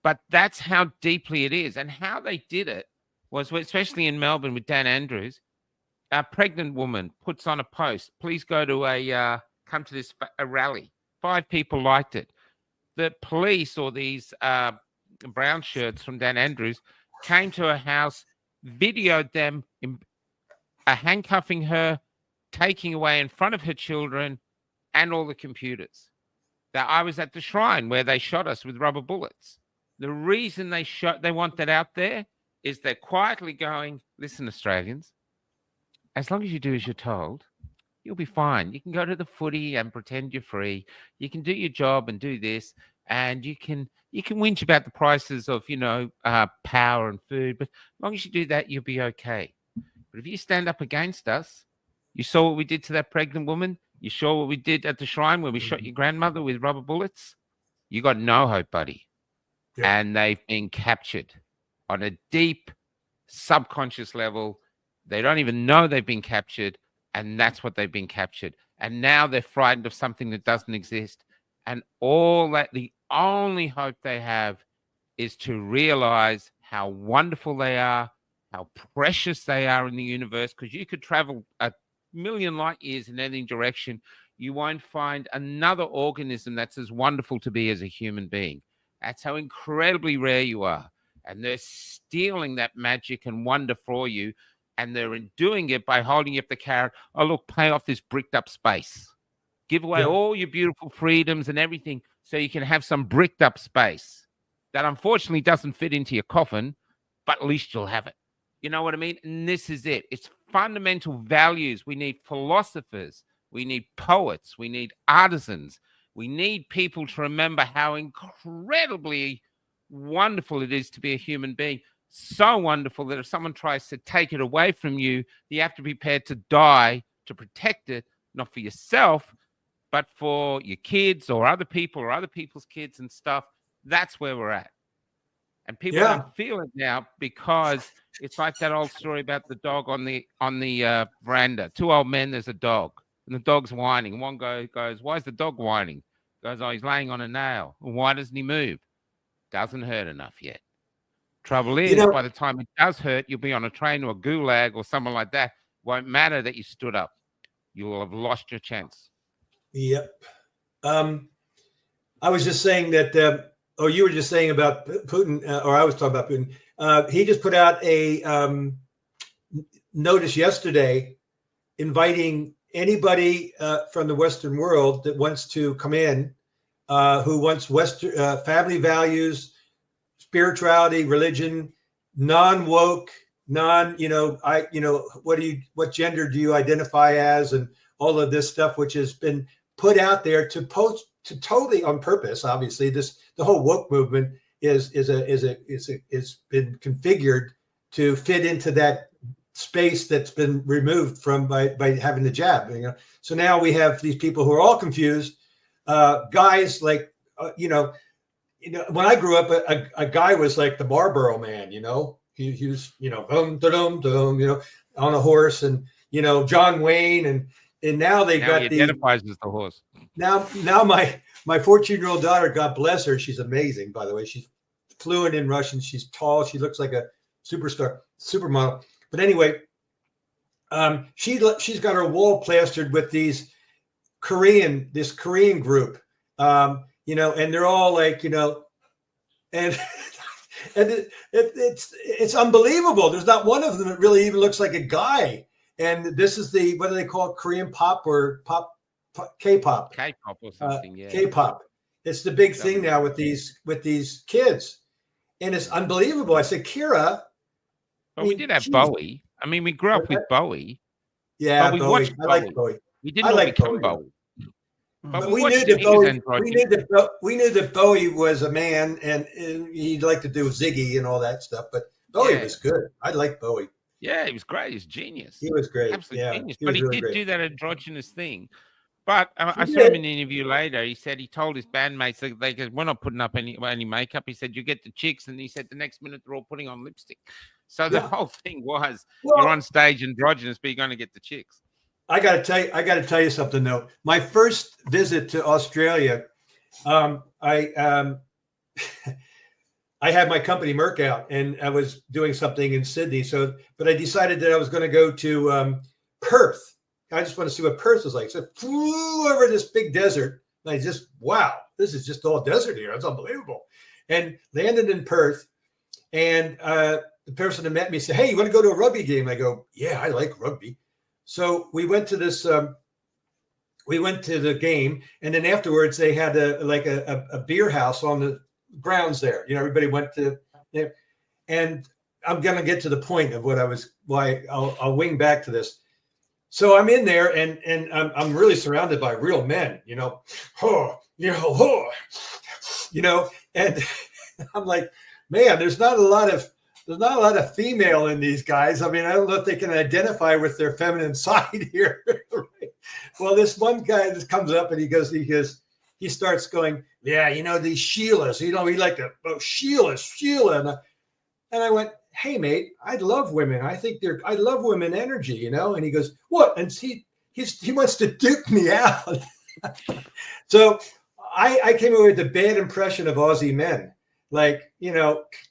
C: But that's how deeply it is. And how they did it was, especially in Melbourne with Dan Andrews, a pregnant woman puts on a post, please go to come to this rally. 5 people liked it. The police, or these brown shirts from Dan Andrews, came to her house, videoed them handcuffing her, taking away in front of her children and all the computers. That I was at the shrine where they shot us with rubber bullets. The reason they want that out there is they're quietly going, listen, Australians, as long as you do as you're told, you'll be fine. You can go to the footy and pretend you're free. You can do your job and do this, and you can whinge about the prices of, you know, power and food. But as long as you do that, you'll be okay. But if you stand up against us, you saw what we did to that pregnant woman. You saw what we did at the shrine where we shot your grandmother with rubber bullets. You got no hope, buddy. Yeah. And they've been captured on a deep subconscious level. They don't even know they've been captured, and that's what they've been captured. And now they're frightened of something that doesn't exist. And the only hope they have is to realize how wonderful they are, how precious they are in the universe, because you could travel 1,000,000 light years in any direction. You won't find another organism that's as wonderful to be as a human being. That's how incredibly rare you are. And they're stealing that magic and wonder for you And they're doing it by holding up the carrot. Oh, look, pay off this bricked up space. Give away all your beautiful freedoms and everything so you can have some bricked up space that unfortunately doesn't fit into your coffin, but at least you'll have it. You know what I mean? And this is it. It's fundamental values. We need philosophers. We need poets. We need artisans. We need people to remember how incredibly wonderful it is to be a human being. So wonderful that if someone tries to take it away from you, you have to be prepared to die to protect it, not for yourself, but for your kids or other people or other people's kids and stuff. That's where we're at. And people don't feel it now because it's like that old story about the dog on the veranda. Two old men, there's a dog, and the dog's whining. And one guy goes, "Why is the dog whining?" Goes, "Oh, he's laying on a nail." "And why doesn't he move?" "Doesn't hurt enough yet." Trouble is, by the time it does hurt, you'll be on a train or a gulag or something like that. Won't matter that you stood up. You will have lost your chance.
E: Yep. I was just saying that, you were just saying about Putin, or I was talking about Putin. He just put out a notice yesterday inviting anybody from the Western world that wants to come in, who wants Western family values, spirituality, religion, non-woke, what gender do you identify as, and all of this stuff, which has been put out there to totally on purpose. Obviously, the whole woke movement is been configured to fit into that space that's been removed from by having the jab. So now we have these people who are all confused. Guys like when I grew up, a guy was like the Marlboro Man. He was on a horse, and John Wayne, and now they got
C: he identifies as the horse.
E: Now my 14-year-old daughter, God bless her, she's amazing, by the way. She's fluent in Russian. She's tall. She looks like a supermodel. But anyway, she's got her wall plastered with this Korean group, and they're all like, and it's unbelievable. There's not one of them that really even looks like a guy. And this is what do they call it? Korean pop or K-pop?
C: K-pop or something, yeah.
E: K-pop. It's the big thing now with these kids, and it's unbelievable. I said, Kira.
C: Well, we did have Bowie. I mean, we grew up with Bowie.
E: Yeah,
C: we
E: Bowie.
C: watched
E: I like Bowie.
C: We didn't all become Bowie.
E: But we knew that Bowie was a man, and he'd like to do Ziggy and all that stuff. But Bowie was good. I like Bowie.
C: Yeah, he was great. He's genius.
E: He was great.
C: Absolute genius. But he really did do that androgynous thing. But I saw him in an interview later. He said he told his bandmates that we're not putting up any makeup. He said, you get the chicks. And he said the next minute they're all putting on lipstick. So the whole thing was you're on stage androgynous, but you're going to get the chicks.
E: I got to tell you something, though. My first visit to Australia, I had my company MercOut, and I was doing something in Sydney. But I decided that I was going to go to Perth. I just want to see what Perth was like. So I flew over this big desert, and wow, this is just all desert here. It's unbelievable. And landed in Perth, and the person that met me said, "Hey, you want to go to a rugby game?" I go, "Yeah, I like rugby." So we went to this. We went to the game, and then afterwards they had a beer house on the grounds there. Everybody went to there, and I'm gonna get to the point of why I'll wing back to this. So I'm in there, and I'm really surrounded by real men, and I'm like, man, there's not a lot of female in these guys. I mean, I don't know if they can identify with their feminine side here. Right? Well, this one guy just comes up and he starts going, yeah, these Sheilas, he like to, Sheila. And I went, hey, mate, I love women. I love women energy, And he goes, what? And he wants to duke me out. So I came away with a bad impression of Aussie men. Like,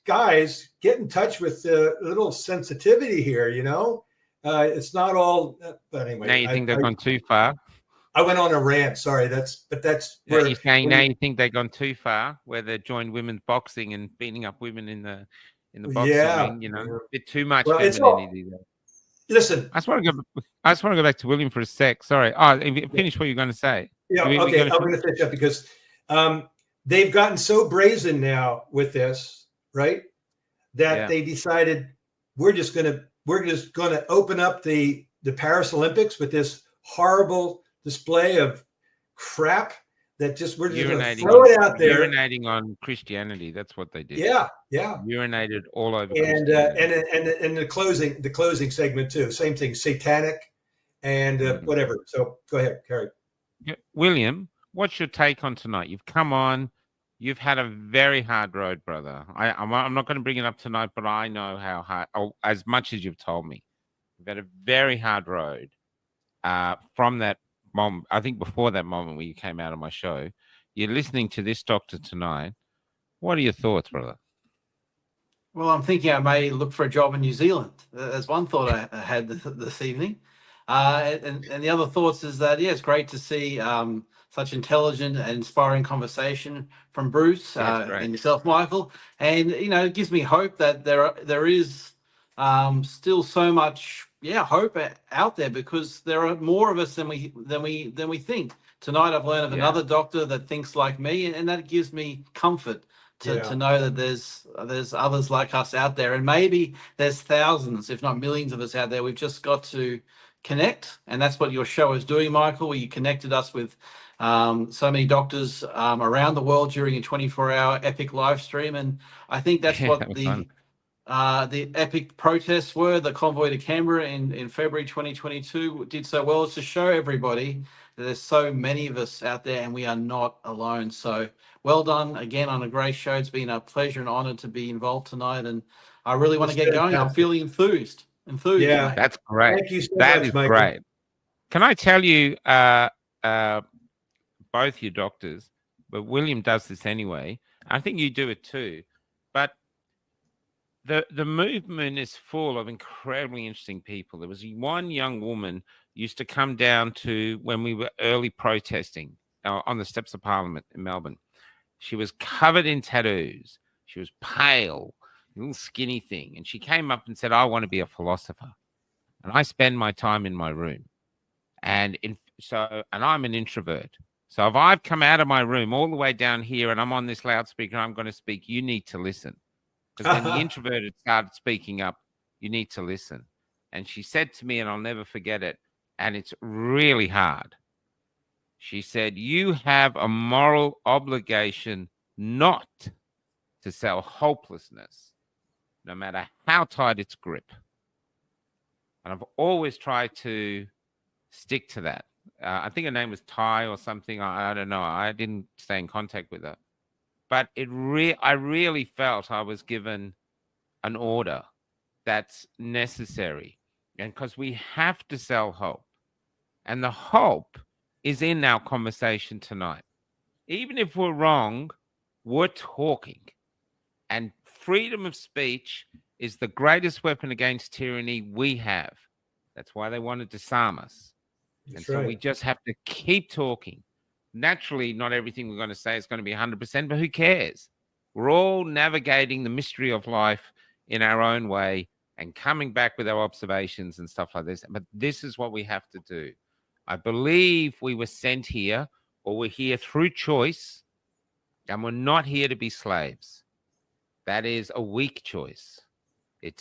E: guys, get in touch with a little sensitivity here, it's not all, but anyway.
C: Now you think they've gone too far?
E: I went on a rant. Sorry. That's
C: where you're saying now you think they've gone too far, where they joined women's boxing and beating up women in the boxing ring, a bit too much femininity there.
E: listen.
C: I just want to go. I just want to go back to William for a sec. Sorry. Oh, finish what you're going to say.
E: Yeah.
C: We
E: Okay.
C: gonna
E: I'm going to finish up because they've gotten so brazen now with this, right? That they decided we're just going to open up the Paris Olympics with this horrible display of crap that just we're just going to throw it out there.
C: Urinating on Christianity. That's what they did.
E: Yeah. Yeah.
C: Urinated all over.
E: And the closing segment too. Same thing. Satanic and whatever. So go ahead, Carrie.
C: William, what's your take on tonight? You've come on. You've had a very hard road, brother. I'm not going to bring it up tonight, but I know how hard, as much as you've told me. You've had a very hard road from that moment. I think before that moment where you came out of my show. You're listening to this doctor tonight. What are your thoughts, brother?
D: Well, I'm thinking I may look for a job in New Zealand. That's one thought I had this evening. And the other thoughts is that, it's great to see such intelligent and inspiring conversation from Bruce and yourself, Michael. And, it gives me hope that there is still so much, hope out there, because there are more of us than we think. Tonight, I've learned of another doctor that thinks like me, and that gives me comfort to know that there's others like us out there, and maybe there's thousands, if not millions of us out there. We've just got to connect, and that's what your show is doing, Michael, where you connected us with so many doctors around the world during a 24-hour epic live stream. And I think that's what the epic protests were. The convoy to Canberra in February 2022 did so well, is to show everybody that there's so many of us out there and we are not alone. So well done again on a great show. It's been a pleasure and honor to be involved tonight, and I really want to get going. I'm feeling enthused.
C: Yeah, mate. That's great.
E: Thank you so
C: that
E: much,
C: is
E: Michael.
C: Great. Can I tell you, both your doctors, but William does this anyway. I think you do it too. But the movement is full of incredibly interesting people. There was one young woman used to come down to when we were early protesting on the steps of Parliament in Melbourne. She was covered in tattoos. She was pale, a little skinny thing. And she came up and said, I want to be a philosopher. And I spend my time in my room. And I'm an introvert. So if I've come out of my room all the way down here and I'm on this loudspeaker and I'm going to speak, you need to listen. Because when the introverted started speaking up, you need to listen. And she said to me, and I'll never forget it, and it's really hard. She said, you have a moral obligation not to sell hopelessness, no matter how tight its grip. And I've always tried to stick to that. I think her name was Ty or something. I don't know. I didn't stay in contact with her. But I really felt I was given an order that's necessary. And because we have to sell hope. And the hope is in our conversation tonight. Even if we're wrong, we're talking. And freedom of speech is the greatest weapon against tyranny we have. That's why they want to disarm us.
E: That's
C: and so
E: right.
C: we just have to keep talking. Naturally, not everything we're going to say is going to be 100%, but who cares? We're all navigating the mystery of life in our own way and coming back with our observations and stuff like this. But this is what we have to do. I believe we were sent here, or we're here through choice, and we're not here to be slaves. That is a weak choice. Even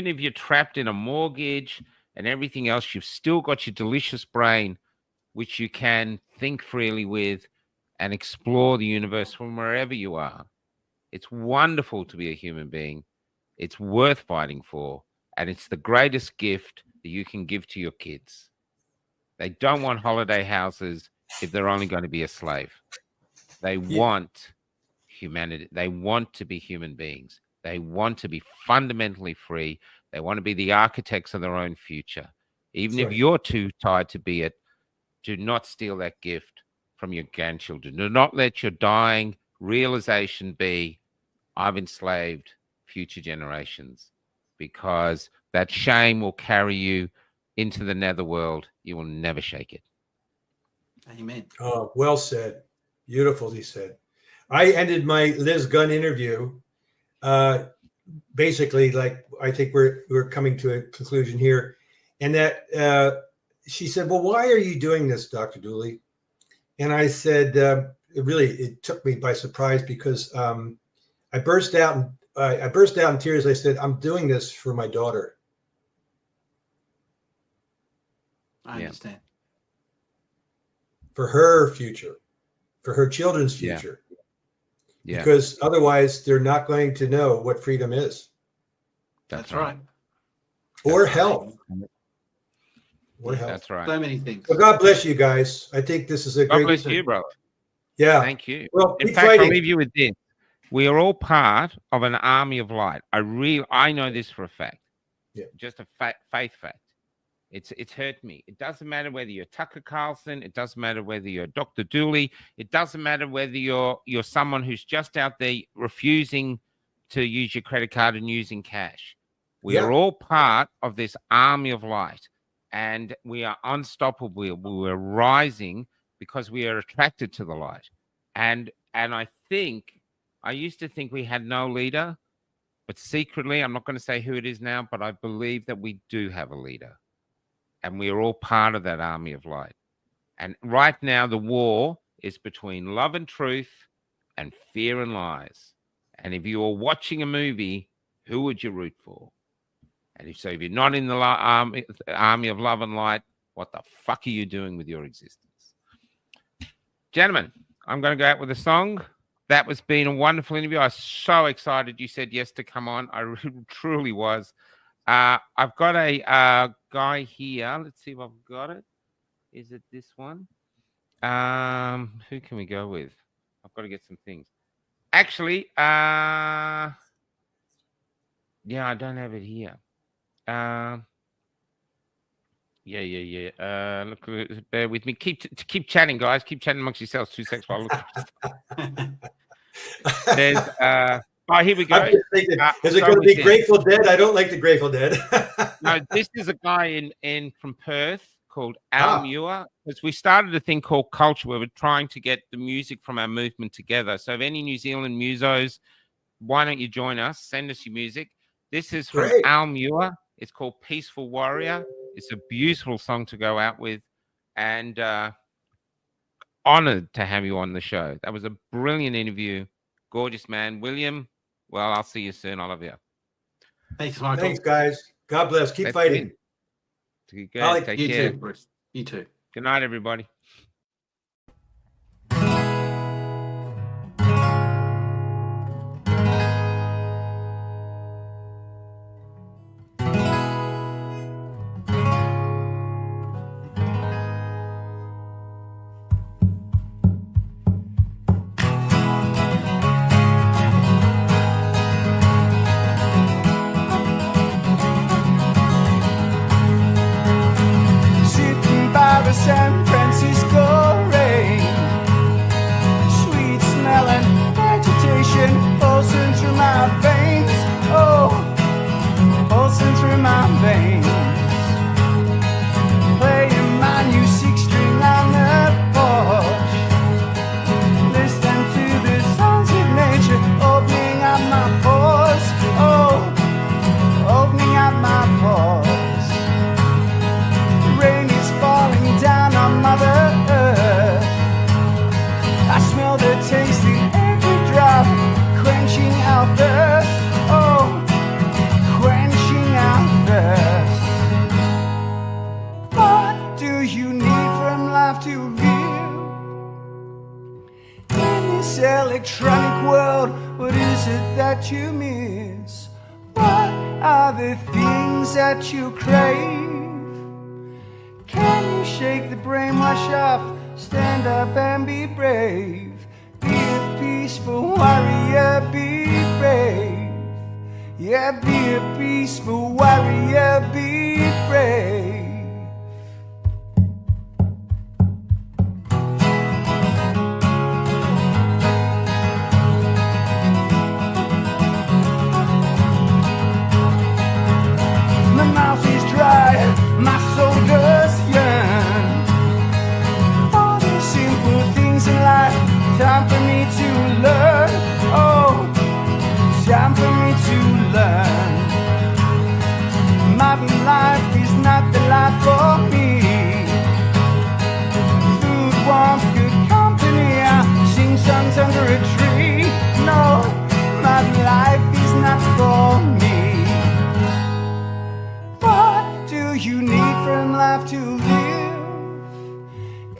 C: if you're trapped in a mortgage and everything else, you've still got your delicious brain, which you can think freely with and explore the universe from wherever you are. It's wonderful to be a human being. It's worth fighting for. And it's the greatest gift that you can give to your kids. They don't want holiday houses if they're only going to be a slave. They want humanity. They want to be human beings. They want to be fundamentally free. They want to be the architects of their own future. Even if you're too tired to be it, do not steal that gift from your grandchildren. Do not let your dying realization be, I've enslaved future generations, because that shame will carry you into the netherworld. You will never shake it.
D: Amen.
E: Oh, well said. Beautifully said. I ended my Liz Gunn interview basically, like, I think we're coming to a conclusion here. And that she said, well, why are you doing this, Dr. Dooley? And I said, it took me by surprise, because I burst out in tears. I said, I'm doing this for my daughter.
D: I understand.
E: For her future, for her children's future. Yeah. Because otherwise they're not going to know what freedom is.
D: That's right.
E: Or health. Or health.
C: That's right.
D: So many things.
E: Well, God bless you guys. I think this is a great.
C: God bless you, brother.
E: Yeah.
C: Thank you.
E: Well,
C: in fact, I'll leave you with this. We are all part of an army of light. I know this for a fact.
E: Yeah.
C: Just a faith fact. It's hurt me. It doesn't matter whether you're Tucker Carlson. It doesn't matter whether you're Dr. Dooley. It doesn't matter whether you're someone who's just out there refusing to use your credit card and using cash. We are all part of this army of light, and we are unstoppable. We're rising because we are attracted to the light. And I used to think we had no leader, but secretly, I'm not going to say who it is now, but I believe that we do have a leader. And we are all part of that army of light. And right now, the war is between love and truth and fear and lies. And if you are watching a movie, who would you root for? And if you're not in the army of love and light, what the fuck are you doing with your existence? Gentlemen, I'm going to go out with a song. That was been a wonderful interview. I was so excited you said yes to come on. I truly was. I've got a guy here. Let's see if I've got it. Is it this one? Who can we go with? I've got to get some things. Actually, yeah, I don't have it here. Yeah. Look, bear with me. Keep chatting, guys. Keep chatting amongst yourselves. 2 seconds while I look. There's oh, here we go.
E: I'm just thinking, is it going to be Grateful Dead? I don't like the Grateful Dead.
C: No, this is a guy in from Perth called Al Muir. Because we started a thing called Culture, where we're trying to get the music from our movement together. So if any New Zealand musos, why don't you join us? Send us your music. This is from Al Muir. It's called Peaceful Warrior. It's a beautiful song to go out with. And honored to have you on the show. That was a brilliant interview. Gorgeous man. William, well, I'll see you soon. I love you.
D: Thanks, Michael.
E: Thanks, guys. God bless. Keep fighting.
C: Take care.
D: You too, Bruce. You too.
C: Good night, everybody.
H: San Francisco rain, sweet smelling agitation pulsing through my veins, pulsing through my veins, playing my new 6-string on the porch, listening to the sounds of nature, opening up my pores, opening up my pores. Falling down on Mother Earth, I smell the taste in every drop, quenching our thirst, quenching our thirst. What do you need from life to live? In this electronic world, what is it that you miss? What are the things that you crave? Can you shake the brainwash off? Stand up and be brave. Be a peaceful warrior, be brave. Yeah, be a peaceful warrior, be brave. My mouth is dry, my soul does yearn for the simple things in life. Time for me to learn, time for me to learn. you need from life to live?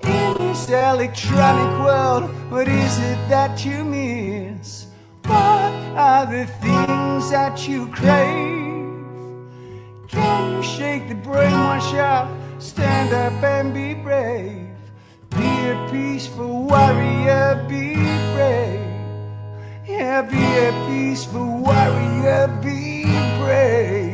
H: In this electronic world, what is it that you miss? What are the things that you crave? Can you shake the brainwash off? Stand up and be brave. Be a peaceful warrior, be brave. Yeah, be a peaceful warrior, be brave.